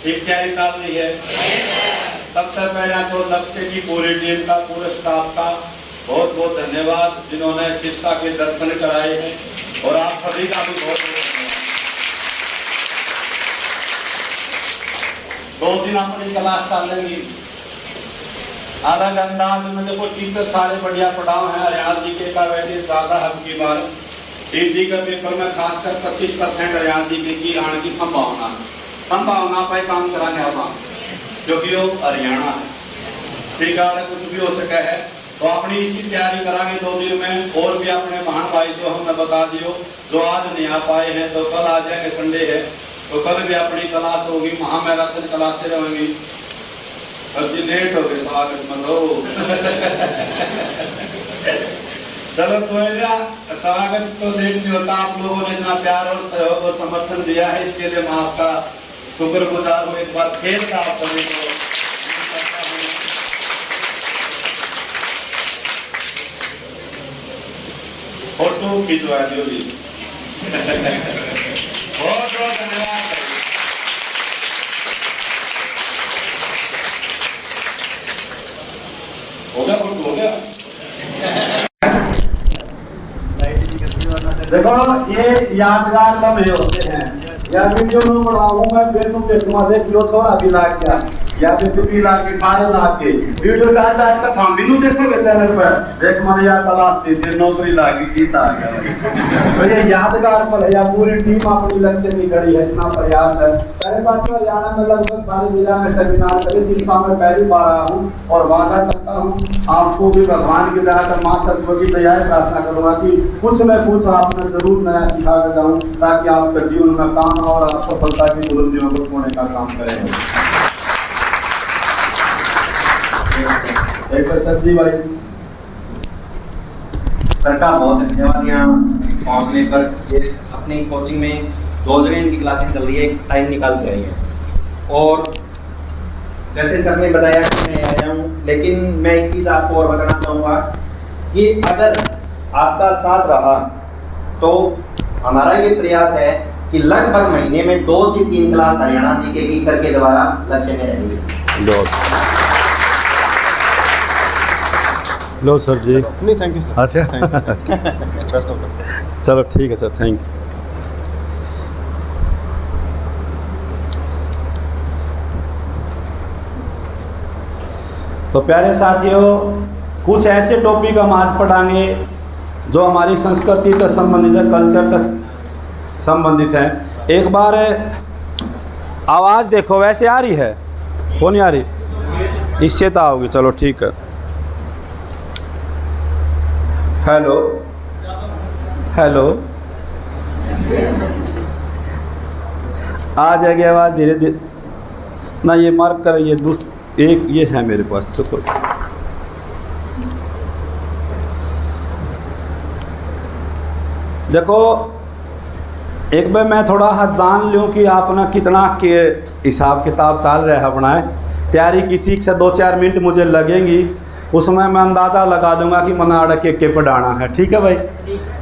ठीक तैयारी चल रही है। सबसे पहले तो लक्ष्य की पूरी टीम का, पूरे स्टाफ का बहुत बहुत धन्यवाद जिन्होंने शिक्षा के दर्शन कराए हैं, और आप सभी का भी बहुत बहुत धन्यवाद। 2 दिन अपनी क्लास चलेंगी अलग अंदाज में। देखो टीचर सारे बढ़िया पढ़ाओ हैं। हरियाणा जीके का वैसे ज्यादा हक की बार सीधी का पेपर में खासकर 25% हरियाणा जीके की आने की संभावना पे काम कराने हम, क्योंकि वो हरियाणा है। ठीक है, कुछ भी हो सके है, तो अपनी इसी तैयारी कराएंगे 2 दिन में। और भी अपने महान भाई जो हमने बता दियो, जो आज नहीं आ पाए हैं तो कल आ जाएंगे, संडे है तो कल भी अपनी क्लास होगी, महामैराथन क्लासें रहेंगी। अब जी लेट हो गए, स्वागत मत हो। चलो तो स्वागत तो लेट नहीं होता। आप लोगों ने इतना प्यार और सहयोग और समर्थन दिया है, इसके लिए मैं आपका शुक्रगुजार हूँ एक बार फिर से आप सभी को। फोटो खिंचवा दियो जी। बहुत बहुत धन्यवाद। हो गया फोटो, हो गया। देखो ये यादगार लम्हे होते हैं। या वीडियो में बनाऊंगा फिर तुम देखूंगा, देखियो थोड़ा भी लाग गया या फिर भी लाग के सारे लाग के वीडियो डाल डाल का हम भी देखोगे चैनल पर। एक मन या क्लास थी नौकरी लागी जीता आ गया। तो ये यादगार पल है। या पूरी टीम अपनी लक्ष्य में खड़ी है, इतना प्रयास है। मेरे साथियों, हरियाणा में लगभग सारे जिला में सेमिनार करे, शिक्षा में पहली बार आया हूँ और वादा करता हूँ आपको भी भगवान की दया से मां सरस्वती तैयार प्रार्थना करूंगा कि कुछ न कुछ आपने जरूर नया सिखा कर जाऊँ, ताकि आपके जीवन में काम और आप सफलता की बुलंदियों को छूने का काम करें। एक सर जी भाई, सर का बहुत धन्यवाद यहाँ पहुँचने पर। ये अपनी कोचिंग में 2 जगह इनकी क्लासेस चल रही है, टाइम निकाल के आई है। और जैसे सर ने बताया कि मैं आया हूँ, लेकिन मैं एक चीज़ आपको और बताना चाहूँगा कि अगर आपका साथ रहा तो हमारा ये प्रयास है कि लगभग महीने में 2 से 3 क्लास हरियाणा जीके की सर के द्वारा लक्ष्य में रहेगी। लो सर जी। नहीं, थैंक यू सर। अच्छा, बेस्ट ऑफ लक सर। चलो ठीक है सर, थैंक यू। तो प्यारे साथियों, कुछ ऐसे टॉपिक हम आज पढ़ाएंगे जो हमारी संस्कृति से संबंधित है, कल्चर से संबंधित है। एक बार आवाज़ देखो, वैसे आ रही है? वो नहीं आ रही? इससे तो आओगी, चलो ठीक है। हेलो हेलो, आ जाएगी आवाज़ धीरे धीरे ना। ये मार्क कर, ये एक ये है मेरे पास, तो कोई देखो। एक बार मैं थोड़ा हाथ जान लूँ कि आप ना कितना के हिसाब किताब चल रहा है अपना है। तैयारी किसी से 2-4 मिनट मुझे लगेंगी, उसमें मैं अंदाज़ा लगा दूंगा कि मना अड़क के पढ़ाना है। ठीक है भाई?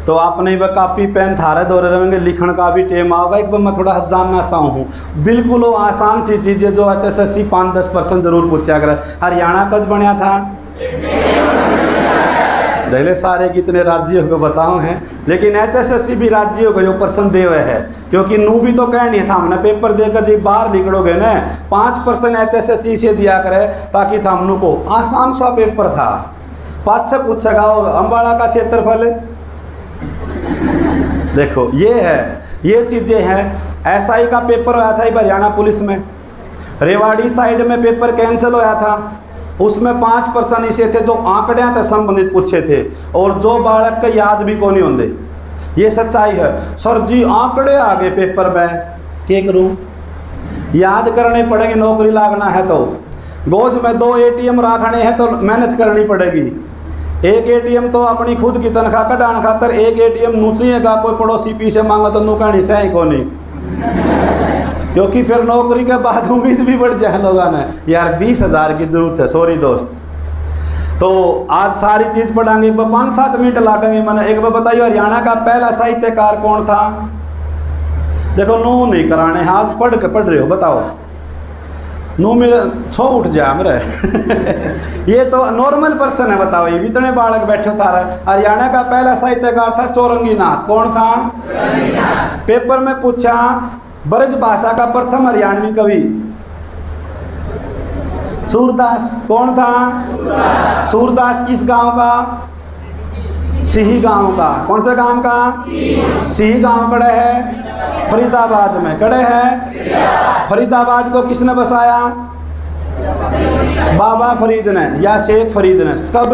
तो आपने वह कापी पेन थारे दौरे रहेंगे, लिखण का भी टेम आओगा। एक बार मैं थोड़ा जानना चाहूँ, बिल्कुल वो आसान सी चीज़ें जो HSSC 5-10% जरूर पूछा करे। हरियाणा कब बनया था? पहले सारे कितने राज्यों को बताओ हैं, लेकिन HSSC भी राज्यों को जो प्रश्न दे हुए है, क्योंकि नू भी तो कह नहीं था हमने पेपर देकर जी बाहर निकलोगे ना 5% HSSC से दिया करे, ताकि हमनू को आसान सा पेपर था। 5 से पूछेगा अम्बाड़ा का क्षेत्रफल। देखो ये है, ये चीज़ें हैं। SI का पेपर होया था हरियाणा पुलिस में, रेवाड़ी साइड में पेपर कैंसिल होया था, उसमें 5% ऐसे थे जो आंकड़े से संबंधित पूछे थे, और जो बालक के याद भी को नहीं होंगे। ये सच्चाई है। सर जी आंकड़े आ गए पेपर में, क्या करूँ? याद करने पड़ेंगे, नौकरी लागना है तो। गोज में 2 ATM रखने हैं तो मेहनत करनी पड़ेगी। एक ATM तो अपनी खुद की तनख्वाह कटाने खातर, एक ATM नूचिएगा, कोई पड़ोसी पीछे मांगा तो नूकनी से ही को नहीं, क्योंकि फिर नौकरी के बाद उम्मीद भी बढ़ जाए लोगों ने, यार 20,000 की ज़रूरत है। सॉरी दोस्त, तो आज सारी चीज़ पढ़ाएंगे। 5-7 मिनट लागेंगे। मैंने एक बार बताइए, हरियाणा का पहला साहित्यकार कौन था? देखो नू नहीं कराने, आज पढ़ रहे हो, बताओ। नू मेरे छो उठ जा मेरे ये तो नॉर्मल पर्सन है, बताओ ये इतने बालक बैठे था। हरियाणा का पहला साहित्यकार था चौरंगी नाथ। कौन था? पेपर में पूछा ब्रज भाषा का प्रथम हरियाणवी कवि सूरदास। कौन था? सूरदास किस गांव का? सिही गांव का। कौन से गांव का? सिही गांव कड़े है फरीदाबाद में। कड़े है फरीदाबाद को किसने बसाया? बाबा फरीद ने या शेख फरीद ने। कब?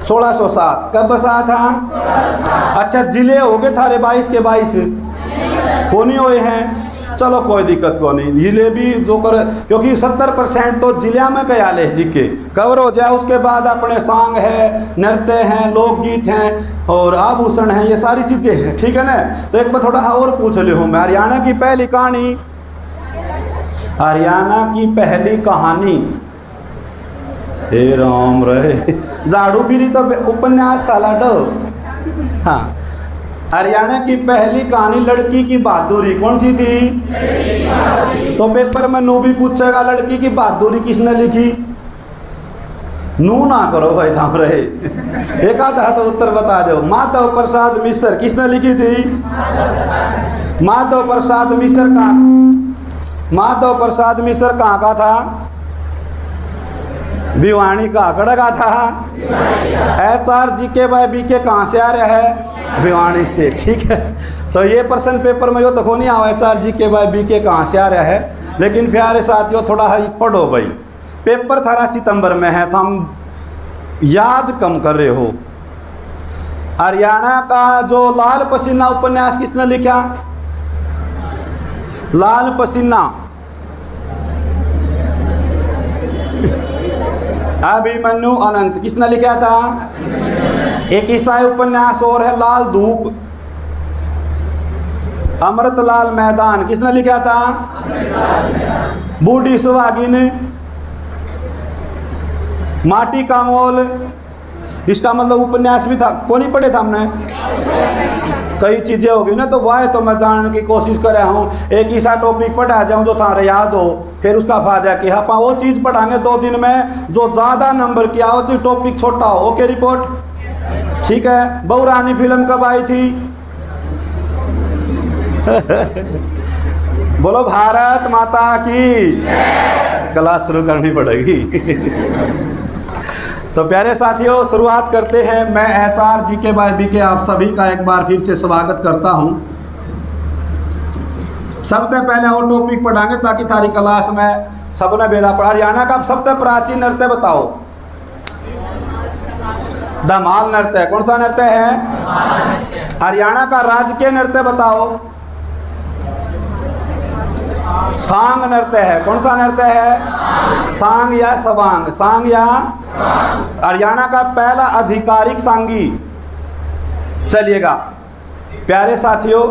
1607। कब बसाया था? अच्छा जिले हो गए थारे 22 के 22 को नहीं हुए हैं। चलो कोई दिक्कत को नहीं, जिले भी जो कर, क्योंकि 70% तो जिले में कयाले जी के कवर हो जाए। उसके बाद अपने सांग है, नृत्य हैं, लोकगीत हैं और आभूषण हैं, ये सारी चीज़ें हैं। ठीक है ना। तो एक बार थोड़ा और पूछ ले हूँ मैं। हरियाणा की पहली कहानी, हरियाणा की पहली कहानी, हे राम रहे झाड़ू पीरी तो उपन्यास था लाडो। हाँ, हरियाणा की पहली कहानी लड़की की बहादुरी। कौन सी थी? तो पेपर में नू भी पूछेगा लड़की की बहादुरी किसने लिखी? नू ना करो भाई धाम रहे एक आधा तो उत्तर बता दो। माधव प्रसाद मिश्र। किसने लिखी थी? माधव प्रसाद मिश्र कहाँ? माधव प्रसाद मिश्र कहाँ का था? भिवानी का। कड़ा का था? HRGK बाय BK कहाँ से आ रहा है? भिवानी से। ठीक है। तो ये प्रश्न पेपर में जो तो नहीं आओ HRGK बाय BK कहाँ से आ रहा है। लेकिन प्यारे साथियों थोड़ा पढ़ो भाई, पेपर 18 सितंबर में है तो हम याद कम कर रहे हो। हरियाणा का जो लाल पसीना उपन्यास किसने लिखा? लाल पसीना अभिमन्यु अनंत। किसने लिखा था? एक ईसाई उपन्यास और है लाल धूप, अमृतलाल मैदान। किसने लिखा था? बूढ़ी सुहागिन, माटी का मोल। इसका मतलब उपन्यास भी था। कौन ही पढ़े था हमने? कई चीज़ें होगी ना, तो वह तो मैं जानने की कोशिश कर रहा हूँ। एक ही सा टॉपिक पढ़ा जाऊँ जो थारे याद हो, फिर उसका फायदा कि हाँ वो चीज़ पढ़ाएंगे 2 दिन में जो ज़्यादा नंबर किया हो, जो टॉपिक छोटा हो। Okay report? ठीक है। बहुरानी फिल्म कब आई थी? बोलो भारत माता की। क्लास शुरू करनी पड़ेगी तो प्यारे साथियों शुरुआत करते हैं। मैं HRGK बाय BK आप सभी का एक बार फिर से स्वागत करता हूं। सबसे पहले वो टॉपिक पढ़ाएंगे ताकि तारी क्लास में सबने बेरा पढ़ा। हरियाणा का सबसे प्राचीन नृत्य बताओ? धमाल नृत्य। कौन सा नृत्य है? हरियाणा का राजकीय नृत्य बताओ? सांग नृत्य है। कौन सा नृत्य है? सांग या सवांग? सांग या हरियाणा का पहला आधिकारिक सांगी। चलिएगा प्यारे साथियों,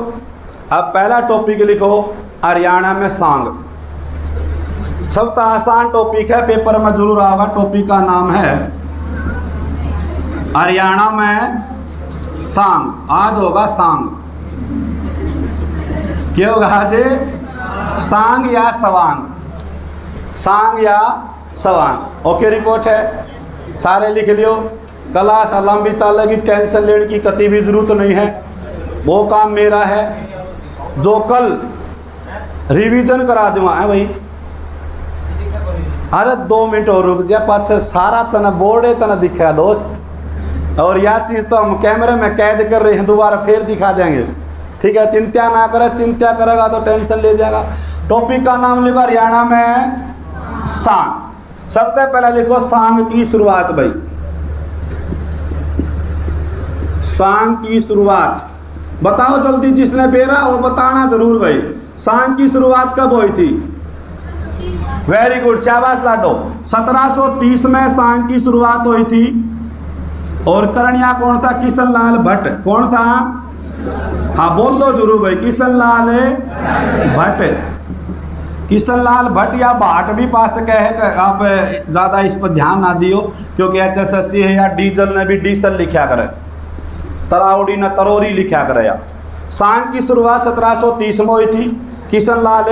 अब पहला टॉपिक लिखो हरियाणा में सांग। सबसे आसान टॉपिक है, पेपर में जरूर आएगा। टॉपिक का नाम है हरियाणा में सांग। आज होगा सांग। क्या होगा आज? सांग या सवांग? सांग या सवांग। ओके रिपोर्ट है, सारे लिख लियो। क्लास लंबी चलेगी, टेंशन लेने की कतई भी जरूरत नहीं है। वो काम मेरा है जो कल रिवीजन करा दूंगा। है भाई? अरे 2 मिनट और रुक जा, पास सारा तना बोर्ड है तना दिखा दोस्त। और यह चीज़ तो हम कैमरे में कैद कर रहे हैं, दोबारा फिर दिखा देंगे। ठीक है, चिंता ना करे। चिंता करेगा तो टेंशन ले जाएगा। टॉपिक का नाम लिखो हरियाणा में सांग। सबसे पहले लिखो सांग की शुरुआत। भाई सांग की शुरुआत बताओ जल्दी, जिसने बेरा वो बताना जरूर। भाई सांग की शुरुआत कब हुई थी? वेरी गुड, शाबाश लाडो। 1730 में सांग की शुरुआत हुई थी। और करनिया कौन था? किशन लाल भट्ट। कौन था? हाँ बोल लो जरूर भाई। किशन लाल भट्ट। किशन लाल भट्ट या भाट भी पा सके है। आप ज़्यादा इस पर ध्यान ना दियो, क्योंकि HSSC है या डीजल ने भी डीजल लिखा करे, तराउड़ी न तरोरी लिखा करे। या सांग की शुरुआत 1730 में हुई थी, किशन लाल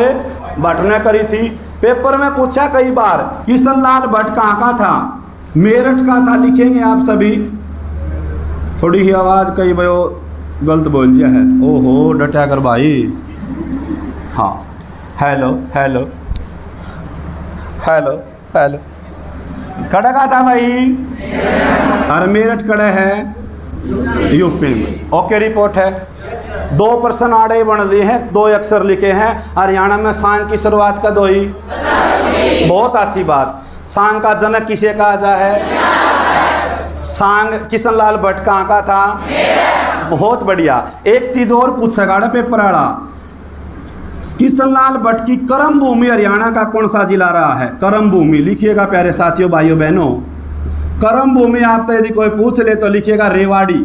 भट्ट ने करी थी। पेपर में पूछा कई बार किशन लाल भट्ट कहाँ का था, मेरठ का था, लिखेंगे आप सभी। थोड़ी ही आवाज़ कई भाई गलत बोल दिया है, ओहो डटा कर भाई। हाँ हेलो हेलो हेलो हेलो, खड़ा का था भाई, और मेरठ खड़े है यूपी में। ओके रिपोर्ट है। 2 प्रश्न आड़े बन लिए हैं, 2 अक्षर लिखे हैं। हरियाणा में सांग की शुरुआत कब हुई? बहुत अच्छी बात। सांग का जनक किसे कहा जा है? सांग किशन लाल भट्ट कहाँ का था? बहुत बढ़िया। एक चीज और पूछेगा पेपर वाला, किशन लाल भट्ट की कर्म भूमि हरियाणा का कौन सा जिला रहा है? कर्म भूमि लिखिएगा प्यारे साथियों, भाइयों बहनों। कर्म भूमि आपसे यदि कोई पूछ ले तो लिखिएगा रेवाड़ी।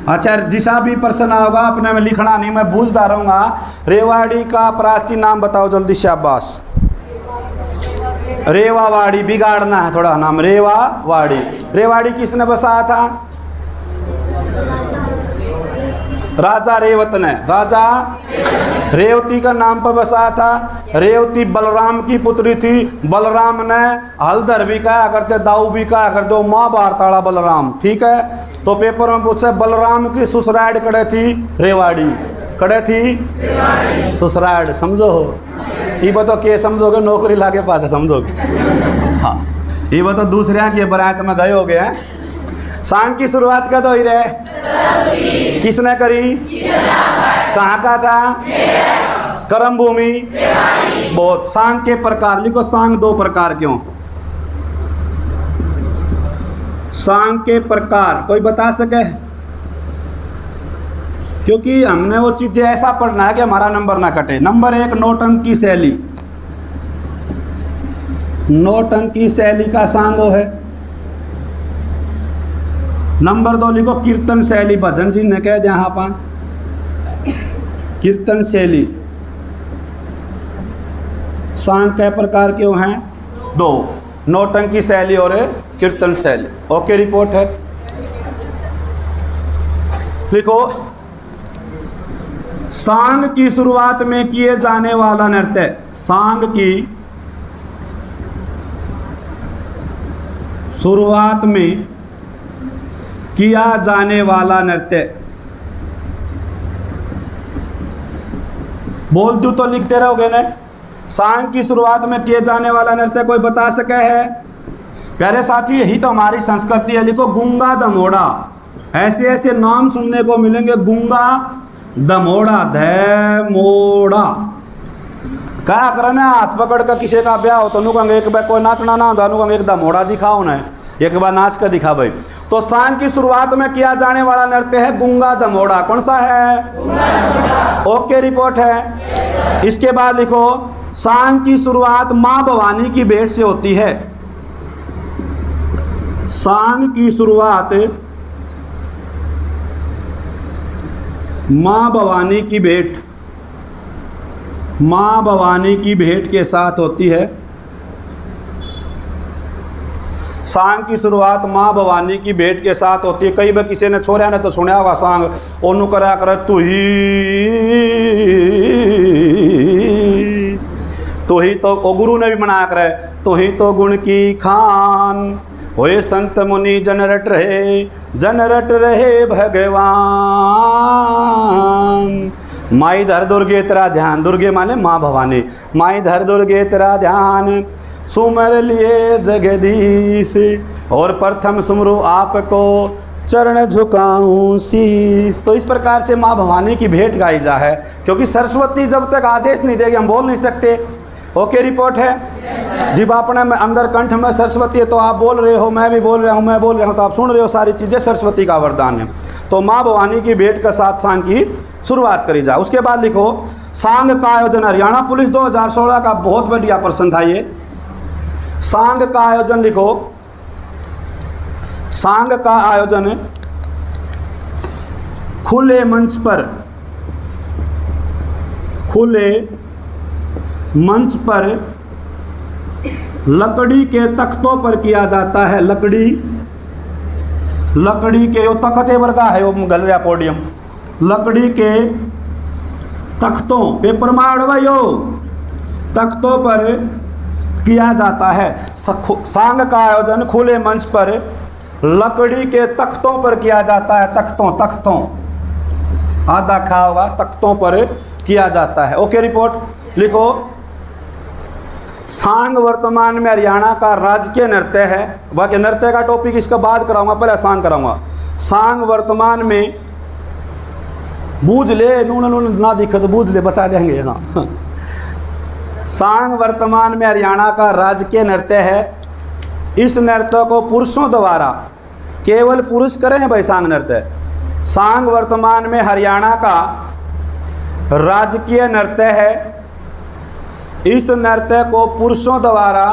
अच्छा, जिसा भी प्रश्न होगा अपने में लिखना नहीं, मैं बूझता रहूँगा। रेवाड़ी का प्राचीन नाम बताओ जल्दी, शाबाश। रेवावाड़ी, बिगाड़ना है थोड़ा नाम, रेवावाड़ी। रेवाड़ी किसने बसाया था? राजा रेवत ने। राजा रेवती का नाम पर बसाया था। रेवती बलराम की पुत्री थी। बलराम ने हलधर भी कहा करते, दाऊ भी कहा करते, महाभारत वाला बलराम, ठीक है। तो पेपर में पूछे बलराम की ससुराल कड़े थी? रेवाड़ी। कड़े थी? ससुराल, समझो हो। ये बताओ के समझोगे, नौकरी लाके पास समझोगे। हाँ, ये बताओ दूसरे की बरात में गए हो गए। सांग की शुरुआत कब हुई रे? किसने करी? कहाँ का था? कर्म भूमि। बहुत। सांग के प्रकार लिखो। सांग 2 प्रकार क्यों? सांग के प्रकार कोई बता सके? क्योंकि हमने वो चीजें ऐसा पढ़ना है कि हमारा नंबर ना कटे। नंबर 1 नौटंकी शैली। नौटंकी शैली का सांग वो है। नंबर 2 लिखो कीर्तन शैली। भजन जी ने कह दिया यहाँ पर कीर्तन शैली। सांग के प्रकार क्यों हैं? 2, नौटंकी शैली और कीर्तन शैली। ओके रिपोर्ट है। लिखो सांग की शुरुआत में किए जाने वाला नृत्य। सांग की शुरुआत में किया जाने वाला नृत्य। बोल दूं तो लिखते रहोगे ना। सांग की शुरुआत में किए जाने वाला नृत्य कोई बता सके है? प्यारे साथी, यही तो हमारी संस्कृति है। लिखो गूंगा दमोड़ा। ऐसे ऐसे नाम सुनने को मिलेंगे, गूंगा दमोड़ा, धमोड़ा। क्या करना, हाथ पकड़ कर किसी का ब्याह हो तो नु कहेंगे एक बार कोई नाचना ना होता, नु कहेंगे एक दमोड़ा दिखाओ ना, एक बार नाच कर दिखा भाई। तो सांग की शुरुआत में किया जाने वाला नृत्य है गूंगा दमोड़ा। कौन सा है? ओके रिपोर्ट है। इसके बाद लिखो सांग की शुरुआत मां भवानी की भेंट से होती है। सांग की शुरुआत मां भवानी की भेंट, मां भवानी की भेंट के साथ होती है। सांग की शुरुआत मां भवानी की भेंट के साथ होती है। कई बार किसी ने छोड़ा ने तो सुना होगा सांग ओनू करा कर तू ही तो ओ गुरु ने भी मनाया करे, तू ही तो गुण की खान होए संत मुनि जनरट रहे भगवान। माई धर दुर्गे तेरा ध्यान, दुर्गे माने माँ भवानी, माई धर दुर्गे तेरा ध्यान सुमर लिए जगदीश, और प्रथम सुमरू आपको चरण झुकाऊं शीश। तो इस प्रकार से माँ भवानी की भेंट गाई जा है, क्योंकि सरस्वती जब तक आदेश नहीं देगी हम बोल नहीं सकते। ओके रिपोर्ट है। जब अपने में अंदर कंठ में सरस्वती है तो आप बोल रहे हो, मैं भी बोल रहा हूँ, मैं बोल रहा हूँ तो आप सुन रहे हो, सारी चीज़ें सरस्वती का वरदान है। तो माँ भवानी की भेंट के साथ सांग की शुरुआत करी जाए। उसके बाद लिखो सांग का आयोजन हरियाणा पुलिस 2016 का बहुत बढ़िया प्रश्न था ये। सांग का आयोजन लिखो, सांग का आयोजन खुले मंच पर, खुले मंच पर लकड़ी के तख्तों पर किया जाता है। लकड़ी के वो तख्ते वर्गा है वो गलरिया पोडियम, लकड़ी के तख्तों पेपर मार भाइयो, तख्तों पर किया जाता है। सांग का आयोजन खुले मंच पर लकड़ी के तख्तों पर किया जाता है। तख्तों आधा खा होगा, तख्तों पर किया जाता है। ओके, रिपोर्ट लिखो। सांग वर्तमान में हरियाणा का राजकीय नृत्य है। बाकी नृत्य का टॉपिक इसका बाद कराऊंगा, पहले सांग कराऊंगा। सांग वर्तमान में बूझ ले, नून ना दिखे तो बूझ ले, बता देंगे। हाँ, सांग वर्तमान में हरियाणा का राजकीय नृत्य है। इस नृत्य को पुरुषों द्वारा, केवल पुरुष करें हैं भाई सांग नृत्य। सांग वर्तमान में हरियाणा का राजकीय नृत्य है। इस नृत्य को पुरुषों द्वारा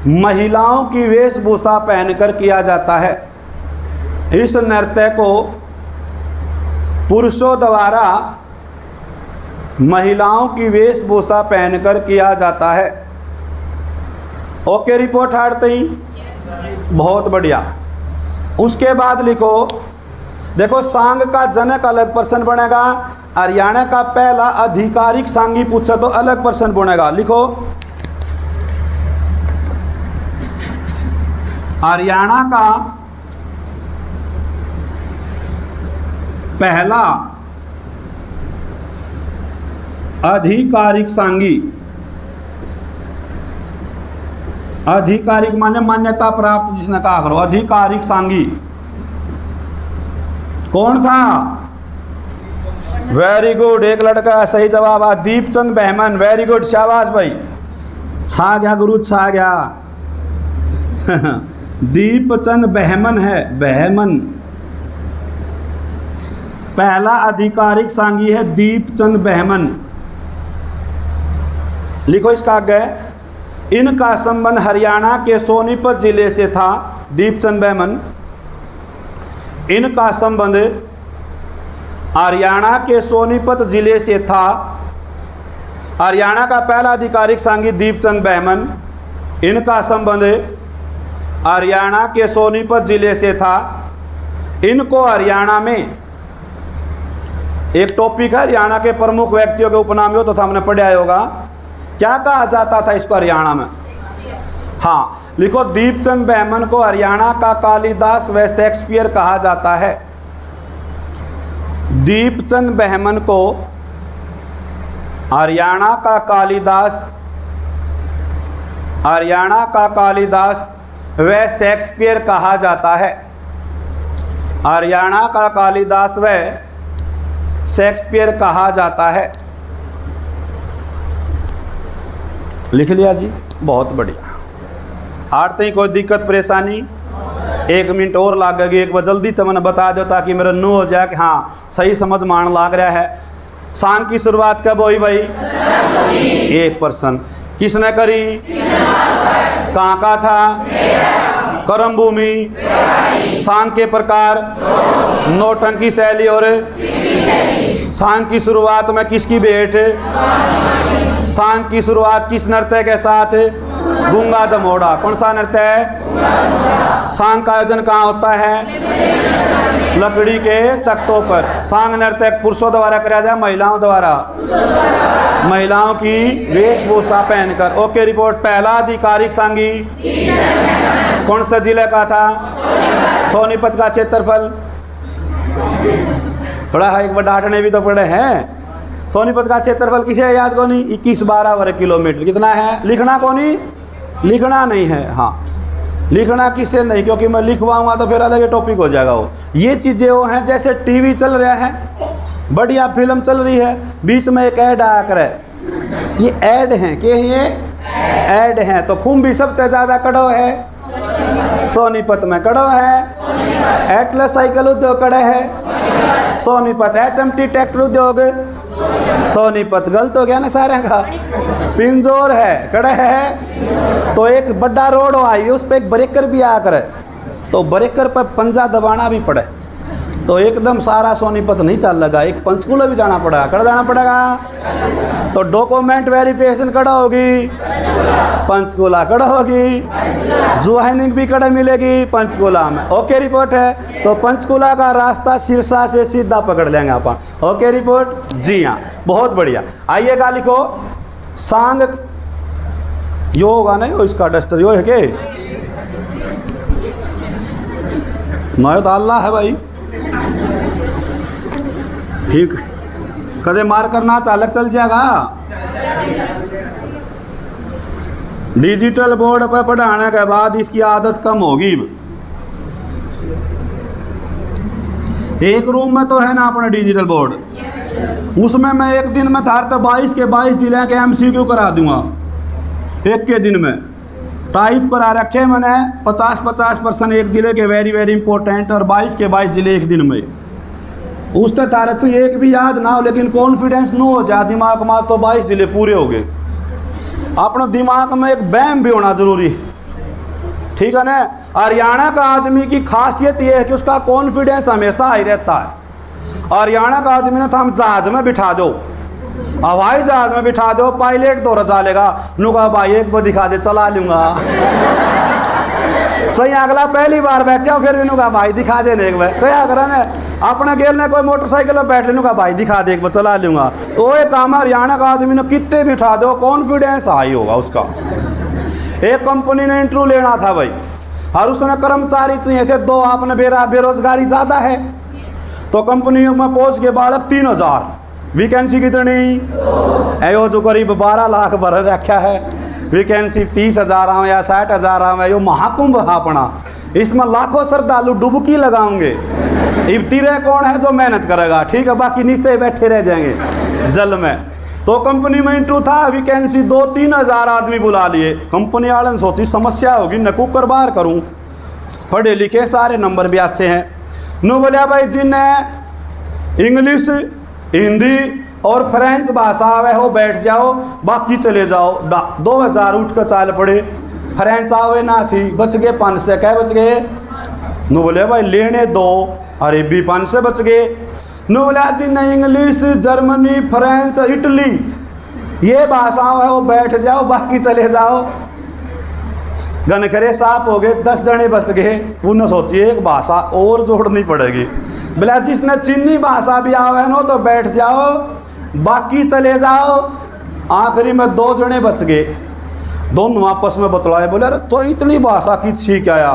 महिलाओं की वेशभूषा पहनकर किया जाता है। इस नृत्य को पुरुषों द्वारा महिलाओं की वेशभूषा पहनकर किया जाता है। ओके, रिपोर्ट हारते ही बहुत बढ़िया। उसके बाद लिखो, देखो सांग का जनक अलग प्रश्न बनेगा। हरियाणा का पहला आधिकारिक सांगी पूछा तो अलग प्रश्न बनेगा। लिखो, हरियाणा का पहला आधिकारिक सांगी, आधिकारिक माने मान्यता प्राप्त, जिसने कहा करो आधिकारिक सांगी कौन था? वेरी गुड, एक लड़का सही जवाब आ, दीपचंद बहमन। वेरी गुड, शाबाश भाई, छा गया गुरु, छा गया। दीपचंद बहमन है, बहमन पहला आधिकारिक सांगी है, दीपचंद बहमन। लिखो इसका आगे, इनका संबंध हरियाणा के सोनीपत जिले से था। दीपचंद बहमन, इनका संबंध हरियाणा के सोनीपत जिले से था। हरियाणा का पहला आधिकारिक सांगी दीपचंद बहमन, इनका संबंध हरियाणा के सोनीपत जिले से था। इनको हरियाणा में एक टॉपिक है, हरियाणा के प्रमुख व्यक्तियों के उपनाम हो, तो हमने पढ़ा होगा। क्या कहा जाता था इसको हरियाणा में? हाँ, लिखो, दीपचंद बहमन को हरियाणा का कालिदास व शेक्सपियर कहा जाता है। दीपचंद बहमन को हरियाणा का कालिदास, हरियाणा का कालिदास व शेक्सपियर कहा जाता है। हरियाणा का कालिदास व शेक्सपियर कहा जाता है। लिख लिया जी, बहुत बढ़िया। आरते ही कोई दिक्कत परेशानी? 1 मिनट और लागेगी, एक बार जल्दी तो मैंने बता दो ताकि मेरा नो हो जाए कि हाँ सही समझ मान लाग रहा है। सांग की शुरुआत कब हुई भाई? 1%। किसने करी? कहाँ का था? कर्म भूमि। सांग के प्रकार? नौटंकी शैली। और सांग की शुरुआत में किसकी भेंट? सांग की शुरुआत किस नृत्य के साथ? गूंगा दमोड़ा। कौन सा नृत्य है? सांग का आयोजन कहाँ होता है? लकड़ी के तख्तों पर। सांग नृत्य पुरुषों द्वारा कराया जाए, महिलाओं द्वारा? महिलाओं की वेशभूषा पहनकर। Okay, report. पहला आधिकारिक सांगी कौन से जिले का था? सोनीपत का क्षेत्रफल थोड़ा है, एक बार डांटने भी तो पड़े हैं। सोनीपत का क्षेत्रफल किसे याद को नहीं? 21-12 वर्ग किलोमीटर। कितना है? लिखना को नहीं, लिखना नहीं है। हाँ, लिखना किसे नहीं, क्योंकि मैं लिखवाऊंगा तो फिर अलग टॉपिक हो जाएगा। वो ये चीज़ें वो हैं जैसे टीवी चल रहा है, बढ़िया फिल्म चल रही है, बीच में एक ऐड आया करे, ये ऐड हैं कि ये ऐड हैं। तो खून भी सबसे ज़्यादा कड़ो है सोनीपत में, कड़ो है। एटलस साइकिल उद्योग कड़े है सोनीपत। HMT ट्रैक्टर उद्योग सोनीपत। गलत हो गया ना सारे का। पिंजौर है, कड़े है। तो एक बड़ा रोड आई, उस पर एक ब्रेकर भी आया करे, तो ब्रेकर पर पंजा दबाना भी पड़े, तो एकदम सारा सोनीपत नहीं चल लगा। एक पंचकूला भी जाना पड़ेगा। कड़ा जाना पड़ेगा, तो डॉक्यूमेंट वेरिफिकेशन कड़ा होगी, पंचकूला कड़ा होगी। ज्वाइनिंग भी कड़ा मिलेगी पंचकूला में। ओके, रिपोर्ट है। तो पंचकूला का रास्ता सिरसा से सीधा पकड़ लेंगे अपन। Okay, report. जी हाँ, बहुत बढ़िया। आइएगा, लिखो, सांग यो होगा नहीं हो इसका डस्टर, यो है के मैं तो अल्लाह है भाई। ठीक, कदे मार करना चालक चल जाएगा। डिजिटल बोर्ड पर पढ़ाने के बाद इसकी आदत कम होगी। एक रूम में तो है ना अपना डिजिटल बोर्ड, उसमें मैं एक दिन में था 22 के 22 जिले के MCQ करा दूंगा एक के दिन में। टाइप करा रखे मैंने 50% एक जिले के वेरी वेरी इंपॉर्टेंट, और 22 के 22 जिले एक दिन में। उससे तारे तो एक भी याद ना हो लेकिन कॉन्फिडेंस न हो जाए दिमाग में, तो 22 जिले पूरे हो गए। अपने दिमाग में एक बैम भी होना जरूरी, ठीक है ना। हरियाणा का आदमी की खासियत यह है कि उसका कॉन्फिडेंस हमेशा हाई रहता है। हरियाणा का आदमी ना तो हम जहाज में बिठा दो, हवाई जहाज में बिठा दो, पायलट तो रचा लेगा, नुका भाई एक बार दिखा दे चला लूंगा। सही अगला पहली बार बैठा फिर भी नुका भाई दिखा दे एक बार, क्या करा ना अपने गेल ने कोई मोटरसाइकिल में बैठ नुका भाई दिखा दे एक बार चला लूंगा। वो एक काम हरियाणा का आदमी ने कितने बिठा दो कॉन्फिडेंस हाई होगा उसका। एक कंपनी ने इंटरव्यू लेना था भाई, और उसने कर्मचारी चाहिए थे 2, आपने बेरोजगारी ज़्यादा है तो कंपनी में पहुंच के बालक 3000, वैकेंसी कितनी है, जो करीब 12 लाख भर रखा है, वैकेंसी 30,000 आवे या 60,000 आवे। यो महाकुंभ है अपना, इसमें लाखों श्रद्धालु डुबकी लगाओगे। अब तीरे कौन है जो मेहनत करेगा, ठीक है, बाकी नीचे बैठे रह जाएंगे जल में। तो कंपनी में इंटरव्यू था, वैकेंसी 2-3 हज़ार आदमी बुला लिए। कंपनी वाले ने सोची समस्या होगी, न कुकर बार करूँ, पढ़े लिखे सारे नंबर भी अच्छे हैं। नो बोलिया भाई जिन्हें इंग्लिश हिंदी और फ्रेंच भाषा आवे हो बैठ जाओ, बाकी चले जाओ। 2000 उठ कर चाल पड़े, फ्रेंच आवे ना थी, बच गए 5 से, क्या बच गए? नो बोले भाई लेने दो, अरबी 5 से बच गए। नो बोला जिन्हें इंग्लिश जर्मनी फ्रेंच इटली ये भाषा है वो बैठ जाओ, बाकी चले जाओ। गनखरे साफ हो गए, 10 जने बच गए। उन्हें सोचिए एक भाषा और जोड़नी पड़ेगी। बोला जिसने चीनी भाषा भी आवे ना तो बैठ जाओ, बाकी चले जाओ। आखिरी में 2 जने बच गए, दोनों आपस में बतलाए, बोले अरे तो इतनी भाषा की सीख आया,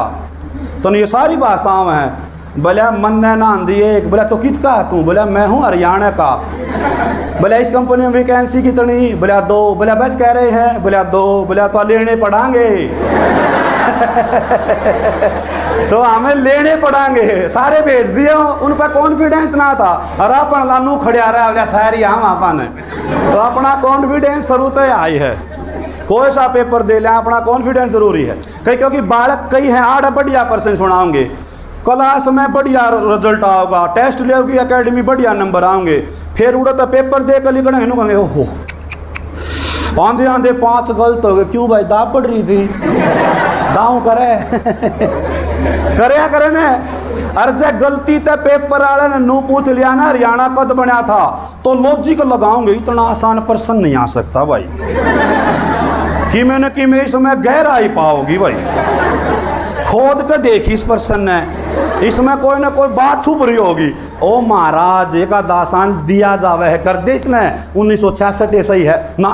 तो ये सारी भाषाओं हैं। बोला मन ने ना दिए एक, बोला तो किसका है तू? बोला मैं हूँ हरियाणा का। बोला इस कंपनी में वैकेंसी कितनी? बोला 2। बोला बस कह रहे हैं? बोला 2। बोला तो लेने पड़ांगे। तो हमें लेने पड़ांगे, सारे भेज दिए। उन पर कॉन्फिडेंस ना था, अरे अपन लानू खड़िया रहा, बोला सारी हम अपन। तो अपना कॉन्फिडेंस शुरू से आई है, कोई सा पेपर दे लें अपना कॉन्फिडेंस जरूरी है। कई क्योंकि बालक कई हैं 8 बढ़िया % सुनाओगे, क्लास में बढ़िया रिजल्ट आओगा, टेस्ट लेगी एकेडमी बढ़िया नंबर आएंगे, फिर उड़ा तो पेपर दे कर लिखना है, कहेंगे ओहो आंधे आंधे 5 गलत हो गए। क्यों भाई दाव पड़ रही थी, दाव करे करे ने। अरे जब गलती ते पेपर वाले ने नू पूछ लिया ना हरियाणा कद बना था, तो लॉजिक लगाओगे, इतना आसान प्रश्न नहीं आ सकता भाई। कि मैंने कि मैं इसमें गहराई पाओगी भाई, खोद कर देखी इस प्रश्न ने, इसमें कोई ना कोई बात छुप रही होगी। ओ महाराज एक आसान दिया जावे है, कर दे इसने 1966 सही है ना,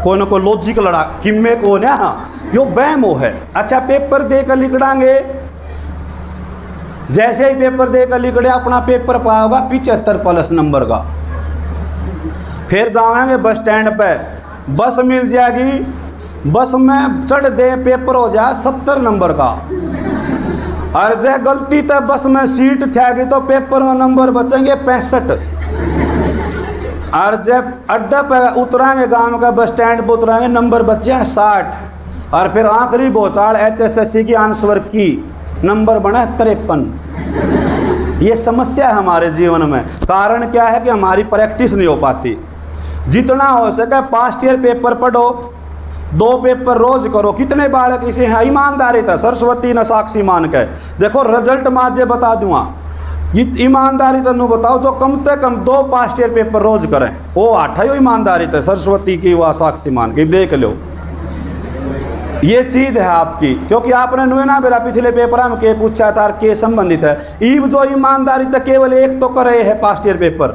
कोई ना कोई लॉजिक लड़ा कि मैं कौन है, यो बैमो है। अच्छा पेपर दे कर लिखड़ांगे, जैसे ही पेपर दे कर लिखड़े अपना पेपर पाओगा 75+ नंबर का। फिर जाएंगे बस स्टैंड पे, बस मिल जाएगी, बस में चढ़ दे, पेपर हो जाए 70 नंबर का। और जब गलती तक बस में सीट थेगी तो पेपर में नंबर बचेंगे 65। और जब अड्डा पे उतराएंगे, गांव का बस स्टैंड पर उतराएंगे, नंबर बचे 60। और फिर आखिरी बोचाड़ HSSC की आंसर की नंबर बना 53। ये समस्या है हमारे जीवन में। कारण क्या है कि हमारी प्रैक्टिस नहीं हो पाती। जितना हो सके पास्ट ईयर पेपर पढ़ो, 2 पेपर रोज करो। कितने बालक इसे हैं ईमानदारी था, सरस्वती न साक्षी मान के देखो रिजल्ट माजे बता दूंगा। ईमानदारी तनु बताओ जो कम से कम 2 पास्ट ईयर पेपर रोज करें, वो 8 ईमानदारी था सरस्वती की व साक्षी मान के। देख लो ये चीज़ है आपकी, क्योंकि आपने नुए ना मेरा पिछले पेपर में के पूछा था के संबंधित है। ईब जो ईमानदारी तक केवल एक तो करे है पास्ट ईयर पेपर।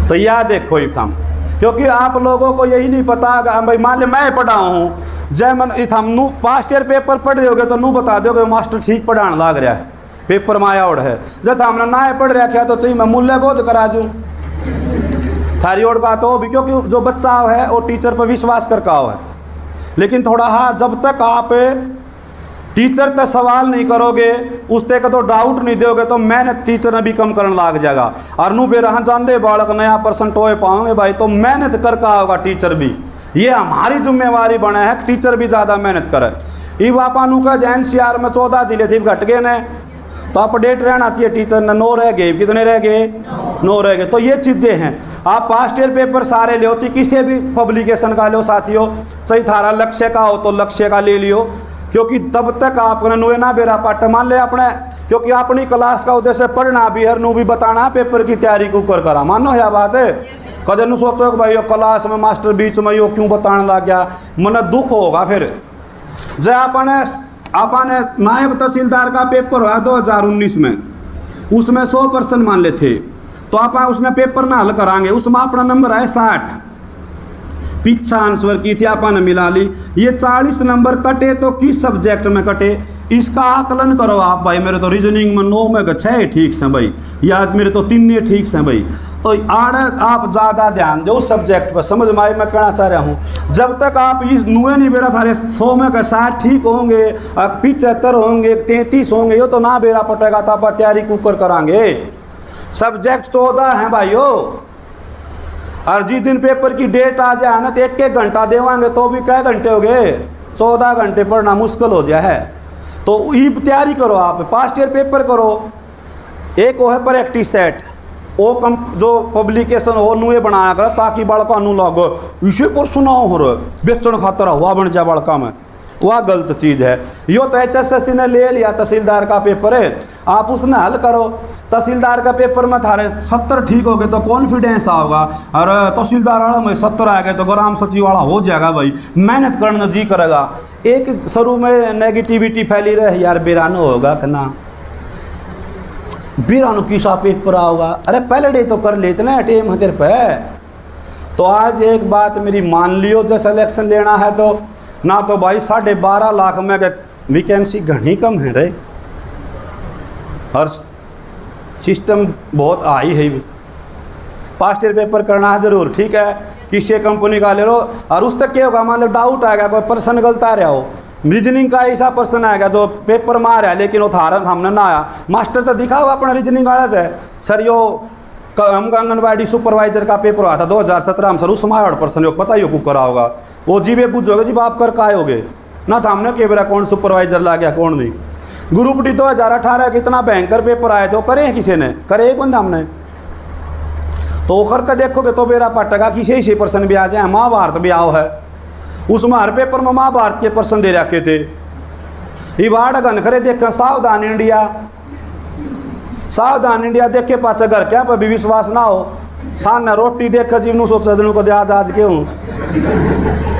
तो याद देखो इब हम क्योंकि आप लोगों को यही नहीं पता, भाई मान ले मैं पढ़ा हूँ, जय मन हम पास्ट ईयर पेपर पढ़ रहे होगे तो नू बता दोगे मास्टर ठीक पढ़ाने लग रहा है, पेपर माया ओढ़ है। जब हमने ना पढ़ रखा तो चाहिए मैं मूल्य बोध करा दूँ थारी ओर का, तो भी क्योंकि जो बच्चा है वो टीचर पर विश्वास कर का है। लेकिन थोड़ा हाँ, जब तक आप टीचर तक सवाल नहीं करोगे, उस तक तो डाउट नहीं दोगे, तो मेहनत टीचर ने भी कम करने लग जाएगा। और नू बेरा जानते बालक नया परसेंट हो पाओगे भाई, तो मेहनत कर का होगा टीचर भी। ये हमारी जिम्मेवारी बने है टीचर भी ज़्यादा मेहनत करे। ई वापा नू का NCR में 14 जिले थे घट गए ने, तो अपडेट रहना चाहिए टीचर ने। 9 रह गए, कितने रह गए? 9 रह गए। तो ये चीज़ें हैं। आप पास्ट ईयर पेपर सारे ले होती, किसी भी पब्लिकेशन का लो साथियों, सही थारा लक्ष्य का हो तो लक्ष्य का ले लियो, क्योंकि तब तक आपने नुए ना बेरा पाठ मान ले अपने, क्योंकि अपनी क्लास का उद्देश्य पढ़ना भी है, नू भी बताना पेपर की तैयारी को कर करा। मानो यह बात है, कदे नू सोचो कि भाई क्लास में मास्टर बीच में यो क्यों बताने लग गया, मन दुख होगा। फिर जब आपने नायब तहसीलदार का पेपर हुआ 2019 में, उसमें 100% मान ले थे, तो आप उसमें पेपर ना हल कराएंगे, उसमें अपना नंबर है 60, पीछा आंसर की थी आपने मिला ली, ये 40 नंबर कटे तो किस सब्जेक्ट में कटे, इसका आकलन करो आप भाई। मेरे तो रीजनिंग में 9 में 6 ठीक से भाई, या मेरे तो 3 ठीक से भाई। तो आड़ आप ज़्यादा ध्यान दो सब्जेक्ट पर, समझ में आई मैं कहना चाह रहा हूँ। जब तक आप इस नुए नहीं बेरा थारे 100 में 60 ठीक होंगे, 75 होंगे, 33 होंगे, ये तो ना बेरा पटेगा, तो आप तैयारी कुकर कराएंगे। सब्जेक्ट 14 हैं भाइयों, और जिस दिन पेपर की डेट आ जाए ना तो 1-1 घंटा देवाएंगे तो भी कै घंटे हो गए, 14 घंटे पढ़ना मुश्किल हो जाए। तो ये तैयारी करो आप, पास्ट ईयर पेपर करो। एक वो है प्रैक्टिस सेट, वो जो पब्लिकेशन हो नुए बनाया कर, ताकि बड़का नू लगो इसे पर सुनाओ हो रहे बेचन खातर हुआ बन जाए बड़का में, वह गलत चीज़ है। यो तो HSSC ने ले लिया तहसीलदार का पेपर है, आप उसने हल करो। तहसीलदार का पेपर में थारे 70 ठीक हो गए तो कॉन्फिडेंस आओगा, और तहसीलदार वाला में 70 आ गए तो ग्राम सचिव वाला हो जाएगा भाई, मेहनत करना जी करेगा। एक शुरू में नेगेटिविटी फैली रहे यार बेरानो होगा कहना, बेरानो किसा पेपर आओगा, अरे पहले डे तो कर लेते ना टेम है तेरे पे। तो आज एक बात मेरी मान लियो, जो सिलेक्शन लेना है तो ना तो भाई 12.5 लाख में वैकेंसी घनी कम है रे, और सिस्टम बहुत हाई है। पास्ट ईयर पेपर करना है जरूर, ठीक है, किसी कंपनी का ले लो। और उस तक क्या होगा, मान लो डाउट आएगा, कोई पर्सन गलत आ रहा हो, रीजनिंग का ऐसा पर्सन आएगा जो पेपर में आ रहा है लेकिन वो थारा सामने ना आया, मास्टर तो दिखा हुआ अपना रीजनिंग वाला थे सर, यो हम आंगनबाड़ी सुपरवाइजर का पेपर आया था 2017 में सर, उसमें 8% पता ही कुक करा होगा, वो जीवे पूछोगे जी आप कर का आयोगे ना था, हमने के बेरा कौन सुपरवाइजर ला गया कौन नहीं। ग्रुप डी 2018 कितना भयंकर पेपर आए थे, वो करे हैं किसी ने, करे कौन था हमने, तो वो करके देखोगे तो बेरा पटेगा कि 6% भी आ जाए। महाभारत भी आओ है, उसमें हर पेपर में महाभारत के प्रश्न दे रखे थे। ये बाढ़ गन खरे देख सावधान इंडिया, सावधान इंडिया देख के पास घर क्या पर भी विश्वास ना हो, सामने रोटी देख जीवनों सोच सजनों को आज के हूँ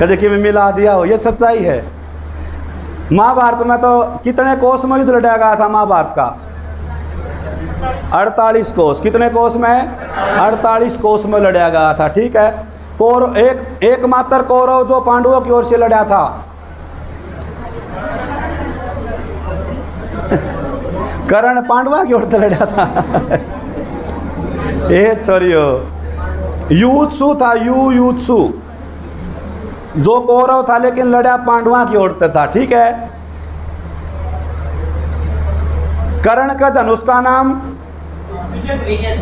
कदे कि मैं मिला दिया हो, ये सच्चाई है। महाभारत में तो कितने कोस में युद्ध लड़ा गया था महाभारत का, 48 कोस, कितने कोस में, 48 कोस में लड़ा गया था, ठीक है। एक मात्र कौरव जो पांडवों की ओर से लड़ा था कर्ण पांडवा की ओर से लड़ा था ए छोरियो, युत्सु था, युत्सु जो कौरव था लेकिन लड़ा पांडवा की ओर से था, ठीक है। कर्ण का धनुष का नाम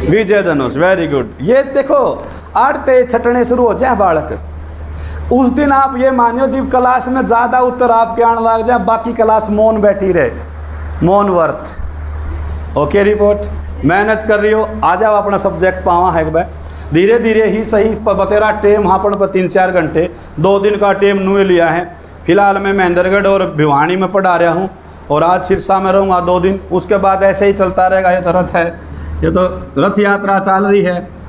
विजय धनुष, वेरी गुड। ये देखो आड़ते छटने शुरू हो जाए बालक, उस दिन आप ये मानियो जब क्लास में ज़्यादा उत्तर आपके आने लग जाए, बाकी क्लास मौन बैठी रहे, मौन वर्थ। ओके रिपोर्ट मेहनत कर रही हो, आ जाओ अपना सब्जेक्ट पावा है भाई, धीरे धीरे ही सही बतेरा टेम हापन पर 3-4 घंटे 2 दिन का टेम नुए लिया है। फिलहाल मैं महेंद्रगढ़ और भिवानी में पढ़ा रहा हूँ, और आज सिरसा में रहूँगा 2 दिन, उसके बाद ऐसे ही चलता रहेगा। ये तो रथ है, ये तो रथ यात्रा चल रही है।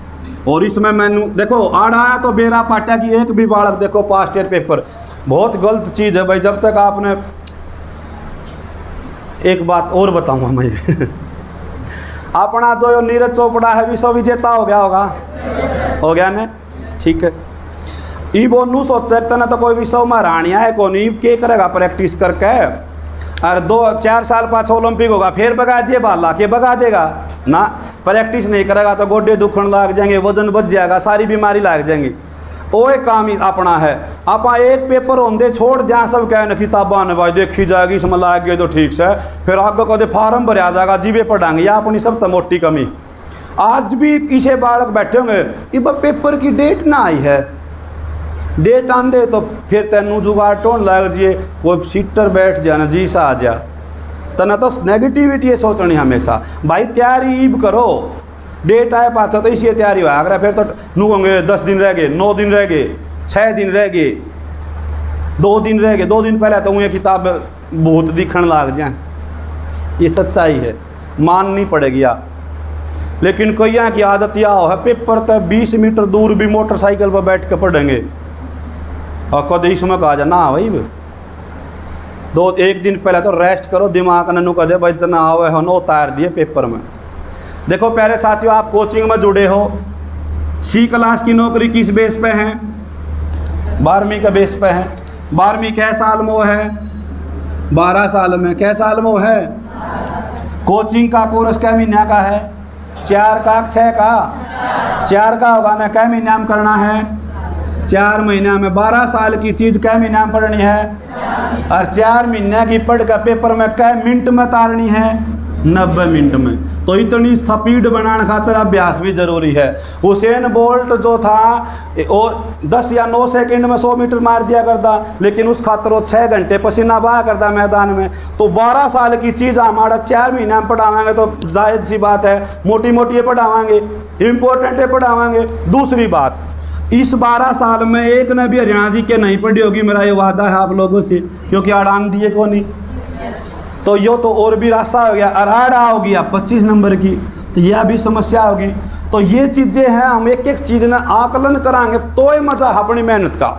और इसमें मैंने देखो आड़ आया तो बेरा पाटा की एक भी बालक देखो पास्ट ईयर पेपर, बहुत गलत चीज़ है भाई। जब तक आपने एक बात और बताऊंगा मैं अपना जो नीरज चोपड़ा है विश्व विजेता हो गया होगा, हो गया ने ठीक है। ई बोनू सोच सकते ना तो कोई विषय में रानिया है कौन के करेगा प्रैक्टिस करके और 2-4 साल पाँच ओलंपिक होगा फिर भगा दिए बाला के भगा देगा ना। प्रैक्टिस नहीं करेगा तो गोडे दुखन लग जाएंगे, वजन बच जाएगा, सारी बीमारी लग जाएंगी। वो एक काम ही अपना है। आप एक पेपर होंगे छोड़ जहाँ सब कहे ना किताबा ने भाई देखी जाएगी इसमें लाग गए तो ठीक से, फिर आगे कदे फार्म भर आ जाएगा जीवे पढ़ाएंगे या अपनी सब तो मोटी कमी। आज भी किसे बालक बैठे होंगे कि पेपर की डेट ना आई है, डेट आंदे तो फिर तेनू जुगाड़ टोन लग जाइए कोई सीटर बैठ जाना जी सा आ जा तना तो नेगेटिविटी है सोचनी हमेशा। भाई तैयारी ईब करो, डेट आए पाचा तो इसी तैयारी हो अगर फिर तो नू होंगे 10 दिन रह गए, 9 दिन रह गए, 6 दिन रह गए, 2 दिन रह गए, 2 दिन पहले तो ये किताब बहुत दिखण लग जाए। ये सच्चाई है, माननी पड़ेगी आप। लेकिन कई की आदत यह है पेपर तो 20 मीटर दूर भी मोटरसाइकिल पर बैठ कर पढ़ेंगे और कद इसमें कहा जा ना भाई 1 दिन पहले तो रेस्ट करो, दिमाग ननू कदे भाई इतना आवे हो नो उतार दिए पेपर में। देखो प्यारे साथियों, आप कोचिंग में जुड़े हो, सी क्लास की नौकरी किस बेस पे है? 12वीं का बेस पे है। 12वीं कै साल में है? 12 साल में। कै साल में है? कोचिंग का कोर्स कै महीना का है? 4 का 6 का? 4 का होगा ना। कै महीना में करना है? 4 महीना में। 12 साल की चीज़ कै महीना में पढ़नी है? और 4 महीने की पढ़ कर पेपर में कै मिनट में तारनी है? 90 मिनट में। तो इतनी स्पीड बनाने खातर अभ्यास भी जरूरी है। हुसैन बोल्ट जो था वो 10 या 9 सेकंड में 100 मीटर मार दिया करता, लेकिन उस खातर वो 6 घंटे पसीना बहा करता मैदान में। तो 12 साल की चीज़ हमारा 4 महीना में पढ़ावाएंगे तो जायज़ सी बात है, मोटी मोटी पढ़ावाएंगे, इम्पोर्टेंट है पढ़ावाएंगे। दूसरी बात, इस 12 साल में एक ने भी हरियाणा जी के नहीं पढ़ी होगी, मेरा ये वादा है आप लोगों से, क्योंकि अड़ान दिए को नहीं। तो यो तो और भी रास्ता हो गया, अराड़ा हो गया 25 नंबर की, तो यह भी समस्या होगी। तो ये चीज़ें हैं, हम एक एक चीज़ ना आकलन कराएंगे तो ही मज़ा अपनी मेहनत का।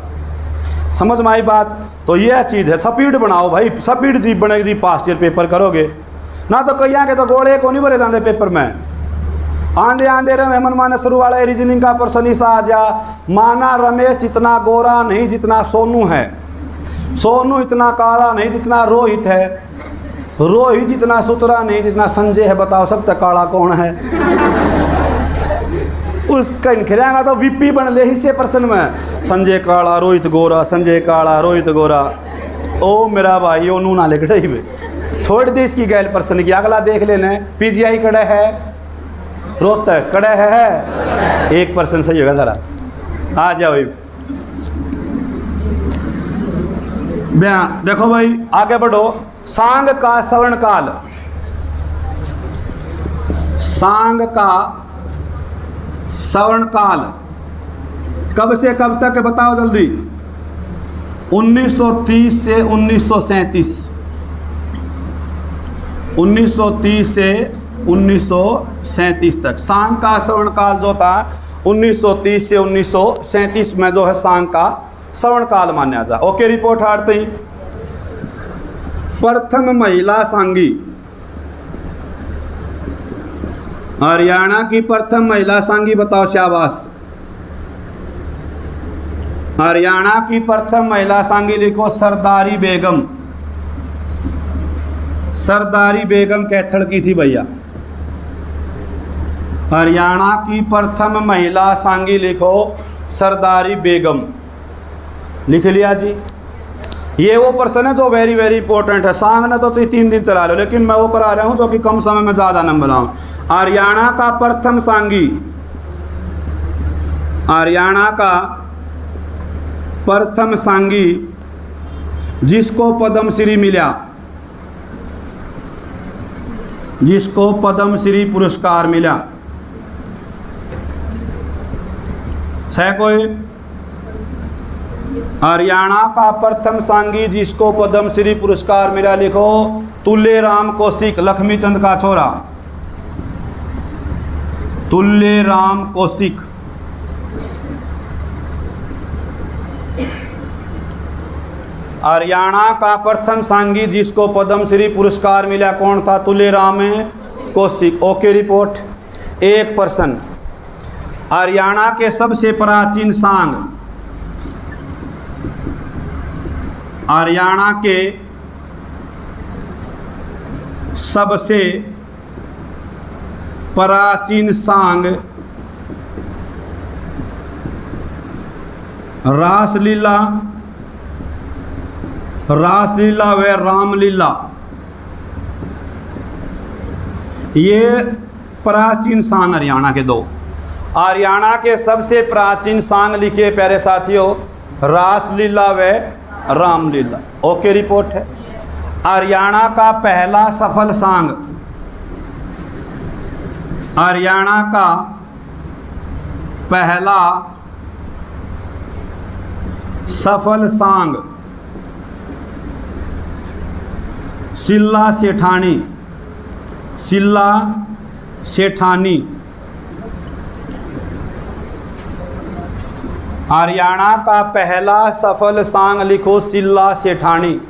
समझ में आई बात? तो यह चीज़ है, स्पीड बनाओ भाई, स्पीड जी बनेगी जी, पास्ट ईयर पेपर करोगे ना तो कई आगे तो गोड़े को नहीं भरे जाते पेपर में। आंधे आंधे रहे मन माने शुरू वाला रीजनिंग का प्रश्न ही सा आ जा, माना रमेश इतना गोरा नहीं जितना सोनू है, सोनू इतना काला नहीं जितना रोहित है, रोहित इतना सुतरा नहीं जितना संजय है। बताओ सब तक काला कौन है? उसका खिलाएगा तो वीपी बन ले ही से प्रश्न में, संजय काला रोहित गोरा, संजय काला रोहित गोरा। ओ मेरा भाई ओ नू ना लेकर छोड़ दे इसकी गैल प्रश्न की। अगला देख लेना, पीजीआई कड़े है, रोहतक कड़े है, 1% सही होगा जरा। आ जाओ देखो भाई आगे बढ़ो। सांग का श्रवण काल, सांग का श्रवण काल कब से कब तक बताओ जल्दी? 1930 से 1937। 1930 से 1937 तक सांग का श्रवण काल जो था 1930 से 1937 में जो है सांग का श्रवण काल माना जा। ओके, रिपोर्ट हारते ही प्रथम महिला सांगी, हरियाणा की प्रथम महिला सांगी बताओ, शाबाश। हरियाणा की प्रथम महिला सांगी लिखो, सरदारी बेगम। सरदारी बेगम कैथल की थी भैया। हरियाणा की प्रथम महिला सांगी लिखो, सरदारी बेगम। लिख लिया जी। ये वो प्रश्न है जो वेरी वेरी इंपॉर्टेंट है। सांग ने तो 3 दिन चला लो, लेकिन मैं वो करा रहा हूँ जो कि कम समय में ज़्यादा नंबर आऊँ। हरियाणा का प्रथम सांगी, हरियाणा का प्रथम सांगी जिसको पद्मश्री मिला, जिसको पद्मश्री पुरस्कार मिला, है कोई? हरियाणा का प्रथम सांगी जिसको पद्मश्री पुरस्कार मिला, लिखो तुल्यराम कौशिक, लक्ष्मीचंद का छोरा, तुल्यराम कौशिक। हरियाणा का प्रथम सांगी जिसको पद्मश्री पुरस्कार मिला कौन था? तुल्यराम कौशिक। Okay, report 1%। हरियाणा के सबसे प्राचीन सांग, हरियाणा के सबसे प्राचीन सांग रासलीला, रासलीला व रामलीला, ये प्राचीन सांग हरियाणा के दो। हरियाणा के सबसे प्राचीन सांग लिखिए प्यारे साथियों, रासलीला व रामलीला। ओके रिपोर्ट है। हरियाणा का पहला सफल सांग, हरियाणा का पहला सफल सांग सिल्ला सेठानी, सिल्ला सेठानी। हरियाणा का पहला सफल सांग लिखो सिल्ला सेठानी,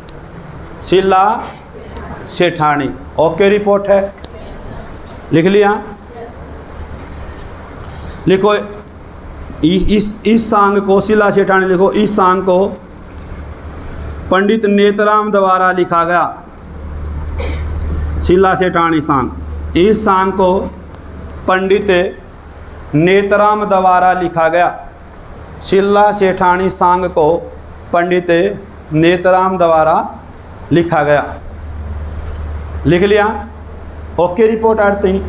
सिल्ला सेठानी। ओके रिपोर्ट है, लिख लिया। लिखो इस सांग को, सिल्ला सेठानी लिखो। इस सांग को पंडित नेतराम द्वारा लिखा गया, सिल्ला सेठानी सांग। इस सांग को पंडित नेतराम द्वारा लिखा गया, सिल्ला सेठानी सांग को पंडित नेतराम द्वारा लिखा गया। लिख लिया। ओके रिपोर्ट आते ही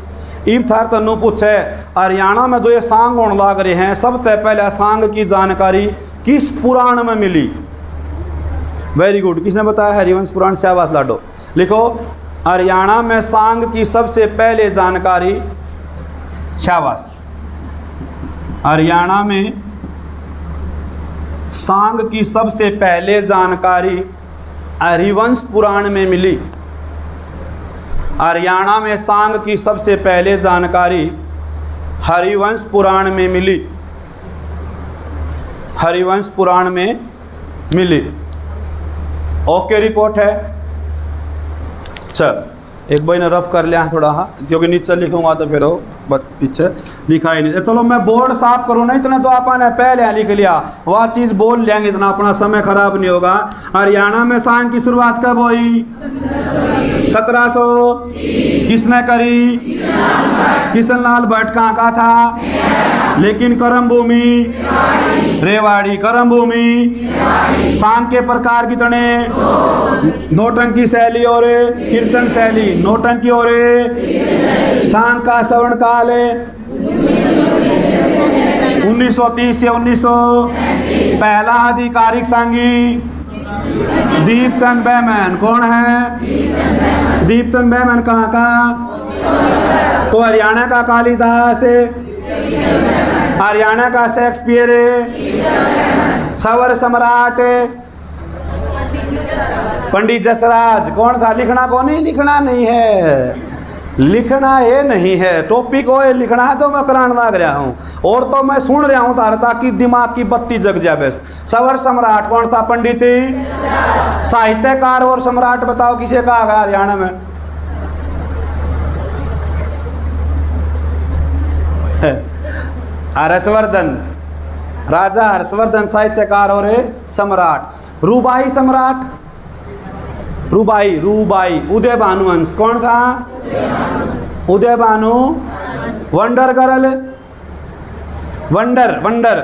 इब थार तनु पूछे हरियाणा में जो ये सांग होने लग रहे हैं, सबसे पहले सांग की जानकारी किस पुराण में मिली? वेरी गुड, किसने बताया? हरिवंश पुराण। शाबाश लाडो। लिखो हरियाणा में सांग की सबसे पहले जानकारी, शाबाश, हरियाणा में सांग की सबसे पहले जानकारी हरिवंश पुराण में मिली। हरियाणा में सांग की सबसे पहले जानकारी हरिवंश पुराण में मिली, हरिवंश पुराण में मिली। ओके रिपोर्ट है। चल एक भाई ने रफ कर लिया थोड़ा, क्योंकि नीचे लिखूंगा तो फिर वो पीछे दिखाई नहीं। चलो मैं बोर्ड साफ करूँ ना, इतना जो आपने पहले लिख लिया वह चीज़ बोल लेंगे, इतना अपना समय खराब नहीं होगा। हरियाणा में सांग की शुरुआत कब हुई? 1700। किसने करी? किशन लाल भट्ट। कहाँ का था? लेकिन कर्म भूमि रेवाड़ी। कर्म भूमि। सांग के प्रकार कितने? नौटंकी शैली और कीर्तन शैली। नौटंकी और सांग का श्रवण काल 1930 से 1900। पहला आधिकारिक सांगी दीपचंद बैमन। कौन है? दीपचंद बैमन। कहाँ का? तो हरियाणा का कालिदास, हरियाणा का शेक्सपियर, सवर सम्राट पंडित जसराज। कौन था? लिखना कौन? नहीं लिखना नहीं है, लिखना ये नहीं है, टॉपिक वो लिखना है जो मैं कराने लग रहा हूँ, और तो मैं सुन रहा हूँ तार, ताकि दिमाग की बत्ती जग जाए बस। सवर सम्राट कौन था? पंडित साहित्यकार और सम्राट बताओ किसे कहा गया हरियाणा में? हर्षवर्धन, राजा हर्षवर्धन साहित्यकार और सम्राट। रूबाई सम्राट, रूबाई, रूबाई। उदय भानुवंश कौन था? Uday Bhanu. Wonder girl, wonder, wonder.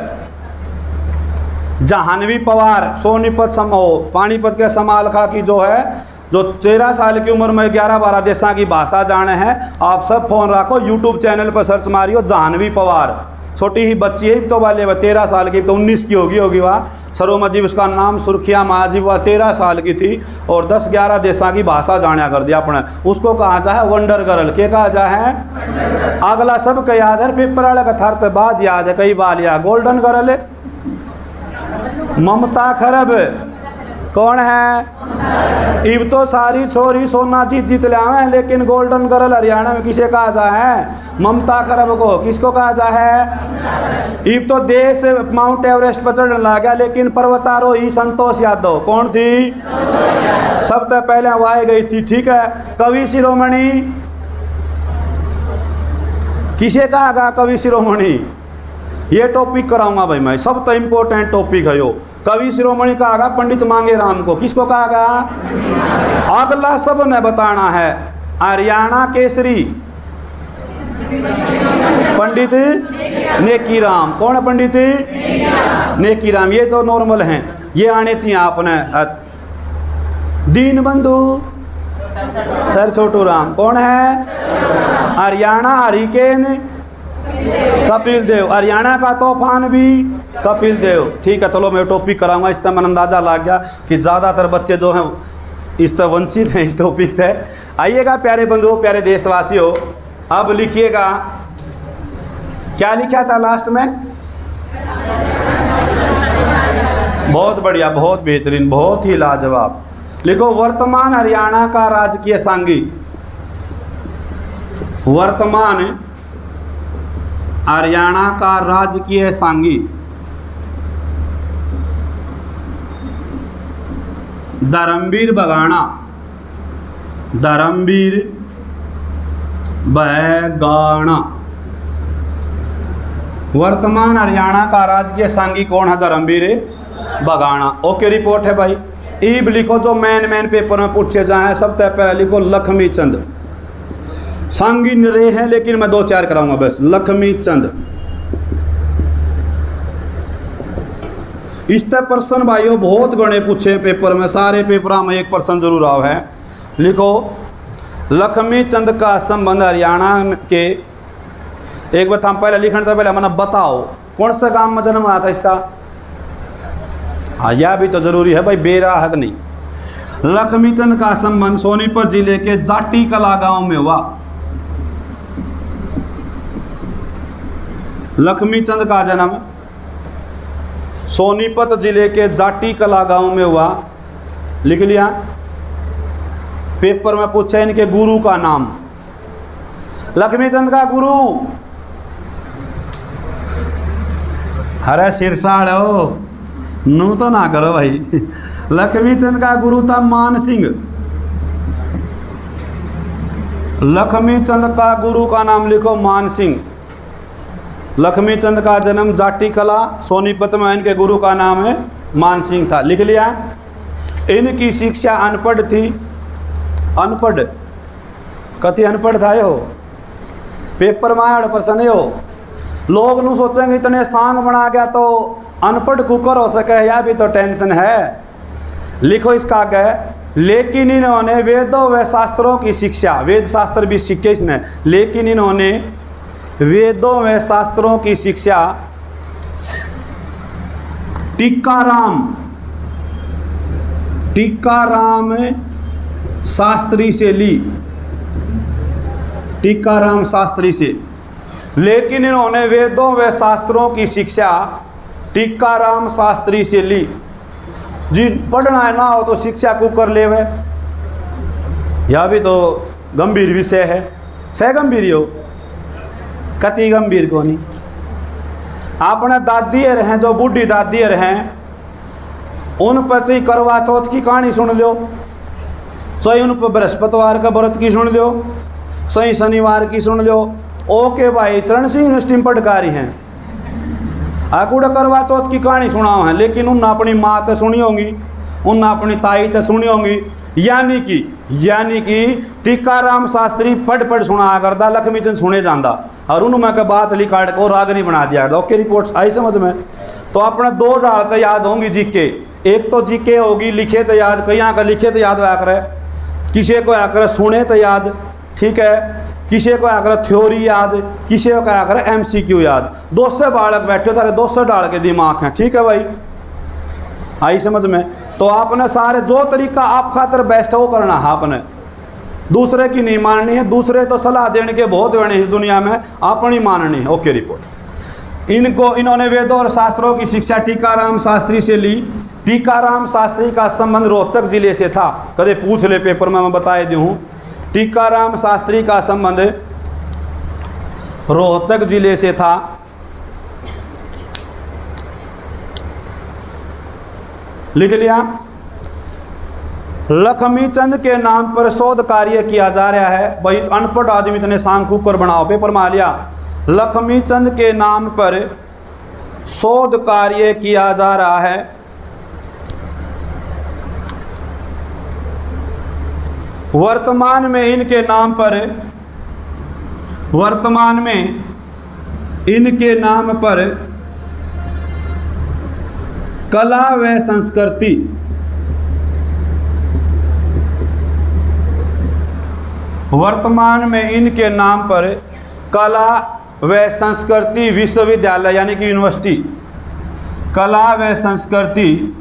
Jahnavi Pawar, Sonipat समूह, पानीपत के समालखा की जो है, जो 13 साल की उम्र में 11-12 देशों की भाषा जाने हैं। आप सब फोन रखो, यूट्यूब चैनल पर सर्च मारियो जाह्नवी पवार। छोटी ही बच्ची है तो वाले, वह 13 साल की, तो 19 की होगी वह। सरोमजीव उसका नाम, सुर्खिया महाजीव, वह 13 साल की थी और 10-11 देशों की भाषा जाना कर दिया अपने। उसको कहा जाए वंडर गर्ल। क्या कहा जाए? अगला सब का याद है, पेपर वाले का थर्थ बाद याद है कई बार याद। गोल्डन गर्ल ममता खरब। कौन है? इब तो सारी छोरी सोना जीत लिया, लेकिन गोल्डन गर्ल हरियाणा में किसे कहा जाए? ममता खरब को। किसको कहा जाए? इब तो देश माउंट एवरेस्ट पर चढ़ने लगा, लेकिन पर्वतारोही संतोष यादव। कौन थी? सबसे पहले वह गई थी। ठीक है। कवि शिरोमणि किसे कहा गया? कवि शिरोमणि ये टॉपिक कराऊंगा भाई मैं, सब तो इम्पोर्टेंट टॉपिक है यो। कवि शिरोमणि कहागा पंडित मांगे राम को, किसको कहागा? अगला सब ने बताना है। हरियाणा केसरी पंडित नेकीराम। कौन है पंडित नेकीराम? ये तो नॉर्मल हैं, ये आने चाहिए आपने। दीन बंधु सर छोटू राम। कौन है? हरियाणा हरिकेन कपिल देव। हरियाणा का तूफान भी कपिल देव। ठीक है, चलो मैं टॉपिक कराऊंगा। इस तरह मन अंदाजा लग गया कि ज़्यादातर बच्चे जो हैं इस तरह वंचित हैं इस टॉपिक से। आइएगा प्यारे बंधुओं, प्यारे देशवासियों, अब लिखिएगा क्या लिखा था लास्ट में। बहुत बढ़िया, बहुत बेहतरीन, बहुत ही लाजवाब। लिखो वर्तमान हरियाणा का राजकीय सांगी। वर्तमान हरियाणा का राजकीय सांगी धर्मवीर बगाना। धर्मवीर बगाना। वर्तमान हरियाणा का राजकीय सांगी कौन है? धर्मवीर बगाना। ओके, रिपोर्ट है भाई। ईब लिखो, जो मैन पेपर में पूछे जाए। सबसे पहले लिखो लक्ष्मी चंद। सांगी निरे हैं लेकिन मैं 2-4 कराऊंगा बस। लक्ष्मी चंद। इस तरह प्रश्न भाइयों बहुत गणे पूछे पेपर में, सारे पेपर में 1 प्रश्न जरूर आओ है। लिखो लक्ष्मी चंद का संबंध हरियाणा के, एक बार हम पहले लिखने से पहले मैंने बताओ कौन सा गांव में जन्म आया था इसका। हाँ, यह भी तो जरूरी है भाई, बेरा हक नहीं। लक्ष्मी चंद का संबंध सोनीपत जिले के जाटी कला गांव में हुआ। लक्ष्मी चंद का जन्म सोनीपत जिले के जाटी कला गांव में हुआ। लिख लिया। पेपर में पूछा इनके गुरु का नाम। लक्ष्मी चंद का गुरु, अरे सिरसाड़ हो, नू तो ना करो भाई। लक्ष्मी चंद का गुरु था मान सिंह। लक्ष्मी चंद का गुरु का नाम लिखो मान सिंह। लक्ष्मी चंद का जन्म जाटी कला सोनीपत में, इनके गुरु का नाम है मान सिंह था। लिख लिया। इनकी शिक्षा अनपढ़ थी। अनपढ़ कति अनपढ़ था यो, पेपर में 8% हो। लोग नू सोचेंगे इतने सांग बना गया तो अनपढ़ कुकर हो सके, या भी तो टेंशन है। लिखो इसका आगे, लेकिन इन्होंने वेदों व शास्त्रों की शिक्षा, वेद शास्त्र भी सीखे इसने, लेकिन इन्होंने वेदों व शास्त्रों की शिक्षा टीकाराम शास्त्री से ली। टीकाराम शास्त्री से। लेकिन इन्होंने वेदों व शास्त्रों की शिक्षा टीकाराम शास्त्री से ली। जी पढ़ना है ना हो तो शिक्षा को कर ले। यह भी तो गंभीर विषय है। सह गंभीर हो, कति गंभीर को नहीं। अपने दादियर हैं, जो बूढ़ी दादियर हैं, उन पर से करवा चौथ की कहानी सुन लो, चाहे उन पर बृहस्पतिवार का व्रत की सुन लो, सही शनिवार की सुन लो। ओके भाई, चरण सिंह यूनिवर्सिटी में पटकारी हैं, आकूड़ा करवा चौथ की कहानी सुनाओ हैं, लेकिन उन अपनी माँ तो सुनी होंगी, उन अपनी ताई तो सुनी होंगी। यानी कि टीकाराम शास्त्री पढ़ सुना करता, लक्ष्मी चंद सुने जाता, और उनमें के बात लिखा को रागनी बना दिया। ओके, रिपोर्ट आई समझ में। तो अपने 2 डाल तो याद होंगी जीके। एक तो जीके होगी लिखे तो याद, कहीं का लिखे तो याद होया करे, किसी को आकर सुने तो याद, ठीक है, किसी को आकर थ्योरी याद, किसी को आकर MCQ याद। 200 बालक बैठे तारे 200 डाल के दिमाग हैं, ठीक है भाई, आई समझ में। तो आपने सारे जो तरीका आप खातर बेस्ट है वो करना है आपने, दूसरे की नहीं माननी है। दूसरे तो सलाह देने के बहुत बने इस दुनिया में, अपनी माननी है। Okay, report. इन्होंने वेदों और शास्त्रों की शिक्षा टीकाराम शास्त्री से ली। टीकाराम शास्त्री का संबंध रोहतक जिले से था। कदे पूछ ले पेपर में, मैं बता दूँ। टीकाराम शास्त्री का संबंध रोहतक जिले से था। लिख लिया। लक्ष्मी चंद के नाम पर शोध कार्य किया जा रहा है। भाई अनपढ़ आदमी इतने सांग कुकर बनाओ, पेपर में आ लिया। लक्ष्मी चंद के नाम पर शोध कार्य किया जा रहा है। वर्तमान में इनके नाम पर कला व संस्कृति कला व संस्कृति विश्वविद्यालय यानी कि यूनिवर्सिटी, कला व संस्कृति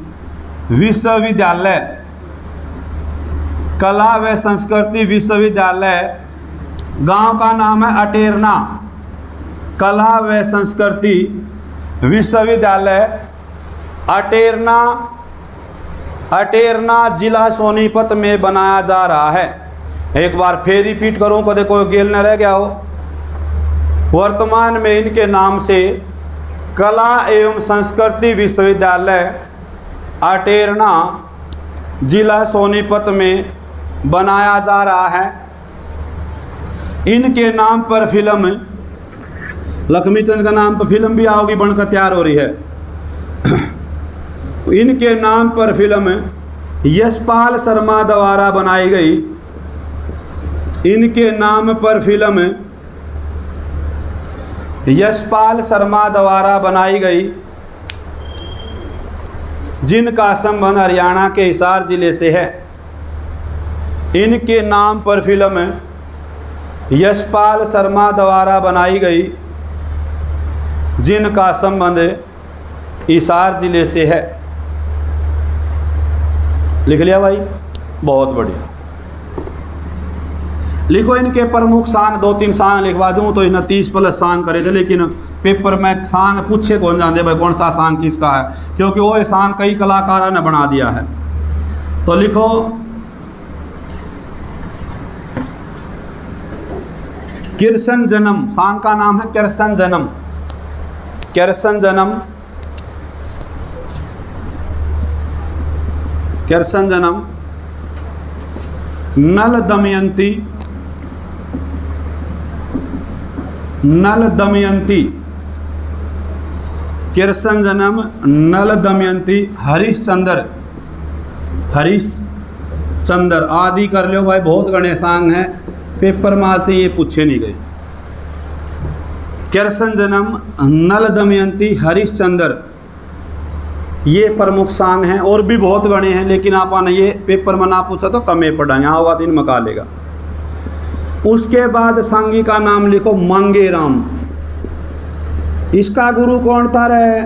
विश्वविद्यालय, गांव का नाम है अटेरना। कला व संस्कृति विश्वविद्यालय अटेरना जिला सोनीपत में बनाया जा रहा है। एक बार फिर रिपीट करूं को देखो गेल न रह गया हो। वर्तमान में इनके नाम से कला एवं संस्कृति विश्वविद्यालय अटेरना जिला सोनीपत में बनाया जा रहा है। इनके नाम पर फिल्म, लक्ष्मीचंद का नाम पर फिल्म भी आओगी, बनकर तैयार हो रही है। इनके नाम पर फिल्म यशपाल शर्मा द्वारा बनाई गई। इनके नाम पर फिल्म यशपाल शर्मा द्वारा बनाई गई, जिनका संबंध हरियाणा के हिसार जिले से है। इनके नाम पर फिल्म यशपाल शर्मा द्वारा बनाई गई, जिनका संबंध हिसार जिले से है। लिख लिया भाई, बहुत बढ़िया। लिखो इनके प्रमुख सांग, 2-3 सांग लिखवा दूं तो इन्हें 30+ सांग करे थे, लेकिन पेपर में सांग पूछे कौन जानते भाई कौन सा सांग किसका है, क्योंकि वो सांग कई कलाकारों ने बना दिया है। तो लिखो कृष्ण जन्म, सांग का नाम है कृष्ण जन्म। कृष्ण जन्म, कृष्ण जन्म, नल दमयंती, नल दमयंती, कृष्ण जन्म, नल दमयंती, हरिश्चंद्र, हरिश्चंद्र आदि कर लो भाई, बहुत गणे सांग हैं, पेपर में आते ये पूछे नहीं गए। कृष्ण जन्म, नल दमयंती, हरिश्चंद्र, ये प्रमुख सांग हैं। और भी बहुत गणे हैं, लेकिन आपने ये पेपर में ना पूछा तो कम ही पढ़ा, यहाँ होगा तो इन मका लेगा। उसके बाद सांगी का नाम लिखो मांगेराम। इसका गुरु कौन था रे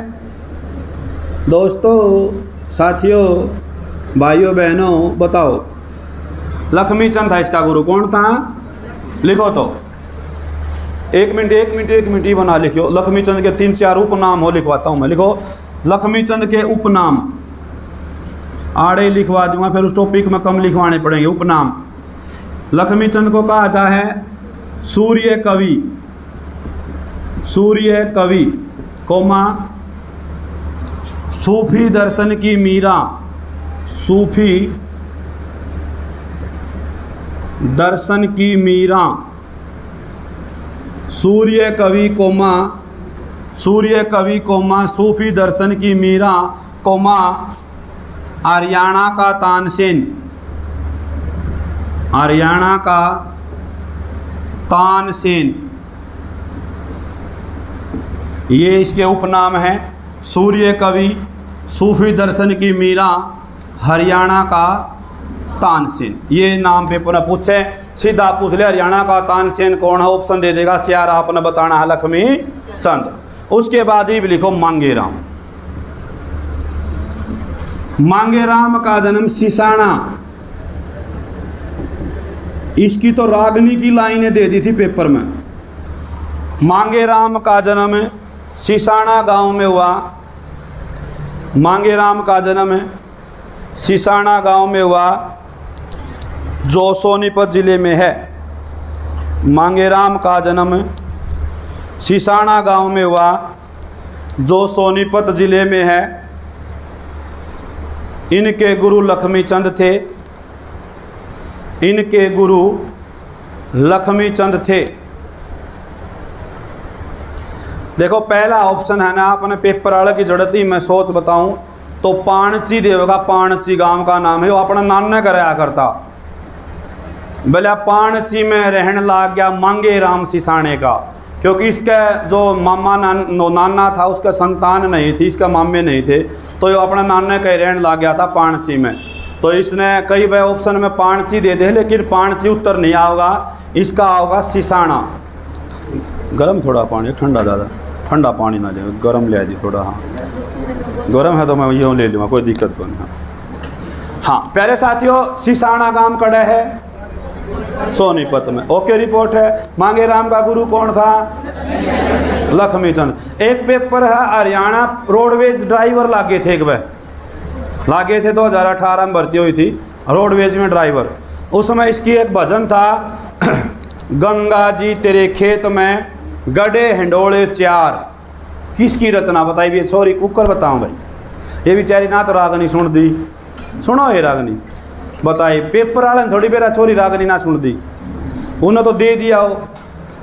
दोस्तों, साथियों, भाइयों बहनों, बताओ। लक्ष्मीचंद था इसका गुरु। कौन था? लिखो तो, एक मिनट ही बना लिखो। लक्ष्मीचंद के 3-4 उपनाम हो, लिखवाता हूँ मैं। लिखो लक्ष्मीचंद के उपनाम, आड़े लिखवा दूंगा, फिर उस टॉपिक में कम लिखवाने पड़ेंगे। उपनाम, लक्ष्मीचंद को कहा जाता है सूर्य कवि, सूर्य कवि, कोमा सूफी दर्शन की मीरा, सूफी दर्शन की मीरा, सूर्य कवि कोमा, सूर्य कवि कोमा सूफी दर्शन की मीरा, कोमा हरियाणा का तानसेन, हरियाणा का तानसेन, ये इसके उपनाम हैं। सूर्य कवि, सूफी दर्शन की मीरा, हरियाणा का तानसेन, ये नाम पेपर में पूछे, सीधा पूछ ले हरियाणा का तानसेन कौन है, ऑप्शन दे देगा, 4 आपने बताना है लक्ष्मीचंद। उसके बाद ही लिखो मांगेराम। मांगेराम का जन्म सिसाना, इसकी तो रागनी की लाइनें दे दी थी पेपर में। मांगेराम का जन्म सिसाना गांव में हुआ। मांगेराम का जन्म सिसाना गांव में हुआ, जो सोनीपत जिले में है। मांगेराम का जन्म सिसाना गांव में हुआ, जो सोनीपत जिले में है। इनके गुरु लक्ष्मीचंद थे, इनके गुरु लक्ष्मीचंद थे। देखो पहला ऑप्शन है ना, अपने पेपर वाले की जड़ती मैं सोच बताऊं तो पाणची देवगा, पाणची गांव का नाम है, वो अपना नाना कराया करता। बोले पाणची में रहने लग गया मांगे राम सिसाने का, क्योंकि इसके जो मामा नाना था उसका संतान नहीं थी, इसका मामे नहीं थे, तो ये अपना नाना का रहने लग गया था पाणची में। तो इसने कई बार ऑप्शन में पाणची दे दे, लेकिन पाणची उत्तर नहीं आओगा, इसका आओगा सिसाना। गर्म थोड़ा पानी, ठंडा ज़्यादा, ठंडा पानी ना ले, गर्म ले दी थोड़ा। हाँ गर्म है तो मैं यूँ ले लूँगा, कोई दिक्कत को नहीं। हाँ प्यारे साथियों, सिसाना गांव कड़े है सोनीपत में। ओके रिपोर्ट है। मांगे राम का गुरु कौन था? लक्ष्मी चंद। एक पेपर है हरियाणा रोडवेज ड्राइवर लागे थे, एक बार लागे थे 2018 में भर्ती हुई थी रोडवेज में ड्राइवर। उसमें इसकी एक भजन था, गंगा जी तेरे खेत में गड्ढे हिंडोले चार। किसकी रचना बताई भी? सॉरी कुकर बताऊं भाई, ये बेचारी ना तो रागनी सुन दी, सुनो ये रागनी बताई, पेपर वाले ने थोड़ी बेरा छोरी रागनी ना सुन दी, उन्हें तो दे दिया हो।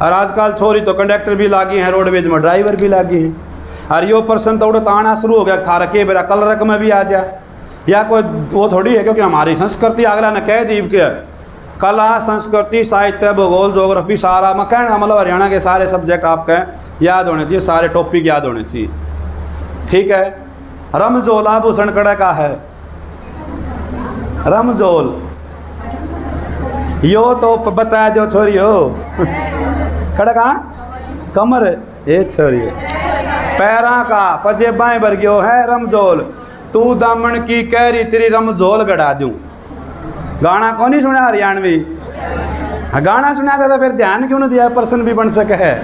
और आजकल छोरी तो कंडक्टर भी लागी हैं, रोडवेज में ड्राइवर भी लागी हैं। और यो पर्सन तो उड़ता आना शुरू हो गया था, रखे बेरा कल रक में भी आ जा, या कोई वो थोड़ी है, क्योंकि हमारी संस्कृति अगला ने कह दी कि कला संस्कृति साहित्य भूगोल ज्योग्राफी सारा मैं कहना, मतलब हरियाणा के सारे सब्जेक्ट आपके याद होने चाहिए, सारे टॉपिक याद होने चाहिए, ठीक है। रमजोल आभूषण कड़ा का है, रमजोल यो तो बता दो छोरी हो कड़ा का कमर ये छोरी पैरा का पजेबाएं बरगियो है रमजोल। तू दामन की कैरी तेरी रमजोल गड़ा दूं। गाना कौन नहीं सुना हरियाणवी? हाँ गाना सुना था तो फिर ध्यान क्यों नहीं दिया, पर्सन भी बन सके है।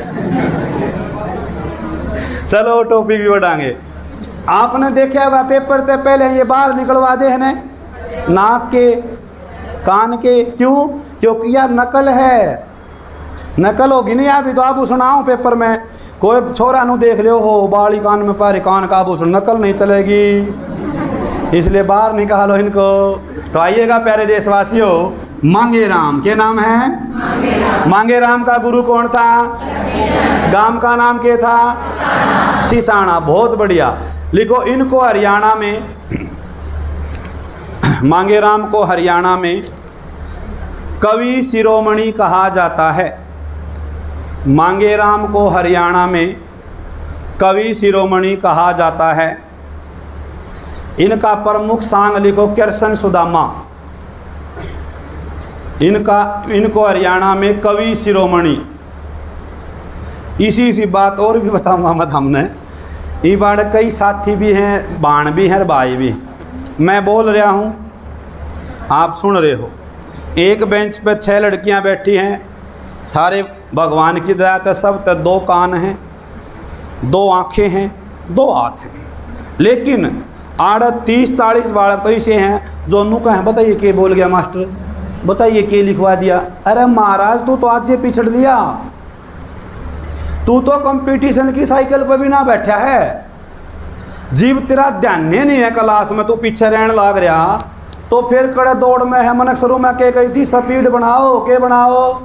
चलो टॉपिक भी बढ़ाएंगे। आपने देखा होगा पेपर से पहले ये बाहर निकलवा दे है नाक के कान के, क्यों? क्योंकि यह नकल है, नकल होगी नहीं। अभी तो आभूषण आओ पेपर में कोई छोरा नु देख लियो हो बाली कान में पारे कान का आभूषण, नकल नहीं चलेगी, इसलिए बाहर निकालो इनको। तो आइएगा प्यारे देशवासियों, मांगे राम के नाम है, मांगे राम का गुरु कौन था? गांव का नाम क्या था? सिसाना। बहुत बढ़िया। लिखो इनको हरियाणा में, मांगे राम को हरियाणा में कवि शिरोमणि कहा जाता है। मांगे राम को हरियाणा में कवि शिरोमणि कहा जाता है। इनका प्रमुख सांग लिखो कृष्ण सुदामा। इनको हरियाणा में कवि शिरोमणि। इसी सी बात और भी बताऊंगा मत हमने, ये बार कई साथी भी हैं, बाण भी हैं, भाई भी। मैं बोल रहा हूँ, आप सुन रहे हो। एक बेंच पे 6 लड़कियां बैठी हैं, सारे भगवान की दया से सब तक 2 कान हैं, 2 आँखें हैं, 2 हाथ हैं, लेकिन 30-40 बालक तो ऐसे हैं जो नु कहें बताइए के बोल गया मास्टर, बताइए के लिखवा दिया। अरे महाराज तू तो आज ये पिछड़ दिया, तू तो कंपटीशन की साइकिल पर भी ना बैठा है, जीव तेरा ध्यान नहीं है क्लास में, तू पीछे रहने लग रहा, तो फिर कड़े दौड़ में है। मनक शुरू में के गई थी स्पीड बनाओ, के बनाओ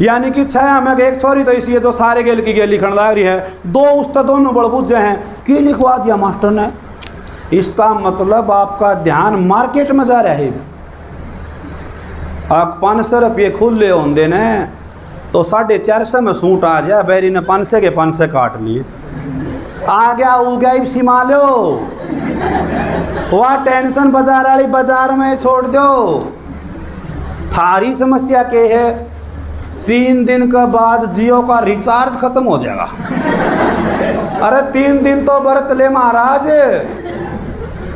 यानी कि 6 में एक छोरी तो इसी जो सारे गेल की गेल लिखने लग रही है, 2 उस तो दोनों बड़बुझे हैं, के लिखवा दिया मास्टर ने। इसका मतलब आपका ध्यान मार्केट में जा रहा है। आप 500 रुपये खुले होंगे ने तो 450 में सूट आ जाए, बैरी ने 500 के 500 काट लिए, आ गया हो गया इसी मालो। वह टेंशन बाजार वाली बाजार में छोड़ दो। थारी समस्या के है 3 दिन के बाद जियो का रिचार्ज खत्म हो जाएगा। अरे 3 दिन तो बरत ले महाराज,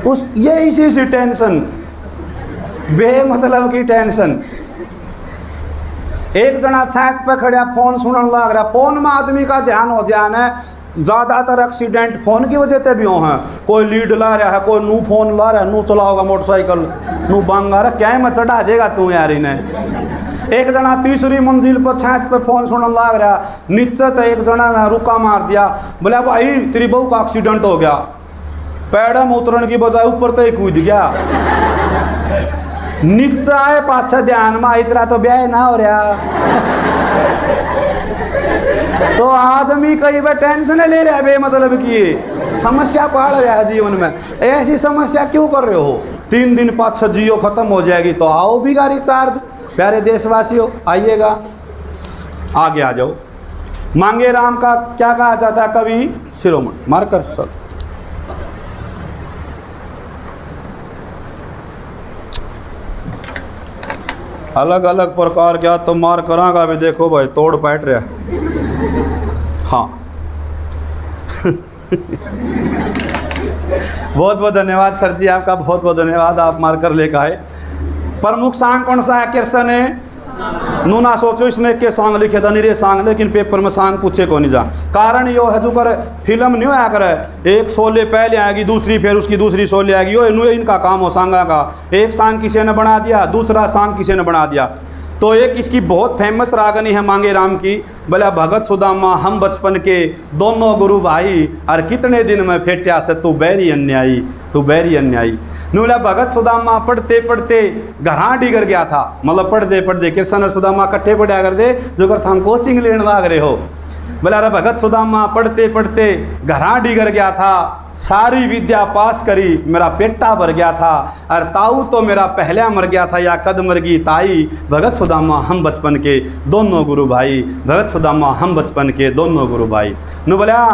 उस ये इसी सी टेंशन, बेमतलब की टेंशन। एक जना छत पे खड़ा फोन सुनने लग रहा, फोन में आदमी का ध्यान हो जाए ना। ज़्यादातर एक्सीडेंट फ़ोन की वजह से भी हो हैं। कोई लीड ला रहा है, कोई नू फोन ला रहा है, नू चलाओगा मोटरसाइकिल, नू बांगा रहा, क्या में चढ़ा देगा तू यार इन्हें। एक जना 3री मंजिल पर छत पे फोन सुनने लग रहा, नीचे तो एक जना ने रुका मार दिया, बोला भाई तेरी बहू का एक्सीडेंट हो गया, पैड़ में उतरने की बजाय ऊपर तो ही कूद गया। नीचे आए पाछा ध्यान में इतना तो ब्याह ना हो रहा। तो आदमी कई बार टेंशन ले रहा है बेमतलब की, समस्या पड़ रहा है जीवन में। ऐसी समस्या क्यों कर रहे हो? 3 दिन 5-6 जियो खत्म हो जाएगी तो आओ भी गाड़ी चार्ज। प्यारे देशवासियों आइएगा, आगे आ जाओ। मांगे राम का क्या कहा जाता है? कवि शिरोमणि। मारकर चल, अलग अलग प्रकार क्या तो मार करांगा भी। देखो भाई तोड़ पैट रहा। हाँ बहुत बहुत धन्यवाद सर जी, आपका बहुत बहुत धन्यवाद, आप मारकर लेकर आए। प्रमुख सांग कौन सा है? कृष्ण ने नू ना सोचो इसने के सांग लिखे था निरे सांग, लेकिन पेपर में सांग पूछे को नहीं जा। कारण यो है जो कर फिल्म नहीं आया करे, एक शोले पहले आएगी, दूसरी फिर उसकी दूसरी शोले आएगी। यो इनका काम हो सांगा का। एक सांग किसी ने बना दिया, दूसरा सांग किसी ने बना दिया। तो एक इसकी बहुत फेमस रागनी है मांगे राम की, बोला भगत सुदामा हम बचपन के दोनों गुरु भाई, और कितने दिन में फेट्या से तू बैरी अन्यायी, तू बैरी अन्यायी। बोला भगत सुदामा पढ़ते पढ़ते घरां डिगर गया था, मतलब पढ़ते पढ़ते कृष्ण और सुदामा इकट्ठे पढ़ा कर दे जो कर हम कोचिंग लेने लाग रहे हो। बोला अरे भगत सुदामा पढ़ते पढ़ते घरां डिगर गया था, सारी विद्या पास करी मेरा पेटा भर गया था, और ताऊ तो मेरा पहला मर गया था या कद मर गई ताई। भगत सुदामा हम बचपन के दोनों गुरु भाई, भगत सुदामा हम बचपन के दोनों गुरु भाई। नु बोला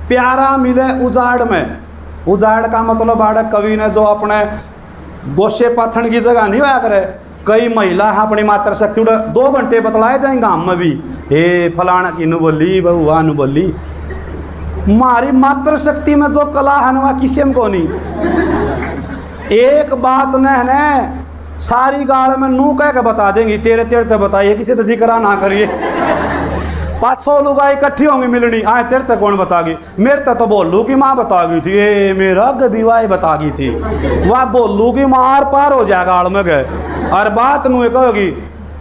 प्यारा मिले उजाड़ में। उजाड़ का मतलब आड़े कवि ने जो अपने गोशे पाथन की जगह नहीं होया करे, कई महिला है अपनी मात्र शक्ति 2 घंटे बतलाए जाएंगे हम में भी, हे फलाना की नु बोली बहुआ नु बोली। मारी मात्र शक्ति में जो कला है ना किसी को नहीं। एक बात न सारी गाड़ में नू कह के बता देंगी, तेरे तेरे तो बताइए, किसी तो जिक्र ना करिए। 500 लुगाई इकट्ठी होंगी मिलनी, आए तेरे तक कौन बतागी? मेरे तो बोलू की माँ बता गई थी, ये मेरा गबीवाई बता गई थी। वह बोलू की माँ आर पार हो जाएगा गाड़ में गए, और बात नू कहोगी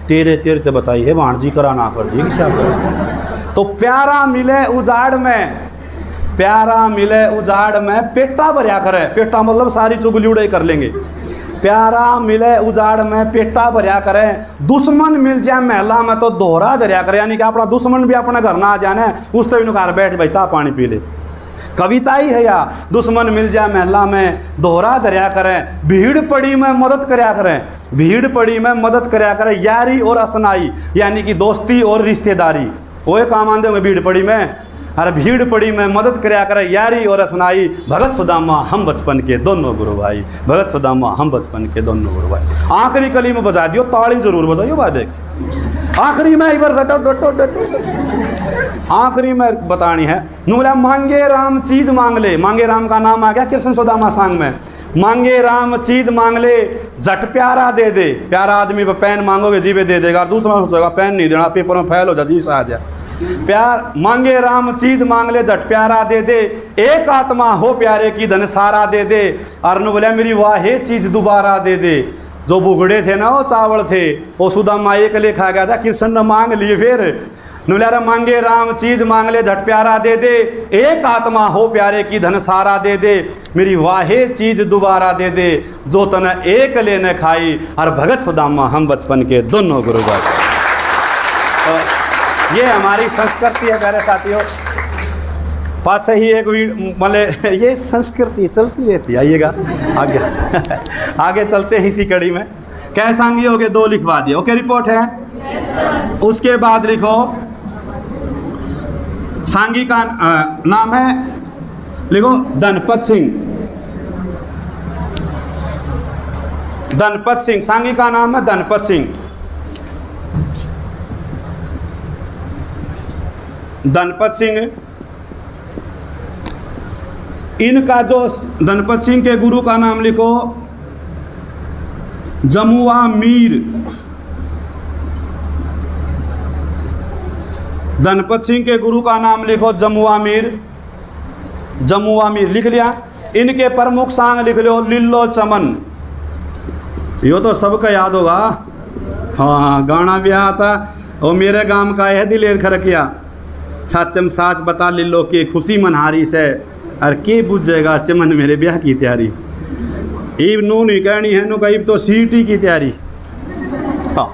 तेरे तेरे तो बताइए, वाण जी करा ना कर जी क्या कर। तो प्यारा मिले उजाड़ में, प्यारा मिले उजाड़ में पेटा भरिया करे। पेटा मतलब सारी चुगली उड़ाई कर लेंगे। प्यारा मिले उजाड़ में पेटा भरिया करें, दुश्मन मिल जाए महला में तो दोहरा धरिया करे। यानी कि अपना दुश्मन भी अपने घर ना आ जाने, उस तो नुकार बैठ भाई चाह पानी पी ले। कविता ही है या दुश्मन मिल जाए महला में दोहरा धरिया करें, भीड़ पड़ी में मदद करया करें, भीड़ पड़ी में मदद करया करें, यारी और असनाई यानी कि दोस्ती और रिश्तेदारी वो काम आते होंगे भीड़ पड़ी में। अरे भीड़ पड़ी में मदद करया करे, यारी और असनाई। भगत सुदामा हम बचपन के दोनों गुरु भाई, भगत सुदामा हम बचपन के दोनों गुरु भाई। आखिरी कली में बजा दियो, ताली जरूर बजाइयो बात एक आखिरी में एक बार डटो डटो डटो। आखिरी में बतानी है। नूला मांगे राम चीज मांग ले। मांगे राम का नाम आ गया कृष्ण सुदामा सांग में। मांगे राम चीज मांग ले, झट प्यारा दे दे। प्यारा आदमी पर पेन मांगोगे जीवे दे देगा, दूसरा सोचेगा पेन नहीं देना, पेपर में फैल हो जा जी आ जाए। प्यार मांगे राम चीज मांग ले, झट प्यारा दे दे। एक आत्मा हो प्यारे की धन सारा दे दे। और नु बोला मेरी वाहे चीज दोबारा दे दे। जो बुगड़े थे ना वो चावल थे, वो सुदामा एक ले खा गया था, कृष्ण ने मांग लिए। फिर नुलारा मांगे राम चीज मांग ले, झट प्यारा दे दे। एक आत्मा हो प्यारे की धन सारा दे दे। मेरी वाहे चीज दोबारा दे दे, जो तन एक ले न खाई। और भगत सुदामा हम बचपन के दोनों गुरु भाई। ये हमारी संस्कृति है प्यारे साथियों। पास से ही एक मतलब ये संस्कृति चलती रहती है। आइएगा आगे आगे चलते हैं इसी कड़ी में। क्या सांगी हो गए 2 लिखवा दिए। ओके रिपोर्ट है। उसके बाद लिखो सांगी का नाम है, लिखो धनपत सिंह। धनपत सिंह सांगी का नाम है धनपत सिंह। धनपत सिंह इनका जो धनपत सिंह के गुरु का नाम लिखो जमुआ मीर। धनपत सिंह के गुरु का नाम लिखो जमुआ मीर। जमुआ मीर लिख लिया। इनके प्रमुख सांग लिख लो लिल्लो चमन। यो तो सबका याद होगा। हाँ गाना भी आता और मेरे गांव का है दिलेर खरकिया। साचम साच बता लिल्लो के खुशी मनहारी से, और के बुझेगा चमन मेरे ब्याह की तैयारी। ईब नू नहीं कहनी है नू कहीं तो सीटी की तैयारी। हाँ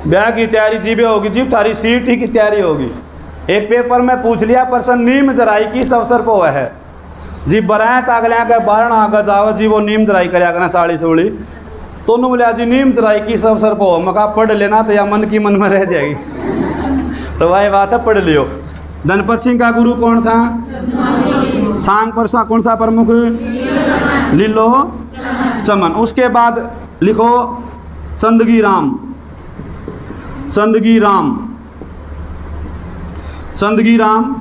ब्याह की तैयारी जीबे होगी जीव, तारी सीटी की तैयारी होगी। एक पेपर में पूछ लिया प्रश्न, नीम जराई किस अवसर पर हुआ है जी? बराए तागलिया के बारण आगे जाओ जी, वो नीम जराई कर करना साड़ी सोड़ी। तो उन्होंने बोला जी नीम जराई किस अवसर पर हो? मका पढ़ लेना तो या मन की मन में रह जाएगी। तो वही बात है, पढ़ लियो। धनपत सिंह का गुरु कौन था? सांग परसा कौन सा प्रमुख? लीलो चमन। उसके बाद लिखो चंदगी राम। चंदगी राम, चंदगी राम,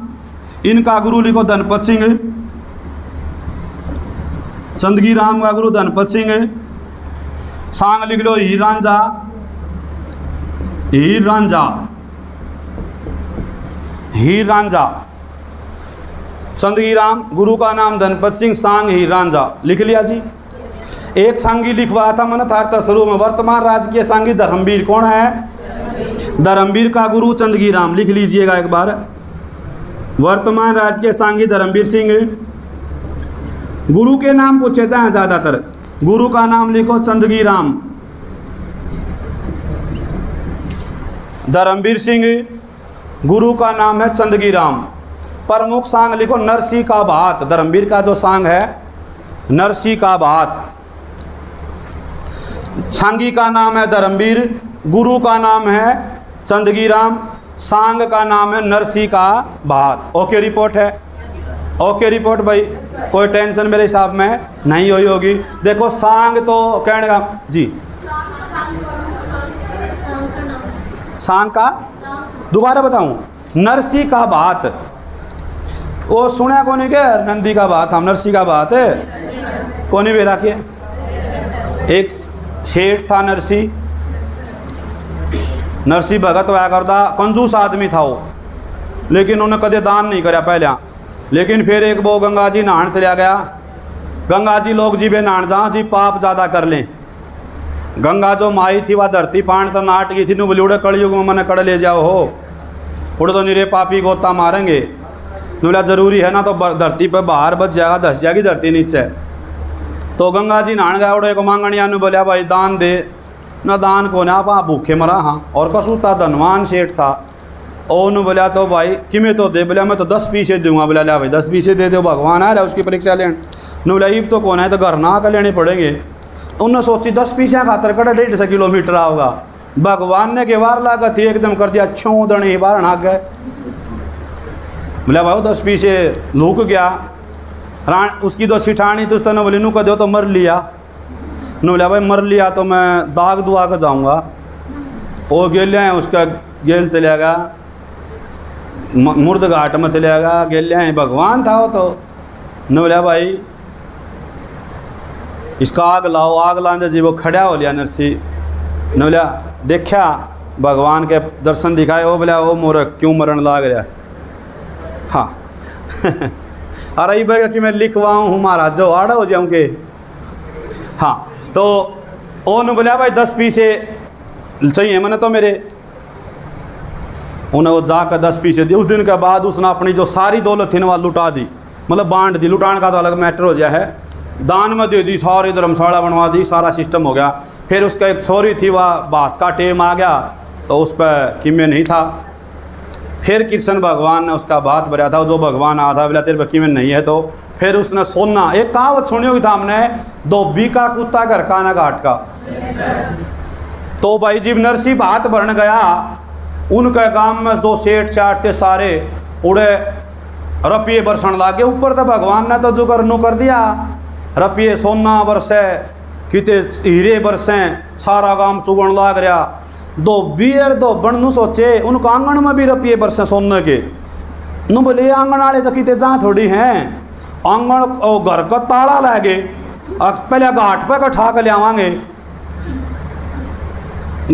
इनका गुरु लिखो धनपत सिंह। चंदगी राम का गुरु धनपत सिंह। सांग लिख लो हीर रांझा। हीर रांझा, हीर रांझा। चंदगी राम, गुरु का नाम धनपत सिंह, सांग हीर रांझा। लिख लिया जी। एक सांगी लिखवाया था मैंने था शुरू में। वर्तमान राजकीय सांगी धर्मवीर कौन है? धर्मवीर का गुरु चंदगी राम। लिख लीजिएगा एक बार। वर्तमान राजकीय सांगी धर्मवीर सिंह। गुरु के नाम पूछे जाए ज़्यादातर। गुरु का नाम लिखो चंदगी राम। धर्मवीर सिंह, गुरु का नाम है चंदगी राम। प्रमुख सांग लिखो नरसी का भात। धर्मवीर का जो सांग है नरसी का भात। सांगी का नाम है धर्मवीर, गुरु का नाम है चंदगी राम, सांग का नाम है नरसी का भात। ओके रिपोर्ट है? ओके रिपोर्ट भाई, कोई टेंशन मेरे हिसाब में नहीं हुई होगी। देखो सांग तो कहने का जी, सांग का दोबारा बताऊं, नरसी का भात। वो सुना कोनी के नंदी का भात, हम नरसी का भात है कोनी भी रखिए। एक सेठ था नरसी, नरसी भगत हुआ करता, कंजूस आदमी था वो, लेकिन उन्हें कदे दान नहीं कराया पहले। लेकिन फिर एक वो गंगा जी नहान चला गया। गंगा जी लोग जी बे नहान जा जी पाप ज़्यादा कर लें। गंगा जो माई थी वह धरती पान तो नाट गई थी, नु बोली उड़े कलयुग में मैंने कड़ ले जाओ हो, उड़े तो निरे पापी गोता मारेंगे। बोला जरूरी है ना, तो धरती पर बाहर बच जाएगा, धस जाएगी धरती नीचे। तो गंगा जी नहान गया, उड़े को मांगणिया ने बोलिया भाई दान दे ना। दान को ना आप भूखे मरा। हाँ, और कसू था धनवान सेठ था। और उन्होंने बोला तो भाई किमें तो दे? बोला मैं तो 10 पैसे दूंगा। बोला लिया भाई 10 पैसे दे दो, भगवान आ रहा उसकी परीक्षा लेने। बोला ईब तो कौन है, तो घर ना कर लेने पड़ेंगे। उन्होंने सोची 10 पैसे खातर कड़ा 150 किलोमीटर आओगा। भगवान ने के वार लागत ही एकदम कर दिया, छो दणी बार ना गए। बोला भाई 10 पैसे लूक गया। उसकी तो सिठानी तो उसने बोली नू कर दो तो मर लिया। न बोला भाई मर लिया तो मैं दाग दुआ कर जाऊँगा। वो गेल हैं उसका गेल चलेगा, मुर्द घाट में चलेगा, गेल हैं भगवान था वो। तो न बोला भाई इसका आग लाओ। आग लाने जी वो खड़ा हो लिया नरसी। न बोला देखा भगवान के दर्शन दिखाए। वो बोला वो मोर क्यों मरण लाग रहा। हाँ अरे भाई कि मैं लिखवाऊँ हूँ महाराज जो आड़ा हो जाऊँ के। हाँ, तो उन्होंने बोला भाई 10 पैसे चाहिए मैंने तो मेरे। उन्हें वो जाकर 10 पैसे दिए। उस दिन के बाद उसने अपनी जो सारी दौलत थी ना वह लुटा दी, मतलब बांट दी। लुटाने का तो अलग मैटर हो गया है, दान में दे दी, सारी धर्मशाला बनवा दी, सारा सिस्टम हो गया। फिर उसका एक छोरी थी, वह बात का टेम आ गया तो उस पर किमें नहीं था। फिर कृष्ण भगवान ने उसका बात भरा था, जो भगवान आया था बोला तेरे पर किमें नहीं है। तो फिर उसने सोना, एक कहावत सुनी होगी था हमने, धोबी का कुत्ता घर का ना घाट का। तो भाई जीव नरसी बात भरन गया, उनके गांव में जो सेठ चाट थे सारे उड़े रुपये बरसन लागे ऊपर। तो भगवान ने तो जो करनू कर दिया, रुपये सोना बरसे, किते हीरे बरसे, सारा गांव चुगण लाग रहा। धोबी और धोबन नू सोचे उनका आंगन में भी रुपये बरसे सोने के। नू बोले आंगन वाले तो किते जहाँ थोड़ी हैं, आंगन घर का ताला लागे, पहले घाट पर कठा कर लियावांगे।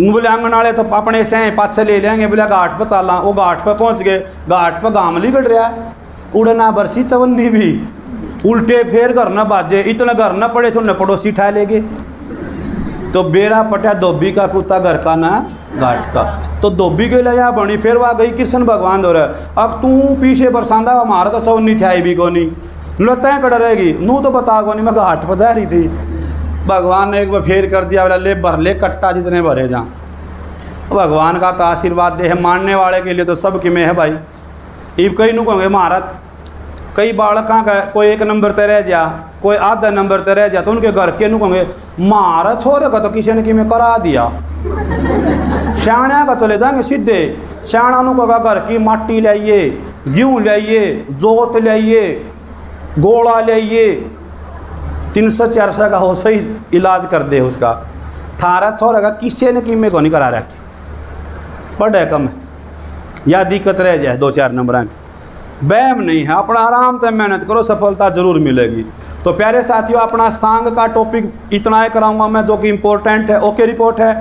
बोले आंगन वाले तो अपने से पाछे ले लेंगे। बोले घाट पर चला, वो घाट पर पहुंच गए। घाट पर गामली कट रहा, उड़ना बरसी चवन्नी भी, उल्टे फेर घर न बाजे, इतना घर न पड़े तो न पड़ोसी ठा लेगे। तो बेरा पटा धोबी का कुत्ता घर का ना घाट का। तो धोबी के लिए बनी, फिर वह गई कृष्ण भगवान दो रहा। अब तू पीछे बरसांदा हमारा तो चवन्नी थी आई भी कोनी, लता कड़ रहेगी नू तो बता कोनी, मैं घाट पर जा रही थी। भगवान ने एक बार फेर कर दिया, बोला ले भर ले कट्टा जितने भरे जा। भगवान का तो आशीर्वाद दे है, मानने वाले के लिए तो सब कि में है भाई। इब कई नु कहोगे महाराज कई बालक का कोई एक नंबर ते रह जा, कोई आधा नंबर ते रह जा, तो उनके घर के नु कहोगे मारा छोरे का तो किसी ने कि मैं करा दिया। श्याणा का चले जाएंगे सीधे, श्याणा नु कहोगा घर की माटी लाइए, गेहूँ लाइए, जोत लाइए, गोला लाइए, 300-400 का हो सही इलाज कर दे उसका। थारा छोरा का किसी ने कि मैं को नहीं करा रखी, पढ़े कम है या दिक्कत रह जाए 2-4 नंबर की, बैम नहीं है। अपना आराम से मेहनत करो, सफलता जरूर मिलेगी। तो प्यारे साथियों, अपना सांग का टॉपिक इतना ही कराऊंगा मैं जो कि इम्पोर्टेंट है। ओके रिपोर्ट है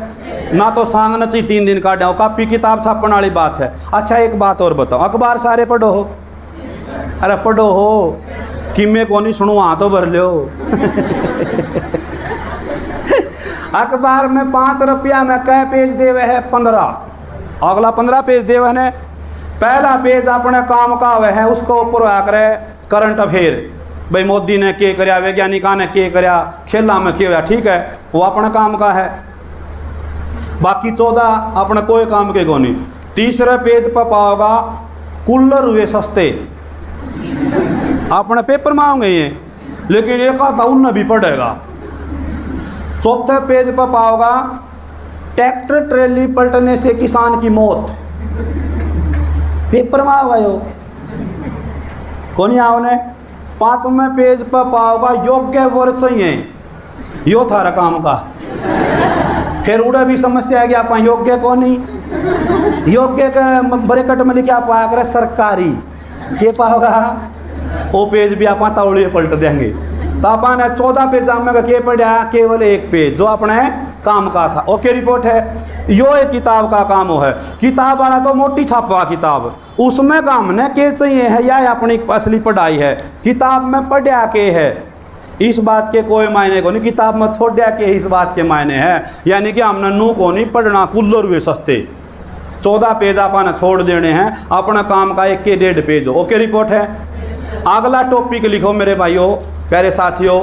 ना, तो सांग न चाहिए 3 दिन का डाओ, कापी किताब छापने वाली बात है। अच्छा एक बात और बताओ, अखबार सारे पढ़ो हो? अरे पढ़ो हो कि मैं को नहीं सुनू, हाँ तो भर लो। अखबार में 5 रुपया में कै पेज देवे है? 15। अगला 15 पेज देवे ने। पहला पेज अपने काम का वह है, उसको ऊपर आकर करंट अफेयर, भाई मोदी ने के करया, वैज्ञानिका ने के करया, खेला में के हुआ, ठीक है, वो अपने काम का है। बाकी 14 अपने कोई काम के को नहीं। तीसरे पेज पर पाओगा कूलर हुए सस्ते, अपने पेपर में आएंगे ये, लेकिन एक आता उन भी पढ़ेगा। चौथे पेज पर पाओगा ट्रैक्टर ट्रेली पलटने से किसान की मौत, पेपर में आओगा यो, कौन आओ ने। 5वें पेज पर पाओगा योग्य वर्ग चाहिए, यो थारा काम का। फिर उड़ा भी समस्या है कि आप योग्य को नहीं, योग्य के ब्रैकेट में लिखा पाया करे सरकारी, के पाओगा वो पेज भी आप तौड़िए पलट देंगे। तो अपन 14 पेज में के पढ़ा, केवल एक पेज जो अपने काम का था। ओके रिपोर्ट है। यो एक किताब का काम हो है, किताब वाला तो मोटी छापवा किताब, उसमें काम ने के चाहिए है या अपनी असली पढ़ाई है। किताब में पढ़ा के है, इस बात के कोई मायने को नहीं। किताब में छोड़ा के इस बात के मायने हैं, यानी कि हमने नू को नहीं पढ़ना, कुल्लर हुए सस्ते। 14 पेज आपने छोड़ देने हैं, अपना काम का 1 के 1.5 पेज हो। ओके रिपोर्ट है। अगला टॉपिक लिखो मेरे भाइयों प्यारे साथियों,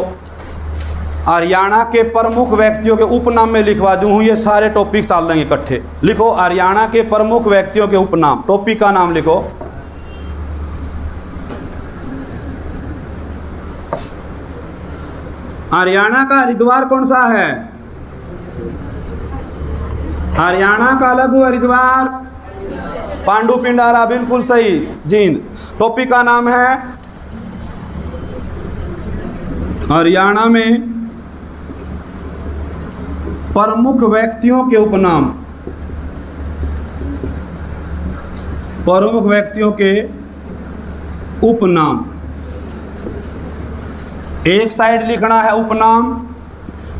हरियाणा के प्रमुख व्यक्तियों के उपनाम में लिखवा दूँ, ये सारे टॉपिक चल देंगे इकट्ठे। लिखो हरियाणा के प्रमुख व्यक्तियों के उपनाम, टॉपिक का नाम लिखो। हरियाणा का हरिद्वार कौन सा है? हरियाणा का लघु हरिद्वार पांडु पिंडारा, बिल्कुल सही जींद। टॉपिक का नाम है हरियाणा में प्रमुख व्यक्तियों के उपनाम, प्रमुख व्यक्तियों के उपनाम। एक साइड लिखना है उपनाम,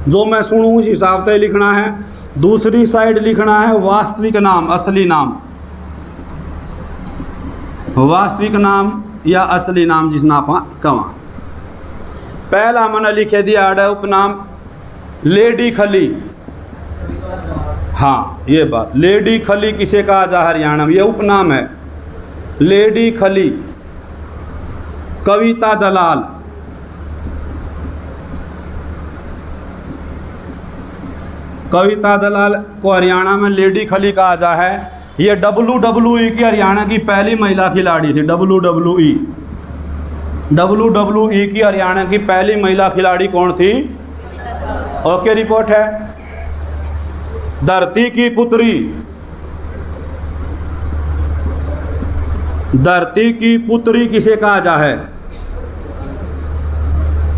जो मैं सुनूं उस हिसाब से लिखना है। दूसरी साइड लिखना है वास्तविक नाम, असली नाम, वास्तविक नाम या असली नाम जिस नापा कवा। पहला मैंने लिखे दिया है उपनाम लेडी खली। हाँ ये बात, लेडी खली किसे कहा जा हरियाणा में, ये उपनाम है। लेडी खली। कविता दलाल, कविता दलाल को हरियाणा में लेडी खली कहा जा है। ये WWE की हरियाणा की पहली महिला खिलाड़ी थी। WWE की हरियाणा की पहली महिला खिलाड़ी कौन थी? ओके रिपोर्ट है। धरती की पुत्री, धरती की पुत्री किसे कहा जा है?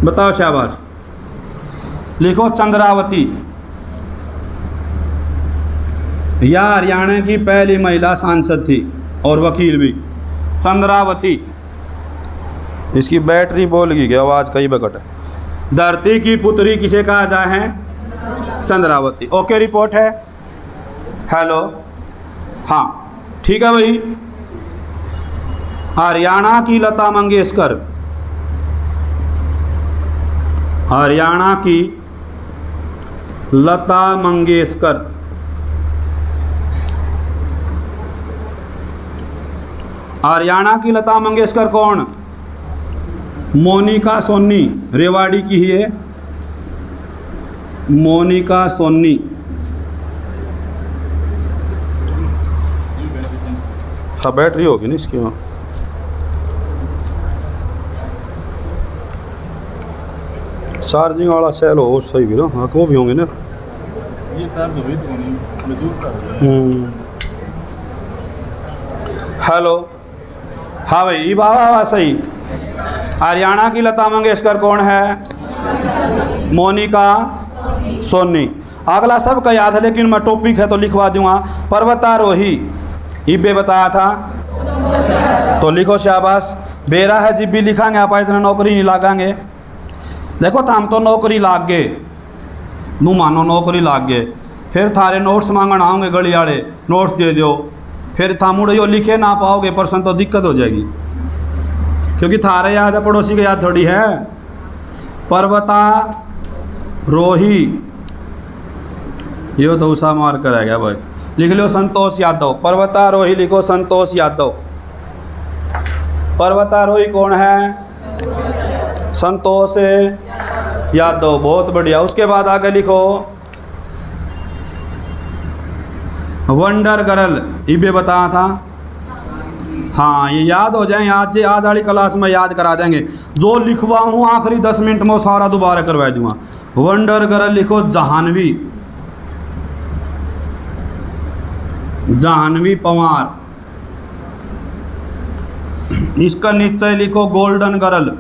बताओ शाबाश। लिखो चंद्रावती। यह हरियाणा की पहली महिला सांसद थी और वकील भी, चंद्रावती। इसकी बैटरी बोल गई, आवाज़ कई बकट है। धरती की पुत्री किसे कहा जा है? चंद्रावती। ओके रिपोर्ट है। हेलो, हाँ ठीक है भाई। हरियाणा की लता मंगेशकर, हरियाणा की लता मंगेशकर। हरियाणा की लता मंगेशकर कौन? मोनिका सोनी, रेवाड़ी की ही है मोनिका सोनी। हाँ बैटरी होगी ना इसकी। चार्जिंग वाला सेल हो सही भी ना, हाँ वो भी होंगे ना। ये चार्ज हो गई तो नहीं, ब्लूटूथ का हो गया। हेलो, हाँ भाई ये बाबा सही। हरियाणा की लता मंगेशकर कौन है? मोनिका सोनी। अगला सबका याद है लेकिन मैं टॉपिक है तो लिखवा दूंगा। पर्वतारोही इबे बताया था तो लिखो शाबाश। बेरा है जिब भी लिखांगे आप इतना नौकरी नहीं लगाएंगे। देखो तो हम तो नौकरी लाग गए, नू मानो नौकरी लाग गए, फिर थारे नोट्स मांगना आओगे गली वाले नोट्स दे दो, फिर था मुड़े यो लिखे ना पाओगे पर्सन तो दिक्कत हो जाएगी, क्योंकि थारे याद है पड़ोसी के याद थोड़ी है। पर्वतारोही यो तो उषा मार कर आएगा भाई। लिख लो संतोष यादव। पर्वतारोही लिखो संतोष यादव। पर्वतारोही कौन है? संतोष यादव, बहुत बढ़िया। उसके बाद आगे लिखो वंडर गर्ल, इबे बताया था। हाँ ये याद हो जाए, आज वाली क्लास में याद करा देंगे। जो लिखवा हूँ आखिरी 10 मिनट में सारा दोबारा करवा दूंगा। वंडर गर्ल लिखो जाह्नवी, जाह्नवी पवार। इसका नीचे लिखो गोल्डन गर्ल,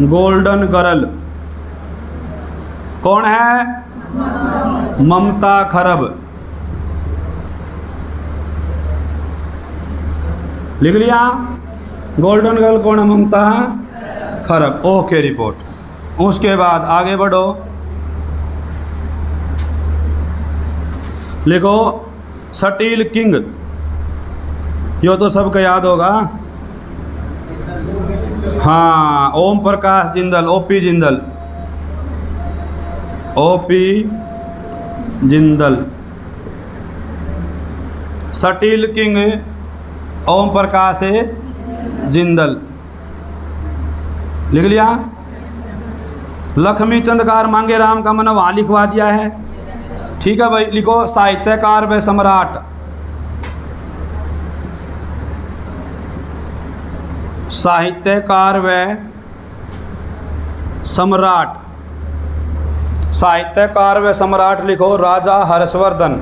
गोल्डन गर्ल कौन है? ममता खरब। लिख लिया? गोल्डन गर्ल कौन है? ममता खरब। Okay report. उसके बाद आगे बढ़ो, लिखो स्टील किंग, यो तो सबको याद होगा। हाँ Om Prakash Jindal, OP Jindal, OP Jindal. Steel king Om Prakash Jindal. लिख लिया? लक्ष्मी चंद्रकार मांगे राम का मैंने वहाँ लिखवा दिया है। ठीक है भाई। लिखो साहित्यकार व सम्राट, साहित्यकार व सम्राट। साहित्यकार व सम्राट लिखो राजा हर्षवर्धन।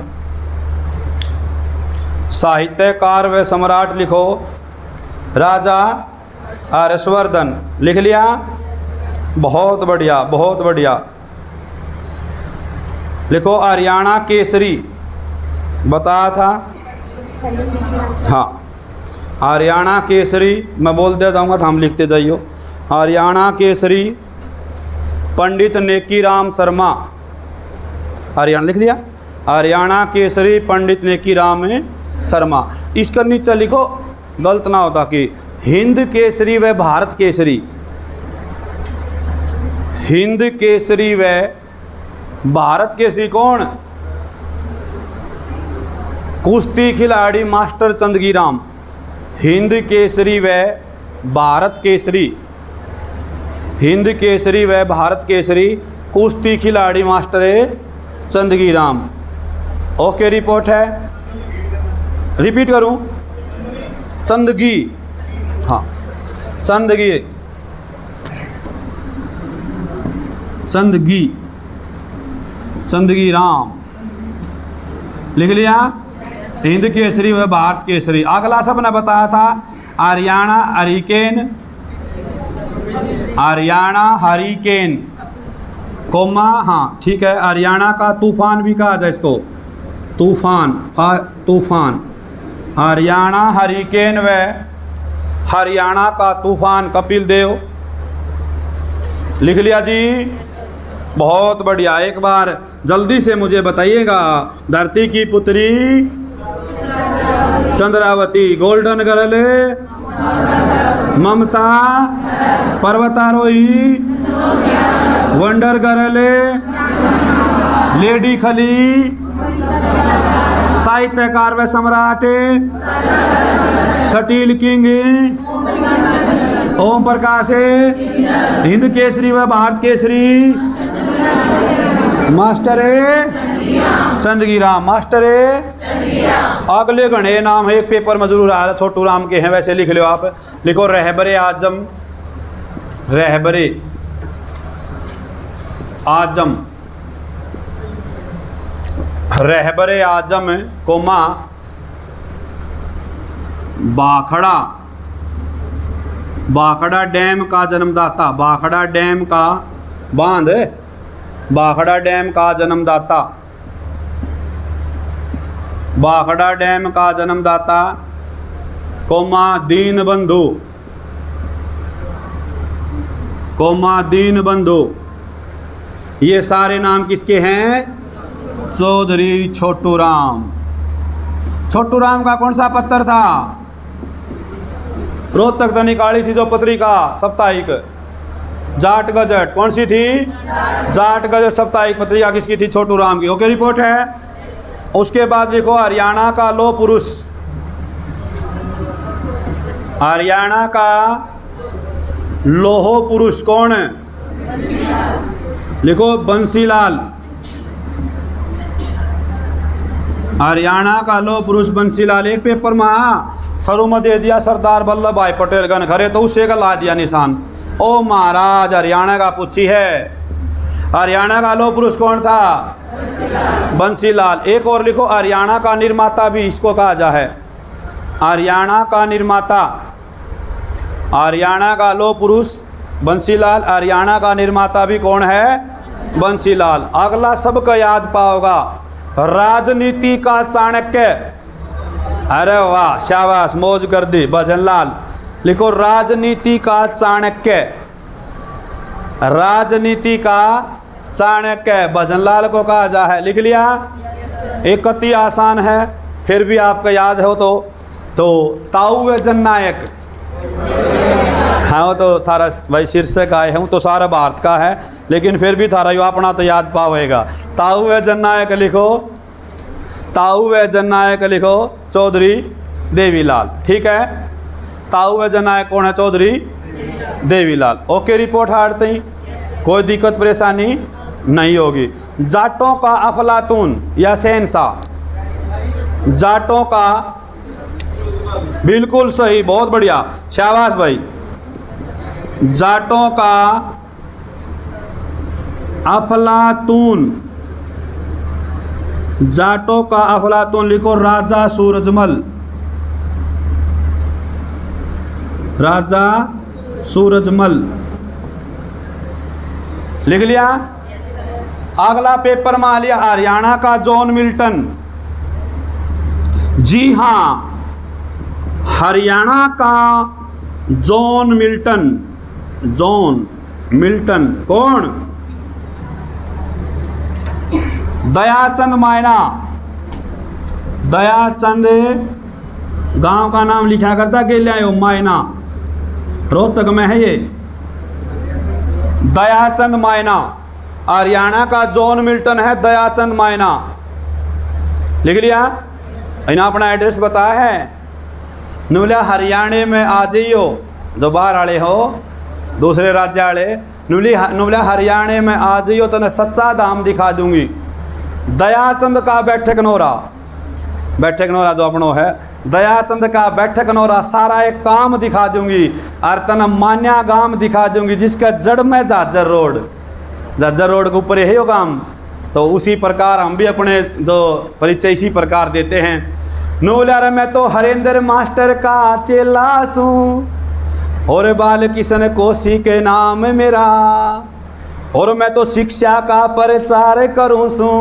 साहित्यकार व सम्राट लिखो राजा हर्षवर्धन। लिख लिया? बहुत बढ़िया, बहुत बढ़िया। लिखो हरियाणा केसरी, बताया था। हाँ हरियाणा केसरी मैं बोलते जाऊँगा तो हम लिखते जाइयो। हरियाणा केसरी पंडित नेकीराम शर्मा। हरियाणा लिख लिया? हरियाणा केसरी पंडित नेकीराम शर्मा। इसका नीचे लिखो, गलत ना होता कि हिंद केसरी व भारत केसरी। हिंद केसरी व भारत केसरी कौन? कुश्ती खिलाड़ी मास्टर चंदगीराम। हिंद केसरी व भारत केसरी, हिंद केसरी व भारत केसरी कुश्ती खिलाड़ी मास्टर चंदगीराम। ओके रिपोर्ट है। रिपीट करूं? चंदगी, हाँ चंदगी, चंदगी, चंदगीराम। लिख लिया? हिंद केसरी व भारत केसरी। अगला सब ने बताया था हरियाणा हरिकेन, हरियाणा हरिकेन कोमा। हाँ ठीक है। हरियाणा का तूफान भी कहा जाए इसको, तूफान, तूफान। हरियाणा हरिकेन व हरियाणा का तूफान कपिल देव। लिख लिया जी? बहुत बढ़िया। एक बार जल्दी से मुझे बताइएगा, धरती की पुत्री चंद्रावती, गोल्डन गर्ल ममता, पर्वतारोही वंडर गर्ल लेडी खली, साहित्यकार व सम्राट स्टील किंग ओम प्रकाश, हिंद केसरी व भारत केसरी मास्टर चंदगी राम मास्टर अगले घने नाम है एक पेपर में जरूर आ रहा छोटू राम के हैं, वैसे लिख लो आप। लिखो रहबरे आजम, रहबरे आजम, रहबरे आजम कोमा भाखड़ा, भाखड़ा डैम का जन्मदाता, भाखड़ा डैम का बांध, भाखड़ा डैम का जन्मदाता, भाखड़ा डैम का जन्मदाता कोमा दीन बंधु, कोमा दीन बंधु। ये सारे नाम किसके हैं? चौधरी छोटू राम। छोटू राम का कौन सा पत्र था? रोहतक से निकाली थी जो पत्रिका साप्ताहिक जाट गजट, कौन सी थी? जाट गजट साप्ताहिक पत्रिका किसकी थी? छोटू राम की। ओके, रिपोर्ट है। उसके बाद लिखो हरियाणा का लो पुरुष, हरियाणा का लोहो पुरुष कौन है? लिखो बंसीलाल, हरियाणा का लो पुरुष बंसीलाल। एक पेपर में सरू में दे दिया सरदार वल्लभ भाई पटेल गन खरे, तो उसे का ला दिया निशान। ओ महाराज, हरियाणा का पूछी है, हरियाणा का लो पुरुष कौन था? बंसीलाल। एक और लिखो हरियाणा का निर्माता भी इसको कहा जा है, हरियाणा का निर्माता, हरियाणा का लो पुरुष बंसीलाल, हरियाणा का निर्माता भी कौन है? बंसीलाल। अगला सबको याद पाओगा, राजनीति का चाणक्य। अरे वाह, शाबाश, मौज कर दी भजनलाल। लिखो राजनीति का चाणक्य, राजनीति का चाणक्य भजनलाल को कहा जा है। लिख लिया? एक कति आसान है, फिर भी आपको याद हो तो ताऊ जननायक। हाँ, वो तो थारा भाई शीर्षक आए हैं, तो सारा भारत का है, लेकिन फिर भी थारा यो अपना तो याद पावेगा। ताऊ जननायक लिखो, ताऊ जननायक लिखो, चौधरी देवीलाल। ठीक है, ताऊ जननायक कौन है? चौधरी देवीलाल। ओके, रिपोर्ट हारते ही कोई दिक्कत परेशानी नहीं होगी। जाटों का अफलातून या शहंशाह, जाटों का, बिल्कुल सही, बहुत बढ़िया, शाबाश भाई। जाटों का अफलातून, जाटों का अफलातून लिखो राजा सूरजमल, राजा सूरजमल। लिख लिया? अगला पेपर में आ लिया हरियाणा का जॉन मिल्टन। जी हाँ, हरियाणा का जॉन मिल्टन, जॉन मिल्टन कौन? दयाचंद मायना, दयाचंद गांव का नाम लिखा करता के ले आयो, मायना रोहतक में है ये, दयाचंद मायना। हरियाणा का जॉन मिल्टन है दयाचंद मायना। लिख लिया? इन्हें अपना एड्रेस बताया है, नुलिया हरियाणा में आ जाइयो, जो बाहर वाले हो, दूसरे राज्य वाले, नुलिया हरियाणा में आ जाइयो तो मैं सच्चा धाम दिखा दूंगी। दयाचंद का बैठक नोरा, बैठक नोरा जो अपनों है, दयाचंद का बैठक नोरा सारा एक काम दिखा दूंगी, और तना मान्या गांव दिखा दूंगी जिसका जड़ में जाजर रोड, जाजर रोड के ऊपर है यो काम। तो उसी प्रकार हम भी अपने जो परिचय इसी प्रकार देते हैं। नूल्यार मैं तो हरेंद्र मास्टर का चेला सूं, और बाल किशन कोसी के नाम मेरा, और मैं तो शिक्षा का प्रचार करूँ सूं,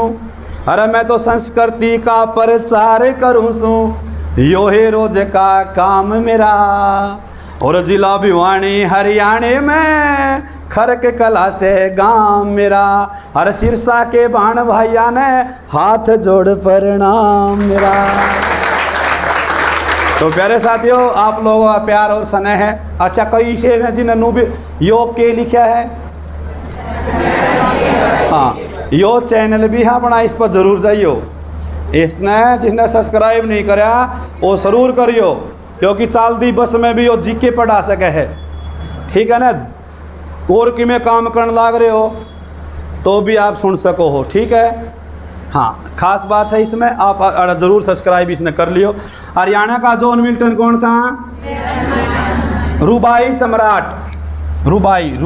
अरे मैं तो संस्कृति का प्रचार करूँ सूं, यो है रोज का काम मेरा। और जिला भिवानी हरियाणा में खरक कला से गांव मेरा, हर सिरसा के बाण भाइया ने हाथ जोड़ प्रणाम मेरा। तो प्यारे साथियों, आप लोगों का प्यार और स्नेह है। अच्छा, कई शेर हैं जिन्हें भी योग के लिखा है, हाँ, यो चैनल भी है अपना, इस पर जरूर जाइयो। इसने जिसने सब्सक्राइब नहीं करा वो जरूर करियो, क्योंकि चालती बस में भी वो जीके पढ़ा सके है। ठीक है ना, कोर्की में काम करने लग रहे हो तो भी आप सुन सको हो। ठीक है, हाँ, खास बात है इसमें, आप ज़रूर सब्सक्राइब इसने कर लियो। हरियाणा का जॉन मिल्टन कौन था? रूबाई सम्राट, रूबाई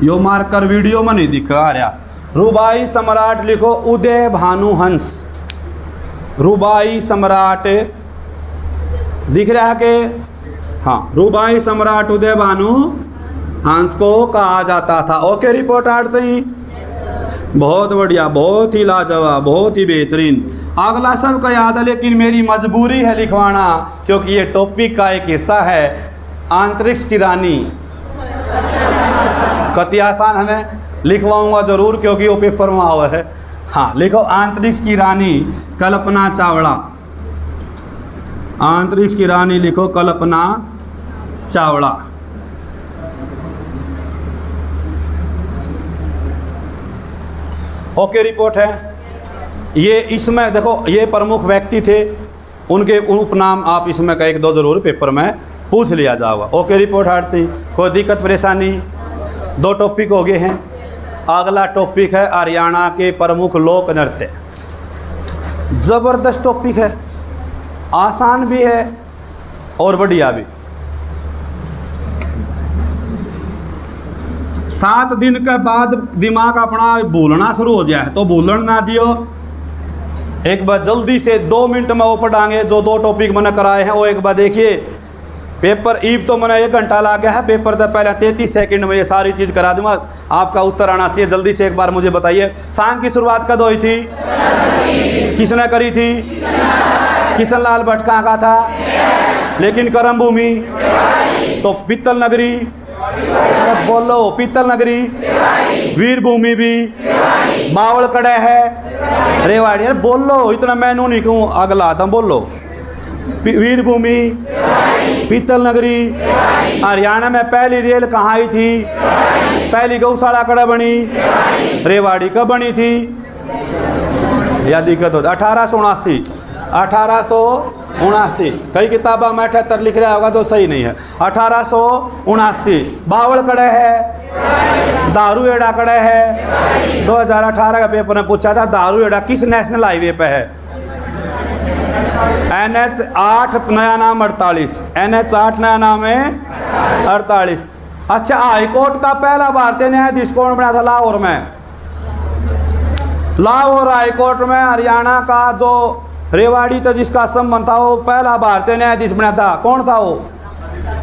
यो मार्कर वीडियो में नहीं दिखा रहा। रूबाई सम्राट लिखो, उदय भानु हंस। रूबाई सम्राट दिख रहा है कि हाँ, रूबाई सम्राट उदय भानु हंस को कहा जाता था। ओके, रिपोर्ट आते ही बहुत बढ़िया, बहुत ही लाजवाब, बहुत ही बेहतरीन। अगला सबको याद है, लेकिन मेरी मजबूरी है लिखवाना, क्योंकि ये टॉपिक का एक हिस्सा है। अंतरिक्ष की रानी, कति आसान है, लिखवाऊंगा जरूर क्योंकि वो पेपर में हुआ है। हाँ, लिखो अंतरिक्ष की रानी कल्पना चावला। अंतरिक्ष की रानी लिखो, कल्पना चावला। ओके, रिपोर्ट है ये। इसमें देखो, ये प्रमुख व्यक्ति थे, उनके उपनाम आप इसमें का एक दो जरूर पेपर में पूछ लिया जाएगा। ओके, रिपोर्ट हटती, कोई दिक्कत परेशानी? दो टॉपिक हो गए हैं। अगला टॉपिक है हरियाणा के प्रमुख लोक नृत्य। ज़बरदस्त टॉपिक है, आसान भी है और बढ़िया भी। 7 दिन के बाद दिमाग अपना भूलना शुरू हो जाए तो भूलन ना दियो। एक बार जल्दी से 2 मिनट में वो पढ़ाएंगे जो 2 टॉपिक मैंने कराए हैं, वो एक बार देखिए। पेपर ईब तो मैंने 1 घंटा ला गया है, पेपर से पहले 33 सेकंड में ये सारी चीज़ करा दूंगा। आपका उत्तर आना चाहिए। जल्दी से एक बार मुझे बताइए, सांग की शुरुआत कब हुई थी? किसने करी थी? किशन लाल भट्ट कहाँ का था? लेकिन कर्म भूमि तो पीतल नगरी, अरे बोलो, पीतल नगरी, वीर भूमि भी, बावल कड़े है, रेवाड़ी। अरे बोलो, इतना मैनू नहीं कहूँ, अगला था बोलो। वीर भूमि, पीतल नगरी। हरियाणा में पहली रेल कहाँ आई थी? पहली गौशाला कड़ा बनी? रेवाड़ी कब बनी थी? या दिक्कत होता 1879। 1879, कई किताबा में 78 लिख रहा होगा तो सही नहीं है। 1879। बावल कड़े है, दारू एड़ा कड़े है। 2018 का पेपर में पूछा था, दारू एड़ा किस नेशनल हाईवे पे है? NH 8 नया नाम 48। NH 8 नया नाम है 48। अच्छा, हाईकोर्ट का पहला भारतीय न्यायाधीश कौन बना था? लाहौर में, लाहौर हाईकोर्ट में हरियाणा का जो रेवाड़ी तो जिसका संबंध था, वो पहला भारतीय न्यायाधीश बना था। कौन था वो?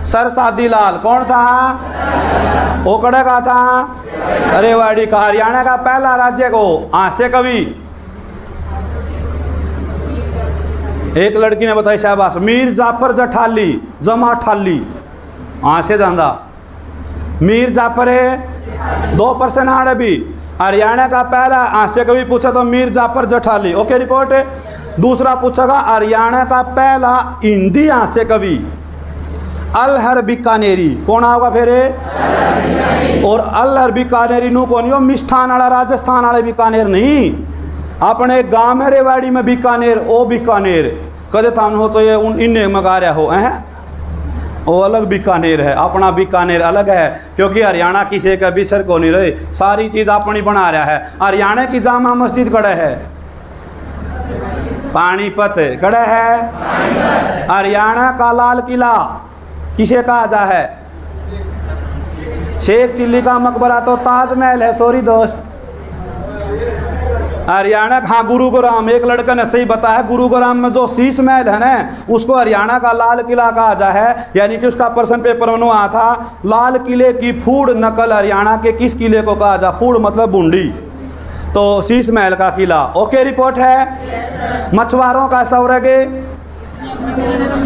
सर सादी लाल। कौन था? वो कड़े का था? रेवाड़ी का। हरियाणा का पहला राज्य को हास्य कवि, एक लड़की ने बताई, शाबाश, मीर जाफर जठाली, जमा ठाली, हास्य जांदा। मीर जाफर है 2% हाड़ भी। हरियाणा का पहला हास्य कवि पूछा तो मीर जाफर जठाली। ओके, रिपोर्ट है। दूसरा पूछेगा, हरियाणा का पहला हिंदी हास्य कवि अलहर बीकानेरी। कौन होगा फिर? और अलहर बीकानेरी नू कौन हो? मिष्ठान वाला राजस्थान वाले बीकानेर नहीं, अपने गाँव में रेवाड़ी में बीकानेर। ओ बीकानेर कदे थान हो तो ये उन इन्हें मगा रहा हो हैं, वो अलग बीकानेर है, अपना बीकानेर अलग है। क्योंकि हरियाणा किसी का बिसर को नहीं रहे, सारी चीज़ अपनी बना रहा है। हरियाणा की जामा मस्जिद कड़े है, पानीपत कड़े है। हरियाणा का लाल किला किसे कहा जा है? शेख चिल्ली का मकबरा तो ताजमहल है। सॉरी दोस्त, हरियाणा का, हाँ, गुरुग्राम। एक लड़का ने सही बताया, गुरुग्राम में जो शीश महल है ना, उसको हरियाणा का लाल किला कहा जा है। यानी कि उसका प्रश्न पेपर में आया था, लाल किले की फूड नकल हरियाणा के किस किले को कहा जा? फूड मतलब बूंदी, तो शीश महल का किला। ओके, रिपोर्ट है। मछुआरों का स्वर्ग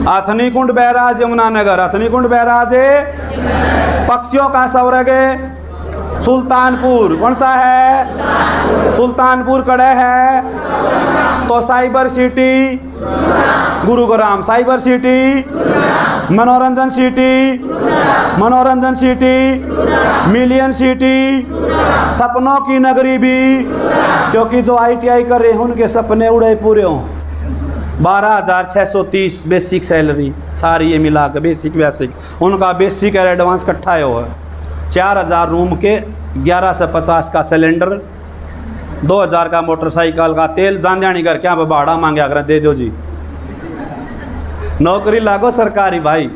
अथनी कुंड बैराज यमुनानगर। अथनी कुंड बैराज। पक्षियों का स्वर्ग सुल्तानपुर। कौन सा है? सुल्तानपुर कड़े है। तो cyber city Gurugram. Cyber city, मनोरंजन सिटी, मनोरंजन सिटी, मिलियन सिटी, सपनों की नगरी भी, क्योंकि जो ITI कर रहे हैं उनके सपने उड़े पूरे हों। 12,630 बेसिक सैलरी, सारी ये मिला के बेसिक उनका बेसिक और एडवांस इकट्ठा हो है। 4,000 रूम के 11 से 50 का सिलेंडर, 2000 का मोटरसाइकिल का तेल, जान जानी घर क्या भाड़ा मांगे अगर दे दो जी। नौकरी लागो सरकारी भाई,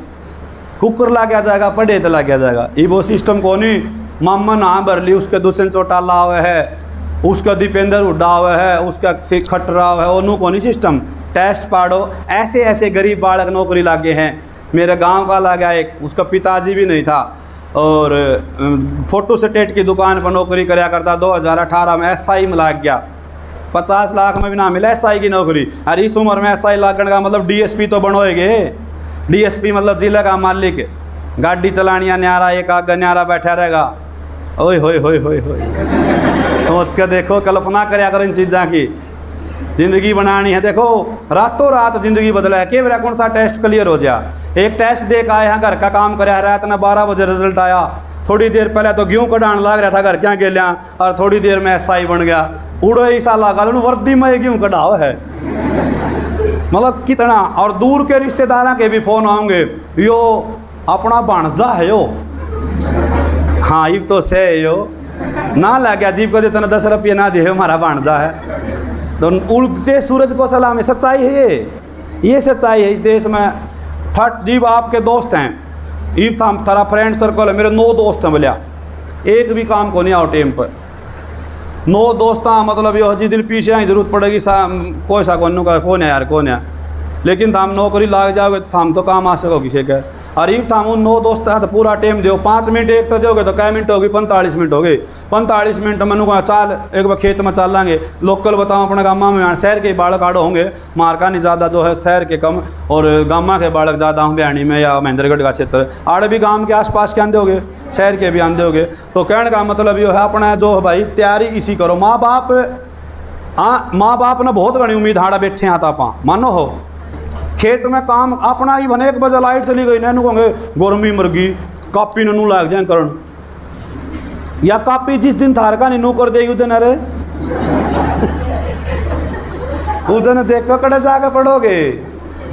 कुकर ला गया जाएगा, पढ़े तो ला गया जाएगा। ये वो सिस्टम को नहीं मामा ना भर ली, उसके दूसरे चौटाला हुआ है, उसका दीपेंद्र उड्डा हुआ है, उसका खटरा हुआ है, ओनू को नहीं सिस्टम। टेस्ट पाड़ो, ऐसे ऐसे गरीब बालक नौकरी लागे हैं। मेरे गांव का लगा एक, उसका पिताजी भी नहीं था और फोटो स्टेट की दुकान पर नौकरी कराया करता। 2018 में SI में लाग गया, 50 लाख में भी ना मिला SI की नौकरी। अरे इस उम्र में SI लागने का मतलब DSP तो बनोएगे। DSP मतलब जिले का मालिक, गाड़ी चलानिया न्यारा, एक आगे न्यारा बैठा रहेगा। ओए होए होए होए होए, सोच के देखो, कल्पना कराया करो इन चीज़ों की। ज़िंदगी बनानी है, देखो रातों रात ज़िंदगी बदला है। के मेरा कौन सा टेस्ट क्लियर हो गया, एक टेस्ट दे के आए हैं, घर का काम कराया, रात ना 12 बजे रिजल्ट आया। थोड़ी देर पहले तो गेहूँ कटान लग रहा था घर क्या के लिया, और थोड़ी देर में SI बन गया। उड़ो ही साला का वर्दी में गेहूँ कटाओ है, मतलब कितना। और दूर के रिश्तेदारों के भी फ़ोन आएंगे, यो अपना भाणजा है यो, हाँ ये तो से यो ना लग गया जीप को देता 10 रुपये ना दे, हमारा भाणजा है। तो उड़ते सूरज को सलाम है, सच्चाई है ये सच्चाई है इस देश में। फट जीव आपके दोस्त हैं, ईब था थारा फ्रेंड सर्कल है, मेरे 9 दोस्त हैं बोलिया, एक भी काम को नहीं आओ टाइम पर। 9 दोस्त मतलब यो जिस दिन पीछे आई जरूरत पड़ेगी कोई सा कौन है यार, कौन है, लेकिन हम नौकरी लाग जाओगे तो हम तो काम आ सको किसी के। और ईब था 9 दोस्त हैं तो पूरा टाइम दो, 5 मिनट एक तो दोगे तो कै मिनट होगी, 45 मिनट हो गए। 45 मिनट मनु को चाल एक बार खेत में चल लाएंगे। लोकल बताओ अपने गामा में शहर के बालक आड़ो होंगे, मारका नहीं ज़्यादा जो है शहर के कम, और गामा के बालक ज़्यादा हों बिहानी में या महेंद्रगढ़ का क्षेत्र। आड़े भी गांव के आसपास के आंदे होगे, शहर के भी आंदे होगे। तो कहने का मतलब ये है अपना जो है भाई तैयारी इसी करो। माँ बाप ने बहुत घनी उम्मीद हाड़ा बैठे आता पा मानो हो, खेत में काम अपना ही बने। 1 बजे लाइट चली गई, नैनू कहोगे गर्मी मर गई, कापी नू लाग जाए करण, या कापी जिस दिन थार का नहीं कर देगी उस दिन, अरे उस दिन देख कर कड़े जाकर पढ़ोगे।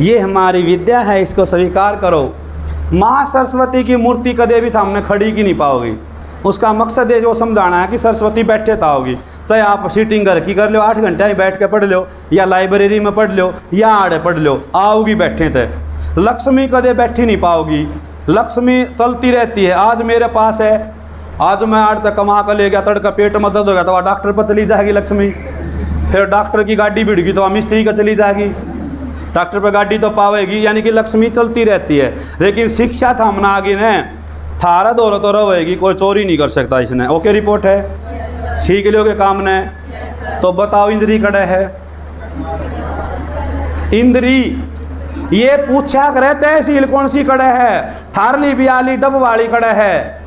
ये हमारी विद्या है, इसको स्वीकार करो। माँ सरस्वती की मूर्ति कदे भी सामने खड़ी की नहीं पाओगी। उसका मकसद है जो समझाना है कि सरस्वती बैठे था होगी, चाहे आप सीटिंग घर की कर लो, 8 घंटे ही बैठ के पढ़ लो, या लाइब्रेरी में पढ़ लो, या आड़े पढ़ लो, आओगी बैठे थे। लक्ष्मी कदे बैठी नहीं पाओगी, लक्ष्मी चलती रहती है। आज मेरे पास है, आज मैं 8 तक कमा कर ले गया, तड़का पेट में दर्द हो गया तो वह डॉक्टर पर चली जाएगी लक्ष्मी। फिर डॉक्टर की गाड़ी भिड़ गई तो वह मिस्त्री का चली जाएगी, डॉक्टर पर गाड़ी तो पावेगी। यानी कि लक्ष्मी चलती रहती है। लेकिन शिक्षा थामना आगे ने थारा दौर तो रहेगी, कोई चोरी नहीं कर सकता इसने। ओके रिपोर्ट है, सीख लोगे काम ने। तो बताओ इंद्री कड़े है, इंद्री ये पूछा करे तहसील कौन सी कड़े है, थारली बियाली डब वाली कड़े है,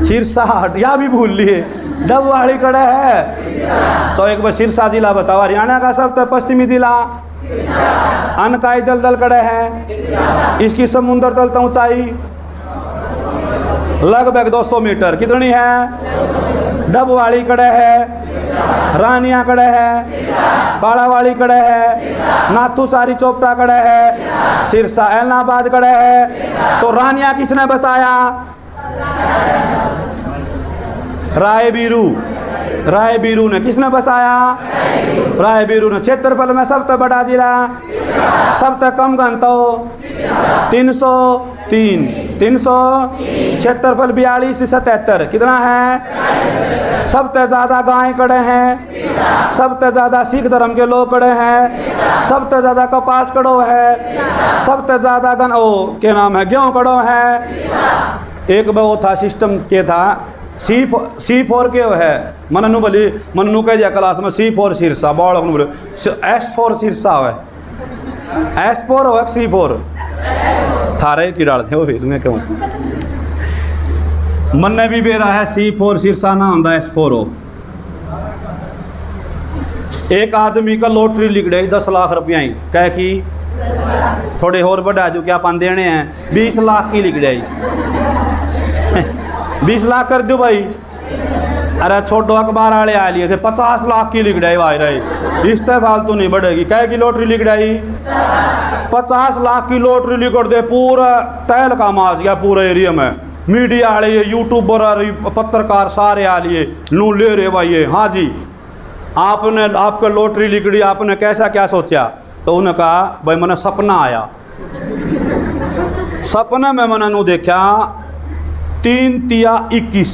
सिरसा या भी भूल लिए, डब वाली कड़े है। तो एक बार सिरसा जिला बताओ, हरियाणा का सबसे पश्चिमी जिला। अनकाई दलदल कड़े है, इसकी समुद्र तल तक ऊंचाई लगभग 200 मीटर। कितनी है? डब वाली कड़े है, रानिया कड़े है, काला वाली कड़े है, नाथू सारी चोपटा कड़े है, सिरसा एलनाबाद कड़े है। तो रानिया किसने बसाया? रायबीरू ने। किसने बसाया? रायबीरू ने। क्षेत्रफल में सबसे बड़ा जिला, सबसे कम घनत्व 303, 300, क्षेत्रफल 42 से 77। कितना है? सबसे ज़्यादा गाय कड़े हैं, सबसे ज़्यादा सिख धर्म के लोग कड़े हैं, सबसे ज़्यादा कपास कड़ो है, सबसे ज़्यादा क्या नाम है, गेहूँ कड़ो है। एक वो था सिस्टम के था C4 के है, मनू बोली मनू कह दिया क्लास में C4 सिरसा, बाढ़ बोले S4 सिरसा है, S4 हो C4 थारे की डालते हो फिर मैं कहूँ मन ने भी बेरा है C4 सिरसा ना होता S4 हो। एक आदमी का लॉटरी लिख रही 10 लाख रुपया ही कह की थोड़े और बढ़ा जो क्या पान देने हैं, 20 लाख की लिख रही 20 लाख कर दो भाई। अरे छोटो अखबार वाले आ लिए थे 50 लाख की लिख रही भाई रही, इस तरह फालतू नहीं बढ़ेगी। कह की लॉटरी लिख रही 50 लाख की लॉटरी लिख दे, पूरा तैल का माज गया पूरे एरिया में। मीडिया वाले ये यूट्यूबर और पत्रकार सारे आ लिए नू ले रहे भाई ये, हाँ जी आपने आपका लॉटरी निकली, आपने कैसा क्या सोचा? तो उन्होंने कहा भाई मैंने सपना आया, सपने में मैंने नू देखा 3 तिया 21,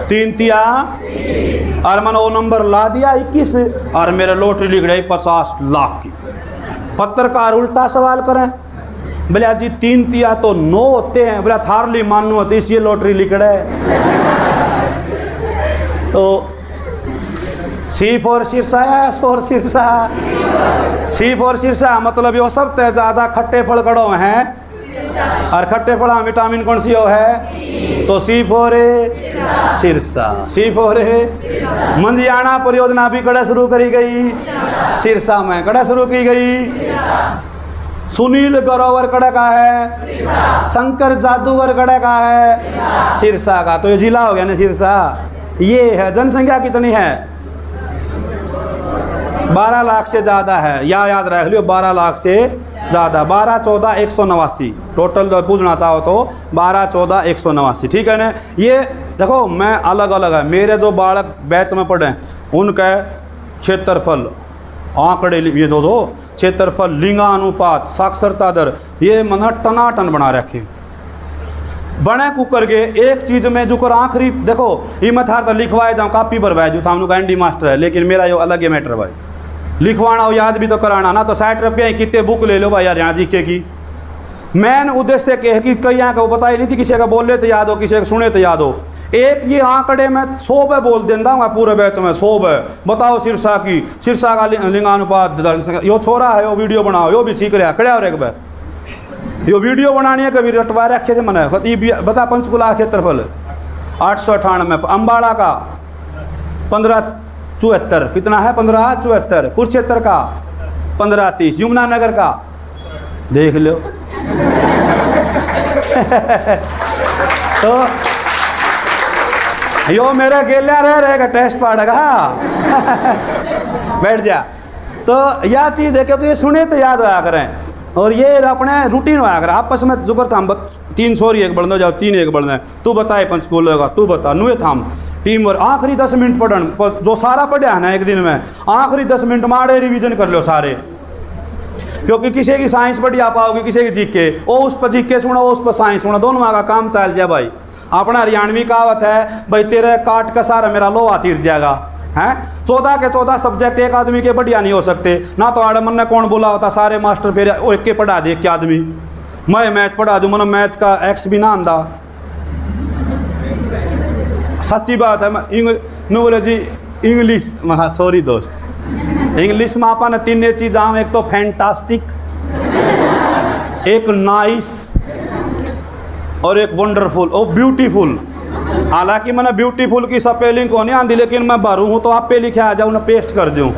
3 तिया और मैंने वो नंबर ला दिया 21 और मेरे लॉटरी लिख रही 50 लाख की। पत्रकार उल्टा सवाल करें, बोले जी 3 तिया तो 9 होते हैं, बोला थारली मानू होती इसलिए लॉटरी लिख रहे। तो सी फॉर सिरसा है, S for Sirsa, C for Sirsa मतलब यो सब ते ज़्यादा खट्टे फल कड़ो हैं और खट्टे फल विटामिन कौन सी हो है? तो सी फॉर सिरसा, सी फॉर मंजियाना परियोजना भी कड़ा शुरू करी गई, सिरसा में कड़ा शुरू की गई। सुनील ग्रोवर कड़ा का है, शंकर जादूगर कड़ा का है, सिरसा का। तो ये जिला हो गया ना सिरसा। ये है जनसंख्या कितनी है? 12 लाख से ज़्यादा है, या याद रख लियो 12 लाख से ज़्यादा। 12 14 189 टोटल पूछना चाहो तो 12 14 189, ठीक है ना। ये देखो मैं अलग अलग है, मेरे जो बालक बैच में पढ़े उनका क्षेत्रफल आंकड़े ये दो क्षेत्रफल, लिंगानुपात, साक्षरता दर, ये मना टनाटन बना रखे बने कुकर के एक चीज़ में जो कर आखिरी देखो ये मैं थार तो लिखवाए जाऊँ कापी भरवाए जो था हम एनडी मास्टर है, लेकिन मेरा यो अलग है मैटर भाई। लिखवाना हो याद भी तो कराना ना, तो 60 रुपया ही कितने बुक ले लो भाई हरियाणा जीके की। मैन उद्देश्य के है कि कई यहाँ का वो पता ही नहीं थी, किसी का बोले तो याद हो, किसी का सुने तो याद हो। एक ये आंकड़े में 100 पे बोल देता हूँ पूरे बैच में 100 पे। बताओ सिरसा की, सिरसा का लिंगानुपात, यो छोरा है यो वीडियो बनाओ, यो भी सीख रहा खड़ा और एक बार यो वीडियो बनानी है कभी रटवा रखे थे मैंने। बता पंचकुला क्षेत्रफल 898, अम्बाड़ा का 1574, कितना है 1574, कुरुक्षेत्र का 1530, यमुनानगर का देख लो। तो यो मेरा गेलिया रहेगा टेस्ट पड़ेगा बैठ जा। तो यह चीज़ है क्योंकि ये सुने तो याद होया करें और ये अपने रूटीन होया करें। आपस में जुगर था हम 3 सॉरी एक बढ़ दो जाओ 3 एक बढ़ दें, तू बताए पंचकूल का, तू बता नुए था हम टीम वर्क। आखिरी 10 मिनट पढ़न जो सारा पढ़ा है ना एक दिन में, आखिरी 10 मिनट मारे रिवीजन कर लो सारे, क्योंकि किसी की साइंस पढ़ी आ पाओगे, किसी की जीके ओ उस पर जीके सुना, उस पर साइंस सुना, दोनों का काम चल जाए भाई। अपना हरियाणवी कहावत है भाई तेरे काट का सारा मेरा लोहा तीर जाएगा हैं। 14 के 14 सब्जेक्ट एक आदमी के बढ़िया नहीं हो सकते ना। तो आड़े मन ने कौन बोला होता सारे मास्टर फिर एक के पढ़ा दे, क्या आदमी मैं मैथ पढ़ा दूँ, मन मैथ का एक्स भी ना आंदा। सच्ची बात है। मैं बोले जी इंग्लिश में, हाँ सॉरी दोस्त, इंग्लिश में अपन 3 चीज़ आऊँ, एक तो फैंटास्टिक, एक नाइस और एक वंडरफुल और ब्यूटीफुल। हालांकि मैंने ब्यूटीफुल की स्पेलिंग को नहीं आती, लेकिन मैं भरूँ हूँ तो आप पे लिखे आ जाऊँ ना पेस्ट कर दूँ।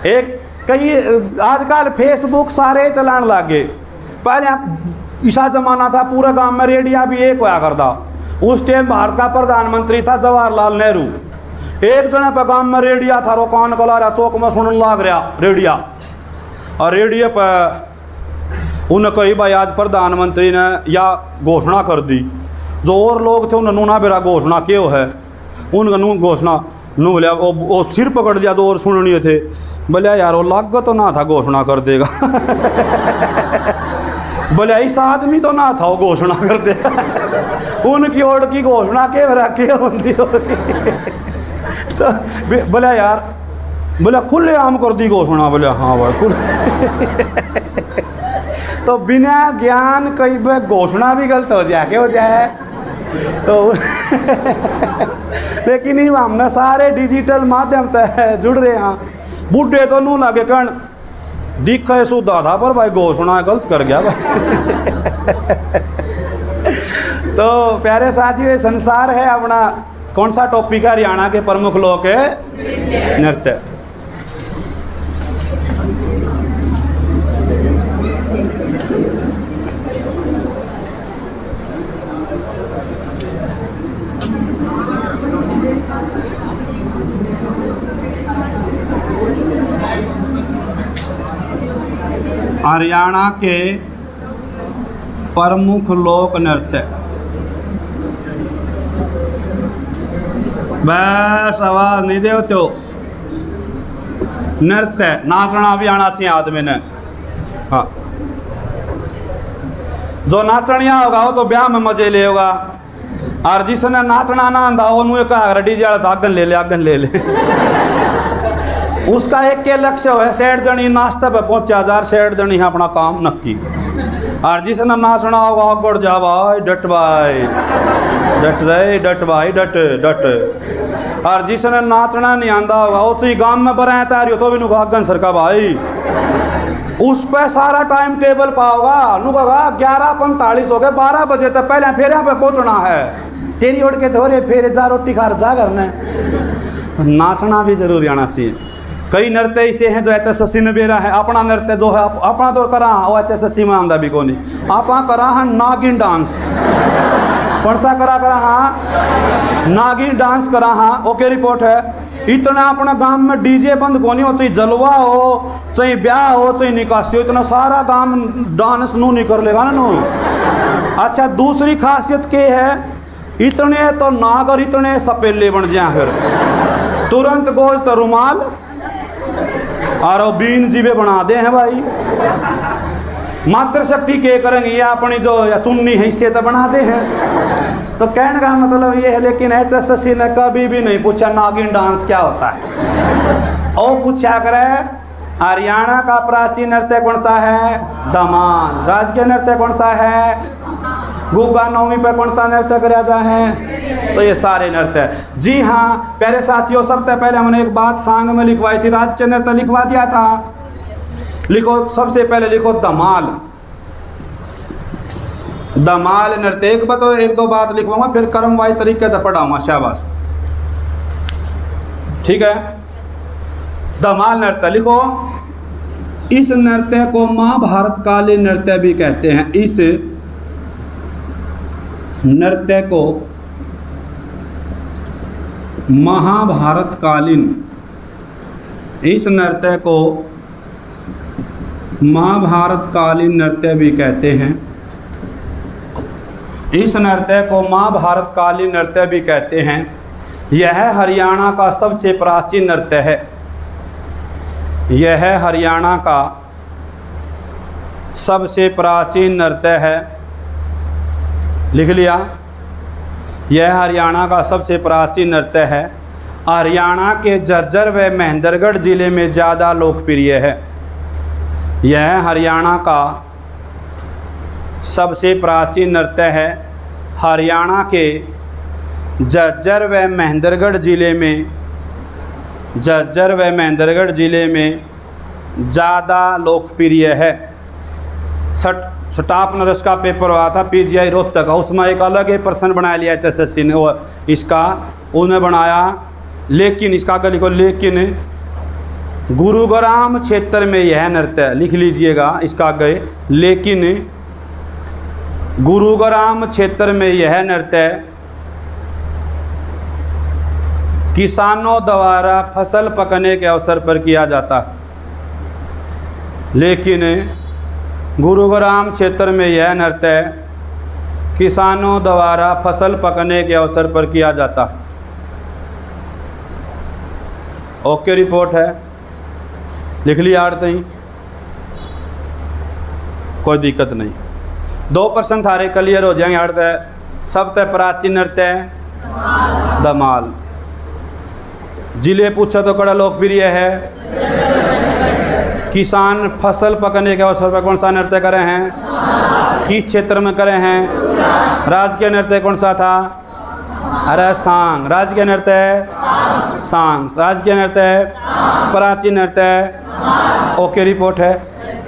एक कई आजकल फेसबुक सारे चलान लग गए। पहले ईसा जमाना था पूरा गांव में रेडिया भी एक होया करता। उस टाइम भारत का प्रधानमंत्री था जवाहरलाल नेहरू। एक जने पे गांव में रेडिया था, रोकान कला रहा चौक में सुनने लग रहा रेडिया। और रेडियो पर उन्हें कही भाई आज प्रधानमंत्री ने या घोषणा कर दी। जो और लोग थे उन्होंने ना मेरा घोषणा क्यों है, उनका नू घोषणा नू बोलिया वो सिर पकड़ दिया। तो और सुननी थे बोलिया यार वो लाग तो ना था घोषणा कर देगा बोले इस आदमी तो ना था वो घोषणा कर देगा उनकी ओर की घोषणा के रखी होती तो बोला यार, बोला खुले आम कर दी घोषणा। बोले हाँ भाई खुले तो बिना ज्ञान कई बार घोषणा भी गलत हो जाए, क्या हो जाए तो लेकिन ये हमने सारे डिजिटल माध्यम से जुड़ रहे हैं। बूढ़े तो नू लगे कण दिखे सुधा था पर भाई घोषणा गलत कर गया भाई तो प्यारे साथियों ये संसार है अपना। कौन सा टॉपिक है? हरियाणा के प्रमुख लोक है नृत्य। हरियाणा के प्रमुख लोक नृत्य। बस आवाज नहीं दे तो नृत्य नाचना भी आना चाहिए आदमी ने। हाँ, जो नाचनिया होगा वो तो ब्याह में मजे ले होगा, और जिसने नाचना ना आंदा वो कहा डीजे वाला आगन ले ले आगन ले ले। उसका एक के लक्ष्य है सेठ जनी नाश्ते पे पहुंचा जा, सेठ जनी है अपना काम नक्की। और जिसने नाचना होगा अकड़ जा भाई डट भाई डट रे डट भाई डट डट। और जिसने नाचना नहीं आंदा होगा वो तो गांव में बराए तैयारी हो तो भी नुका आगन सर का भाई, उस पर सारा टाइम टेबल पाओगा। नुका 11:45 हो गए, 12 बजे तक पहले फिर यहाँ पे पहुँचना है। तेरी उड़ के धोरे फिर जा रोटी खा जा करने। नाचना भी जरूरी आना चाहिए। कई नृत्य ऐसे हैं जो HSSC में बेरा है। अपना नृत्य जो है अपना तो करा वो HSSC में आंदा भी को नहीं। आप करा है नागिन डांस। कौन सा करा हाँ नागिन डांस करा हाँ। ओके रिपोर्ट है। इतना अपने गांव में डीजे बंद को नहीं हो, चाहे जलवा हो चाहे ब्याह हो चाहे निकासी हो, इतना सारा गांव डांस नू नहीं कर लेगा ना नू। अच्छा, दूसरी खासियत क्या है, इतने तो नागर इतने सपेले बन जाए फिर तुरंत गोश्त तो रुमाल और बीन जीवे बना दे हैं भाई। मातृशक्ति के करेंगे ये अपनी जो चुन्नी हैसियत तो बना दे हैं। तो कहने का मतलब ये है, लेकिन HSSC ने कभी भी नहीं पूछा नागिन डांस क्या होता है। और पूछा करे हरियाणा का प्राचीन नृत्य कौन सा है, दमाल। राजकीय नृत्य कौन सा है, गुग्गा नवमी पे कौन सा नृत्य कराया जा है। तो ये सारे नृत्य। जी हाँ प्यारे साथियों, सबसे पहले हमने एक बात सांग में लिखवाई थी, राजकीय नृत्य लिखवा दिया था। लिखो, सबसे पहले लिखो दमाल। दमाल नृत्य एक बात, एक दो बात लिखवाऊंगा, फिर क्रमवाइज तरीके से पढ़ाऊंगा। शाबाश, ठीक है। दमाल नृत्य लिखो। इस नृत्य को महाभारत कालीन नृत्य भी कहते हैं। इस नृत्य को महाभारत कालीन, इस नृत्य को महाभारत कालीन नृत्य भी कहते हैं। इस नृत्य को महाभारत कालीन नृत्य भी कहते हैं। यह हरियाणा का सबसे प्राचीन नृत्य है। यह हरियाणा का सबसे प्राचीन नृत्य है। लिख लिया, यह हरियाणा का सबसे प्राचीन नृत्य है। हरियाणा के झज्जर व महेंद्रगढ़ जिले में ज़्यादा लोकप्रिय है। यह हरियाणा का सबसे प्राचीन नृत्य है। हरियाणा के झज्जर व महेंद्रगढ़ जिले में, झज्जर व महेंद्रगढ़ जिले में ज़्यादा लोकप्रिय है। स्टाफ नर्स का पेपर हुआ था PGI रोहतक, उसमें एक अलग ही प्रश्न बना लिया HSSC ने, वो इसका उन्हें बनाया। लेकिन इसका क्या लिखो, लेकिन गुरुग्राम क्षेत्र में यह नृत्य, लिख लीजिएगा इसका गए, लेकिन गुरुग्राम क्षेत्र में यह नृत्य किसानों द्वारा फसल पकने के अवसर पर किया जाता है। लेकिन गुरुग्राम क्षेत्र में यह नृत्य किसानों द्वारा फसल पकने के अवसर पर किया जाता है। ओके रिपोर्ट है, लिख लिया आड़ते ही, कोई दिक्कत नहीं। 2 प्रश्न थारे क्लियर हो जाएंगे। आड़ते सबसे प्राचीन नृत्य दमाल। जिले पूछा तो कड़ा लोकप्रिय है। किसान फसल पकने के अवसर पर कौन सा नृत्य करे हैं, किस क्षेत्र में करे हैं। राजकीय नृत्य कौन सा था, अरे सांग। राजकीय नृत्य सांग, राजकीय नृत्य प्राचीन नृत्य। ओके रिपोर्ट है।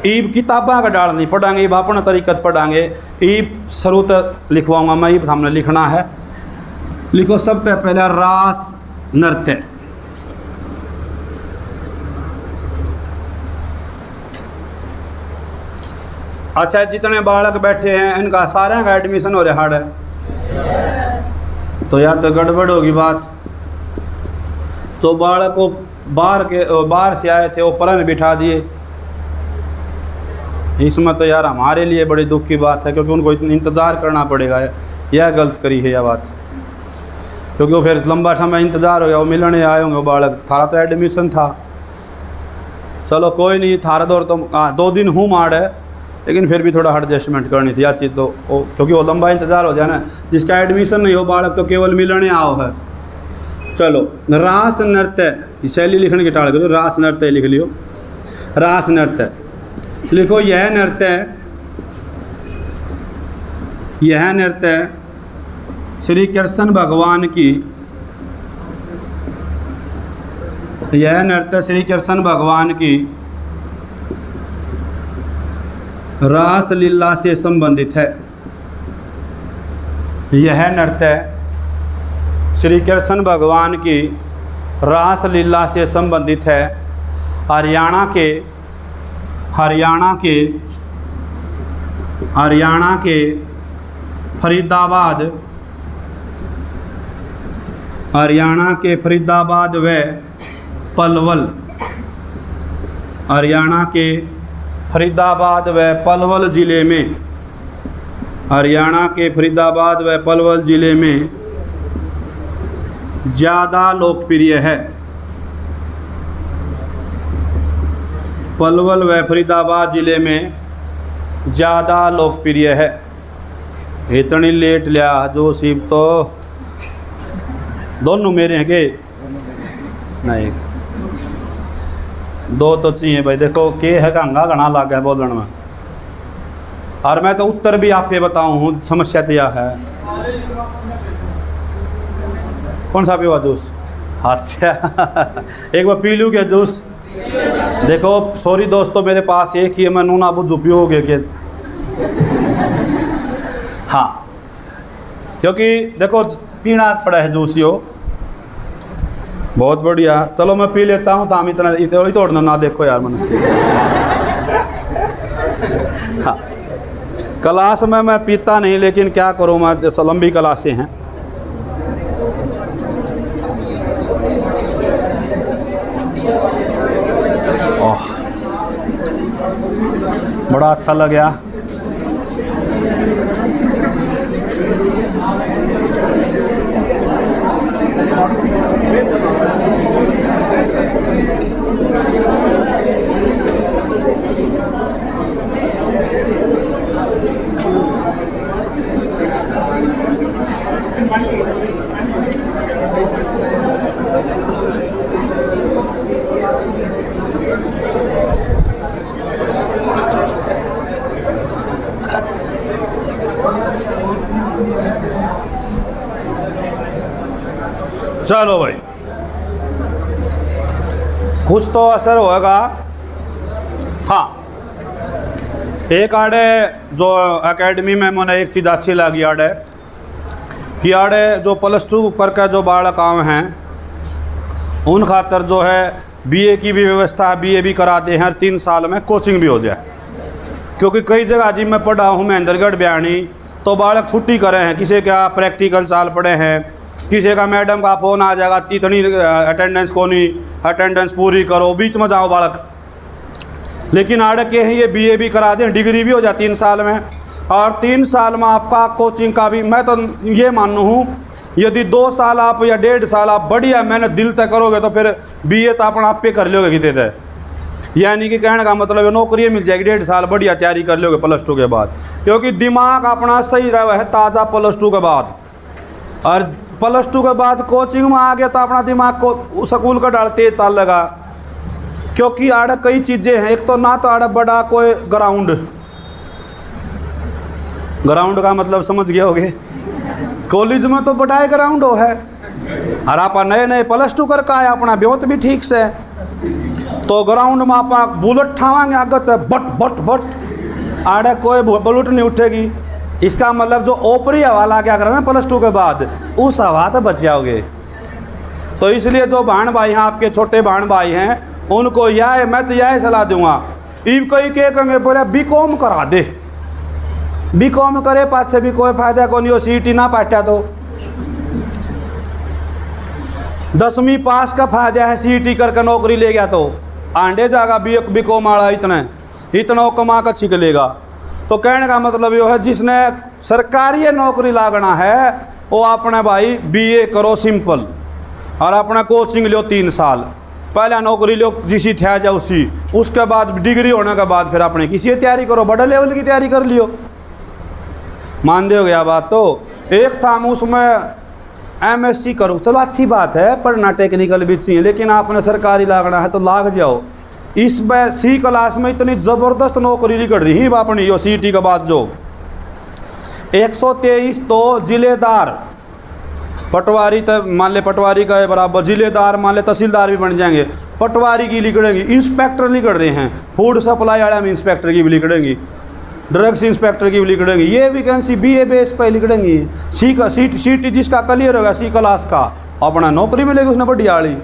ईब किताबा का डाल नहीं पढ़ाएंगे, ईब अपना तरीका पढ़ाएंगे। ईब शुरू लिखवाऊंगा मैं, ईब हमने लिखना है। लिखो सबसे पहले रास नृत्य। अच्छा, जितने बालक बैठे हैं इनका सारे का एडमिशन हो रहा है, तो या तो गड़बड़ होगी बात। तो बालक को बाहर से आए थे वो पर बिठा दिए, इसमें तो यार हमारे लिए बड़ी दुख की बात है, क्योंकि उनको इतना इंतज़ार करना पड़ेगा। यह गलत करी है यह बात, क्योंकि वो फिर लंबा समय इंतज़ार हो गया, वो मिलने आए होंगे बालक। थारा तो एडमिशन था, चलो कोई नहीं, थारा दौर तो 2 दिन हूँ माड़ है, लेकिन फिर भी थोड़ा एडजस्टमेंट करनी थी यह चीज़ तो क्योंकि वो लंबा इंतज़ार हो जाए ना। जिसका एडमिशन नहीं हो बालक तो केवल मिलने आओ है। चलो रास नृत्य शैली लिखने की टाल करो, रास नृत्य लिख लियो। रास नृत्य लिखो। यह नृत्य श्री कृष्ण भगवान की, यह नृत्य श्री कृष्ण भगवान की रास लीला से संबंधित है। यह नृत्य श्री कृष्ण भगवान की रास लीला से संबंधित है। हरियाणा के फरीदाबाद व पलवल, हरियाणा के फरीदाबाद व पलवल ज़िले में, हरियाणा के फरीदाबाद व पलवल ज़िले में ज़्यादा लोकप्रिय है। पलवल व फरीदाबाद ज़िले में ज़्यादा लोकप्रिय है। इतनी लेट लिया जो सीप तो दोनों मेरे हैं के नहीं, 2 तो चाहिए भाई। देखो के है हंगा घना लग गया बोलने में, और मैं तो उत्तर भी आप पे बताऊँ हूँ। समस्या तो यह है, कौन सा पीवा जूस? अच्छा एक बार पी लूँ क्या जूस? देखो सॉरी दोस्तों, मेरे पास एक ही है, मैं नूना बुझू पियोगे के? हाँ, क्योंकि देखो पीना पड़ा है जूस यो, बहुत बढ़िया। चलो मैं पी लेता हूँ, तो हम इतना तोड़ना ना देखो यार मन। हाँ, क्लास में मैं पीता नहीं, लेकिन क्या करूँ मैं, लंबी क्लासें हैं। ओह बड़ा अच्छा लग गया। चलो भाई, कुछ तो असर होगा। हाँ, एक आड़े जो एकेडमी में मैंने एक चीज़ अच्छी लगी आड़े कि आड़े जो +2 पर का जो बालक आए हैं उन खातर जो है बीए की भी व्यवस्था है, बीए भी कराते हैं, 3 साल में कोचिंग भी हो जाए। क्योंकि कई जगह जी मैं पढ़ा हूँ महेंद्रगढ़ बयानी, तो बालक छुट्टी करे हैं, किसी का प्रैक्टिकल साल पढ़े हैं, किसी का मैडम का फ़ोन आ जाएगा, इतनी अटेंडेंस को नहीं, अटेंडेंस पूरी करो, बीच में जाओ बालक। लेकिन आड़े के हैं ये बीए भी करा दें, डिग्री भी हो जाए 3 साल में, और 3 साल में आपका कोचिंग का भी, मैं तो ये मानू हूँ यदि 2 साल आप या 1.5 साल आप बढ़िया मेहनत दिल तक करोगे तो फिर बीए तो अपना आप पे कर लोगे कितने तक। यानी कि कहने का मतलब है नौकरी मिल जाएगी, 1.5 साल बढ़िया तैयारी कर लोगे +2 के बाद, क्योंकि दिमाग अपना सही रहा है ताज़ा +2 के बाद। और +2 के बाद कोचिंग में आ गया तो अपना दिमाग को स्कूल का डाल तेज चाल लगा। क्योंकि आड़े कई चीज़ें हैं, एक तो ना तो आड़े बड़ा कोई ग्राउंड का मतलब समझ गए होगे, कॉलेज में तो बड़ा ग्राउंड हो है, और आप नए +2 कर का है अपना ब्योत भी ठीक से, तो ग्राउंड में आप बुलेट ठावाएंगे आगत बट बट बट, आड़े कोई बुलेट नहीं उठेगी। इसका मतलब जो ओपरी हवा ला क्या करें ना +2 के बाद, उस हवा तो बच जाओगे। तो इसलिए जो बहन भाई हैं, आपके छोटे बहन भाई हैं, उनको यह मैं तो यह सलाह दूंगा, इब कोई के कहेंगे बोले बीकॉम करा दे, बीकॉम करे पाछे भी कोई फायदा को नहीं हो, सीटी ना पाटा तो 10वीं पास का फायदा है, सीटी करके नौकरी ले गया तो आंडे जाएगा बीकॉम वाला इतना। इतना वो कमा कर छिक लेगा। तो कहने का मतलब ये है जिसने सरकारी नौकरी लागना है वो अपने भाई BA करो सिंपल और अपना कोचिंग लो 3 साल, पहले नौकरी लो जिसी थे जाओ उसी, उसके बाद डिग्री होने के बाद फिर अपने किसी तैयारी करो, बड़े लेवल की तैयारी कर लियो। मान दे हो गया बात। तो एक था उसमें MSc करो, चलो अच्छी बात है, पढ़ना टेक्निकल भी चाहिए, लेकिन आपने सरकारी लागना है तो लाग जाओ। इस C क्लास में इतनी ज़बरदस्त नौकरी निकल रही है अपनी यो CT के बाद जो 123 तो जिलेदार पटवारी, तो मान ले पटवारी का बराबर जिलेदार, मान ले तहसीलदार भी बन जाएंगे, पटवारी की लिखड़ेंगी, इंस्पेक्टर निकल रहे हैं, फूड सप्लाई वाला में इंस्पेक्टर की भी लिखड़ेंगी, ड्रग्स इंस्पेक्टर की भी लिखड़ेंगी, ये वैकेंसी BA बेस पर लिखड़ेंगी। CT जिसका क्लियर होगा C क्लास का अपना नौकरी मिलेगी उसने बढ़िया वाली।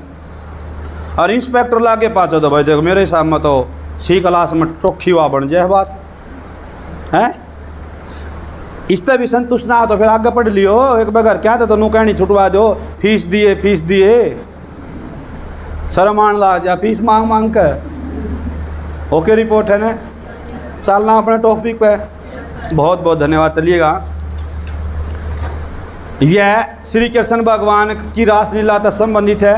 और इंस्पेक्टर लाके पाचो तो भाई देखो मेरे हिसाब में तो C क्लास में चौखी हुआ बन जाए बात है। इससे भी संतुष्ट ना हो तो फिर आगे पढ़ लियो, एक बगैर क्या था तो नू कहनी छुटवा दो, फीस दिए शर्मान ला जा फीस मांग मांग कर। ओके रिपोर्ट है ना, चलना अपने टॉपिक पे। बहुत बहुत धन्यवाद। चलिएगा, यह श्री कृष्ण भगवान की रासलीला से संबंधित है।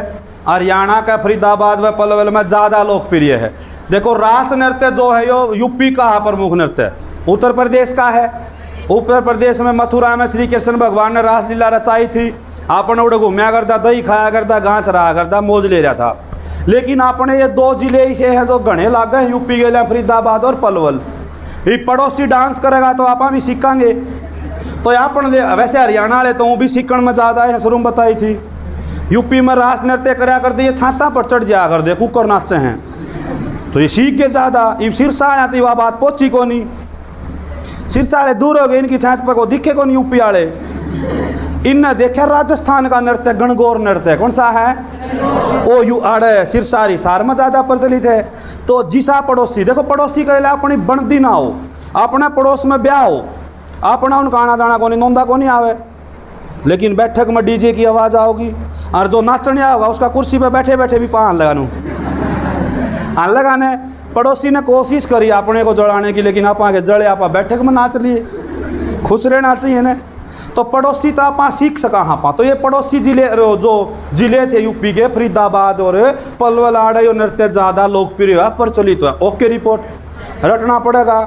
हरियाणा का फरीदाबाद व पलवल में ज़्यादा लोकप्रिय है। देखो रास नृत्य जो है यो यूपी का प्रमुख नृत्य, उत्तर प्रदेश का है। उत्तर प्रदेश में मथुरा में श्री कृष्ण भगवान ने रासलीला रचाई थी। आपने उड़े घूमया करता, दही खाया करता, गांच रहा करता, मौज ले रहा था। लेकिन आपने ये 2 जिले ऐसे हैं जो घने लाग गए यूपी के लिए, फरीदाबाद और पलवल। ये पड़ोसी डांस करेगा तो आप भी सीखेंगे। तो आपने वैसे हरियाणा वाले तो भी सीखने में ज़्यादा है, शुरू में बताई थी। यूपी में रास नृत्य कराया करते, ये छाता पर चढ़ जाया कर दे, कुकर नाचे हैं तो ये सीख के ज़्यादा। ये सिरसा आती वह बात पहुँची को नहीं, सिरसा वाले दूर हो गए, इनकी छाछ पर को दिखे को नहीं। यूपी वाले इनने देखा राजस्थान का नृत्य गणगौर नृत्य कौन सा है, ओ यू आड़े सिरसारी सार में ज़्यादा प्रचलित है। तो जिसा पड़ोसी, देखो पड़ोसी के लिए अपनी बनती ना हो, अपने पड़ोस में ब्याह हो, अपना उनका आना जाना को नहीं, नोंदा को नहीं आवे, लेकिन बैठक में DJ की आवाज़ आओगी और जो नाचने आएगा उसका कुर्सी पे बैठे बैठे भी पान लगानू आन लगाने। पड़ोसी ने कोशिश करी अपने को जड़ाने की, लेकिन आप आगे जड़े आप बैठक में नाच लिए, खुश रहना चाहिए ना। तो पड़ोसी तो आप सीख सका हाँ पा। तो ये पड़ोसी जिले जो जिले थे यूपी के फरीदाबाद और पलवल आड़े यो नृत्य ज़्यादा लोकप्रिय है, प्रचलित है। ओके रिपोर्ट रटना पड़ेगा।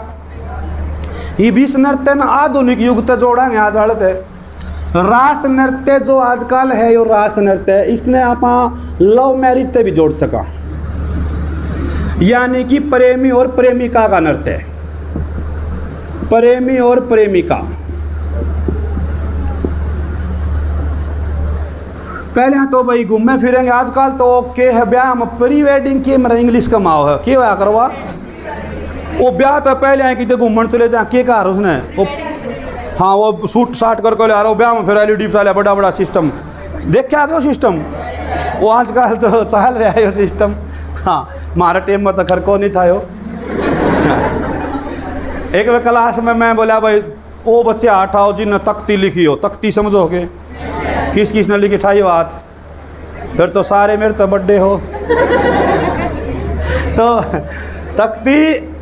ये 20 नृत्य न आधुनिक युग तक जोड़ेंगे आज हड़ते। रास नृत्य जो आजकल है यो रास नृत्य, इसने आप लव मैरिज से भी जोड़ सका, यानी कि प्रेमी और प्रेमिका का नृत्य, प्रेमी और प्रेमिका। पहले तो भाई घूमे फिरेंगे, आजकल तो के है ब्याह में प्री वेडिंग के मेरा इंग्लिश का माओ है, क्या होया करवा वो ब्याह तो पहले है कि घूमन चले जा के कहा उसने वो, हाँ वो सूट साट करके ले आ रहा ब्याह में, फिर LED वाला बड़ा बड़ा सिस्टम देख आ गया सिस्टम, वो आजकल तो चल रहा है सिस्टम। हाँ हमारे टाइम में तो खर को नहीं था यो। एक वे क्लास में मैं बोला भाई वो बच्चे हाथ आओ जिन तख्ती लिखी हो, तख्ती समझोगे किस किस ने लिखी था ये बात, फिर तो सारे मेरे तो बर्थडे हो। तो तख्ती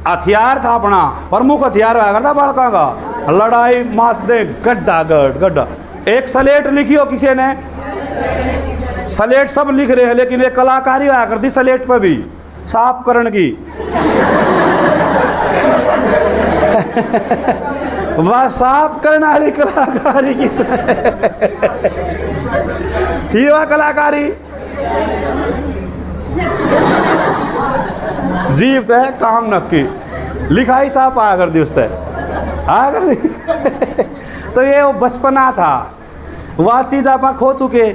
हथियार था अपना, प्रमुख हथियार हुआ करता बालका का, लड़ाई मास दे गड्ढा गड्ढा। एक स्लेट लिखी हो किसी ने, स्लेट सब लिख रहे हैं, लेकिन एक कलाकारी हुआ करती स्लेट पर भी साफ करण की। वह साफ करने वाली कलाकारी किसने थी, वह कलाकारी जीव है काम नक्की, लिखाई साफ आया कर दी उससे आया कर दी। तो ये वो बचपना था, वह चीज़ आप खो चुके।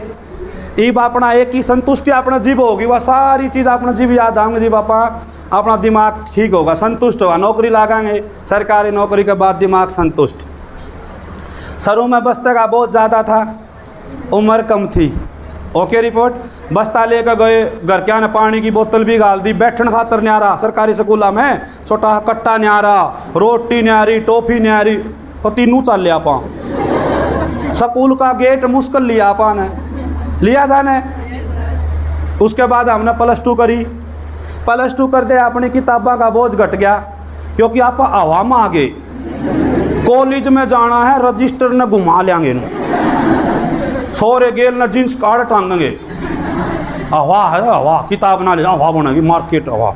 इब अपना एक ही संतुष्टि अपना जीव होगी, वह सारी चीज़ अपना जीव याद आएंगे, जीव अपना दिमाग ठीक होगा, संतुष्ट होगा। नौकरी लगाएंगे, सरकारी नौकरी के बाद दिमाग संतुष्ट। सरों में बस्ते का बहुत ज़्यादा था, उम्र कम थी। Okay report. बस्ता लेकर गए, घर क्या ने पानी की बोतल भी गाल दी, बैठन खातर न्यारा सरकारी स्कूल में, छोटा कट्टा न्यारा, रोटी न्यारी, टॉफी न्यारी, तो तीनों चल लिया पा। स्कूल का गेट मुश्किल लिया पा ने, लिया था ने। उसके बाद हमने +2 करी, +2 करते अपनी किताबों का बोझ घट गया। क्योंकि आप हवा में आगे कॉलेज में जाना है, रजिस्टर न घुमा लेंगे छोरे गेल न जींस कार्ड टांगेंगे, हवा है हवा, किताब ना ले हवा बनेगी मार्केट हवा।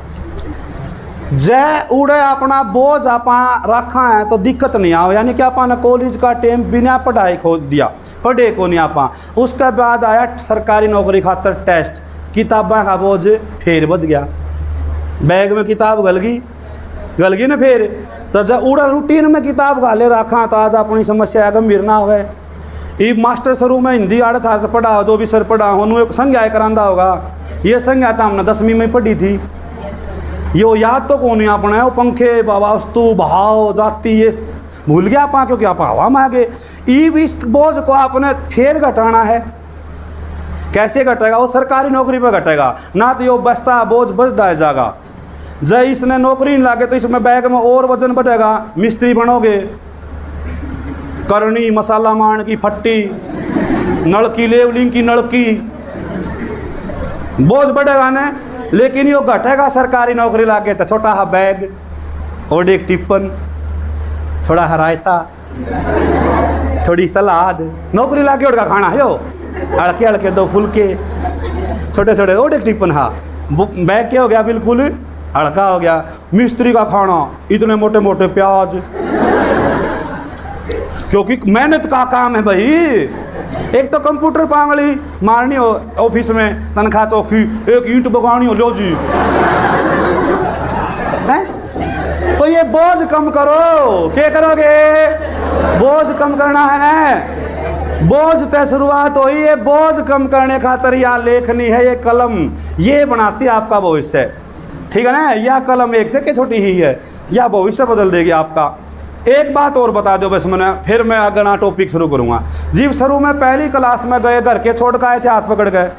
जय उड़े अपना बोझ आपा रखा है तो दिक्कत नहीं आओ, यानी कि आपा ने कॉलेज का टाइम बिना पढ़ाई खोल दिया, पढ़े को नहीं आपा। उसके बाद आया सरकारी नौकरी खातर टेस्ट, किताबा का बोझ फिर बढ़ गया, बैग में किताब गल गई ना फिर। तो जब उड़ा रूटीन में किताब गाले रखा तो आज अपनी समस्या गंभीर ना हो। ये मास्टर शुरू में हिंदी आड़ था तो पढ़ा, जो भी सर पढ़ा उन्होंने एक संज्ञा करांदा होगा, ये संज्ञा तो हमने 10वीं में पढ़ी थी, ये याद तो कौन है अपना, वो पंखे वस्तु भाव जाति ये भूल गया आपा, क्योंकि आप हवा में आ गए। इस बोझ को आपने फिर घटाना है, कैसे घटेगा? वो सरकारी नौकरी पर घटेगा ना, तो ये बस्ता बोझ बच जाएगा। जब इसने नौकरी नहीं लागे तो इसमें बैग में और वजन बढ़ेगा, मिस्त्री बनोगे, करनी मसाला मान की फट्टी, नलकी लेवलिंग की नलकी, बोझ बढ़ेगा ना। लेकिन यो घटेगा सरकारी नौकरी लागे तो छोटा सा बैग और एक टिप्पन, थोड़ा रायता, थोड़ी सलाद, नौकरी लागे और का खाना है यो हल्के हल्के 2 फुलके छोटे छोटे और एक टिप्पन। हाँ बैग क्या हो गया, बिल्कुल हल्का हो गया। मिस्त्री का खाना इतने मोटे मोटे प्याज, क्योंकि मेहनत का काम है भाई। एक तो कंप्यूटर पांगली मारनी हो ऑफिस में, तनख्वाह चौकी, एक ईंट बगानी हो लो जी है? तो ये बोझ कम करो, क्या करोगे? बोझ कम करना है ना, बोझ तय शुरुआत हो ही है। बोझ कम करने खातर यह लेखनी है, ये कलम ये बनाती है आपका भविष्य, ठीक है ना। यह कलम एक थे कि छोटी ही है, यह भविष्य बदल देगी आपका। एक बात और बता दो बस मैंने, फिर मैं अगला टॉपिक शुरू करूँगा। जीव शुरू में पहली क्लास में गए, घर के छोड़ कर आए थे, हाथ पकड़ गए।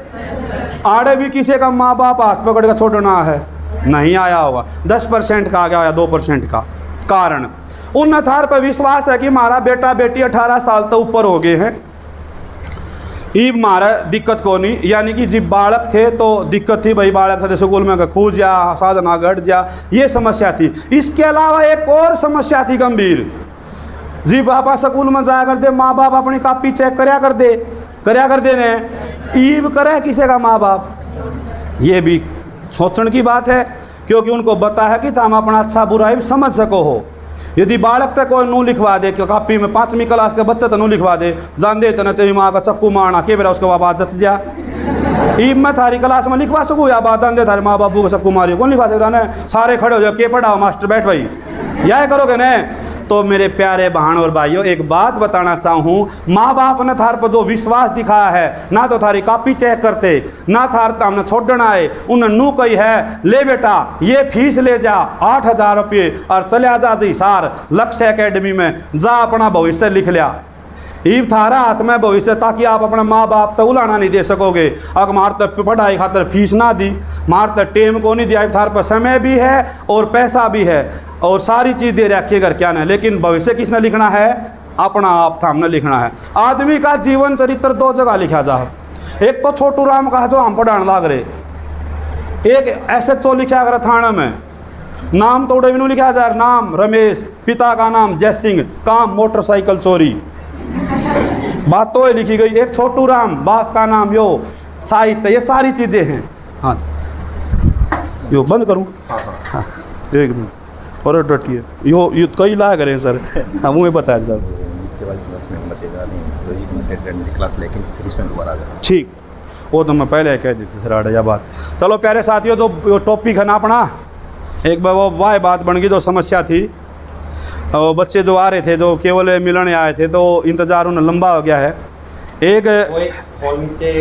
आड़े भी किसी का माँ बाप हाथ पकड़ कर छोड़ना है, नहीं आया होगा। 10% का आ गया या 2% का। कारण उन आधार पर विश्वास है कि हमारा बेटा बेटी 18 साल तो ऊपर हो गए हैं, ई मारा दिक्कत को नहीं। यानी कि जब बालक थे तो दिक्कत थी भाई, बालक थे स्कूल में खूज जा, साधना घट जा, ये समस्या थी। इसके अलावा एक और समस्या थी गंभीर। जी पापा स्कूल में जाया कर दे, माँ बाप अपनी कॉपी चेक करया कर दे ने, ईब करे किसी का माँ बाप, ये भी सोचने की बात है, क्योंकि उनको बता है कि तुम अपना अच्छा बुरा भी समझ सको हो। यदि बालक तक कोई नू लिखवा दे कि कॉपी में 5वीं क्लास के बच्चे तो नू लिखवा दे, जान दे तो तेरी माँ का चक्कू मारना के बेरा, उसके बाद जच जा ईब में थारी क्लास में लिखवा सकूँ या बात जान दे थारे माँ बापू को चक्कू मारियो, कौन लिखवा सकता है? सारे खड़े हो जाओ, के पढ़ाओ मास्टर बैठ भाई, यह करोगे न। तो मेरे प्यारे बहन और भाइयों, एक बात बताना चाहूँ, माँ बाप ने थार पर जो विश्वास दिखाया है, ना तो थारी कॉपी चेक करते, ना थार हमने छोड़ना है, उन्हें नू कही है ले बेटा ये फीस ले जा 8,000 रुपये और चले जा जी सार लक्ष्य एकेडमी में, जा अपना भविष्य लिख लिया। ईब थारा हाथ में भविष्य, ताकि आप अपना माँ बाप तक उलाना नहीं दे सकोगे। अगर मार तक पढ़ाई खातर फीस ना दी, मार तक टेम को नहीं दिया, थार पर समय भी है और पैसा भी है और सारी चीज़ दे रखी है घर क्या ना, लेकिन भविष्य किसने लिखना है? अपना आप सामने लिखना है। आदमी का जीवन चरित्र 2 जगह लिखा जा, एक तो छोटू राम का जो हम पढ़ाने लाग रहे, एक SHO लिखा कर थाना में, नाम तोड़े भी लिखा जा, नाम रमेश, पिता का नाम जय सिंह, काम मोटरसाइकिल चोरी, बात तो लिखी गई। एक छोटू राम, बाप का नाम यो साहित्य, ये सारी चीज़ें हैं। हाँ यो बंद करूँ? हाँ 1 मिनट और डटिए, यो कई लाग रहे हैं सर, हाँ मुझे बताया सर। नीचे वाली क्लास में बचेगा नहीं तो 1 मिनट क्लास लेके फिर इसमें दोबारा आ जाता। ठीक, वो तो मैं पहले कह दी थी सर आड़ा बात। चलो प्यारे साथियों, जो टॉपिक है ना अपना, एक बार वो वाह बात बन गई, जो समस्या थी, वो बच्चे जो आ रहे थे, जो केवल मिलने आए थे, तो इंतज़ार उन्हें लंबा हो गया है। एक नीचे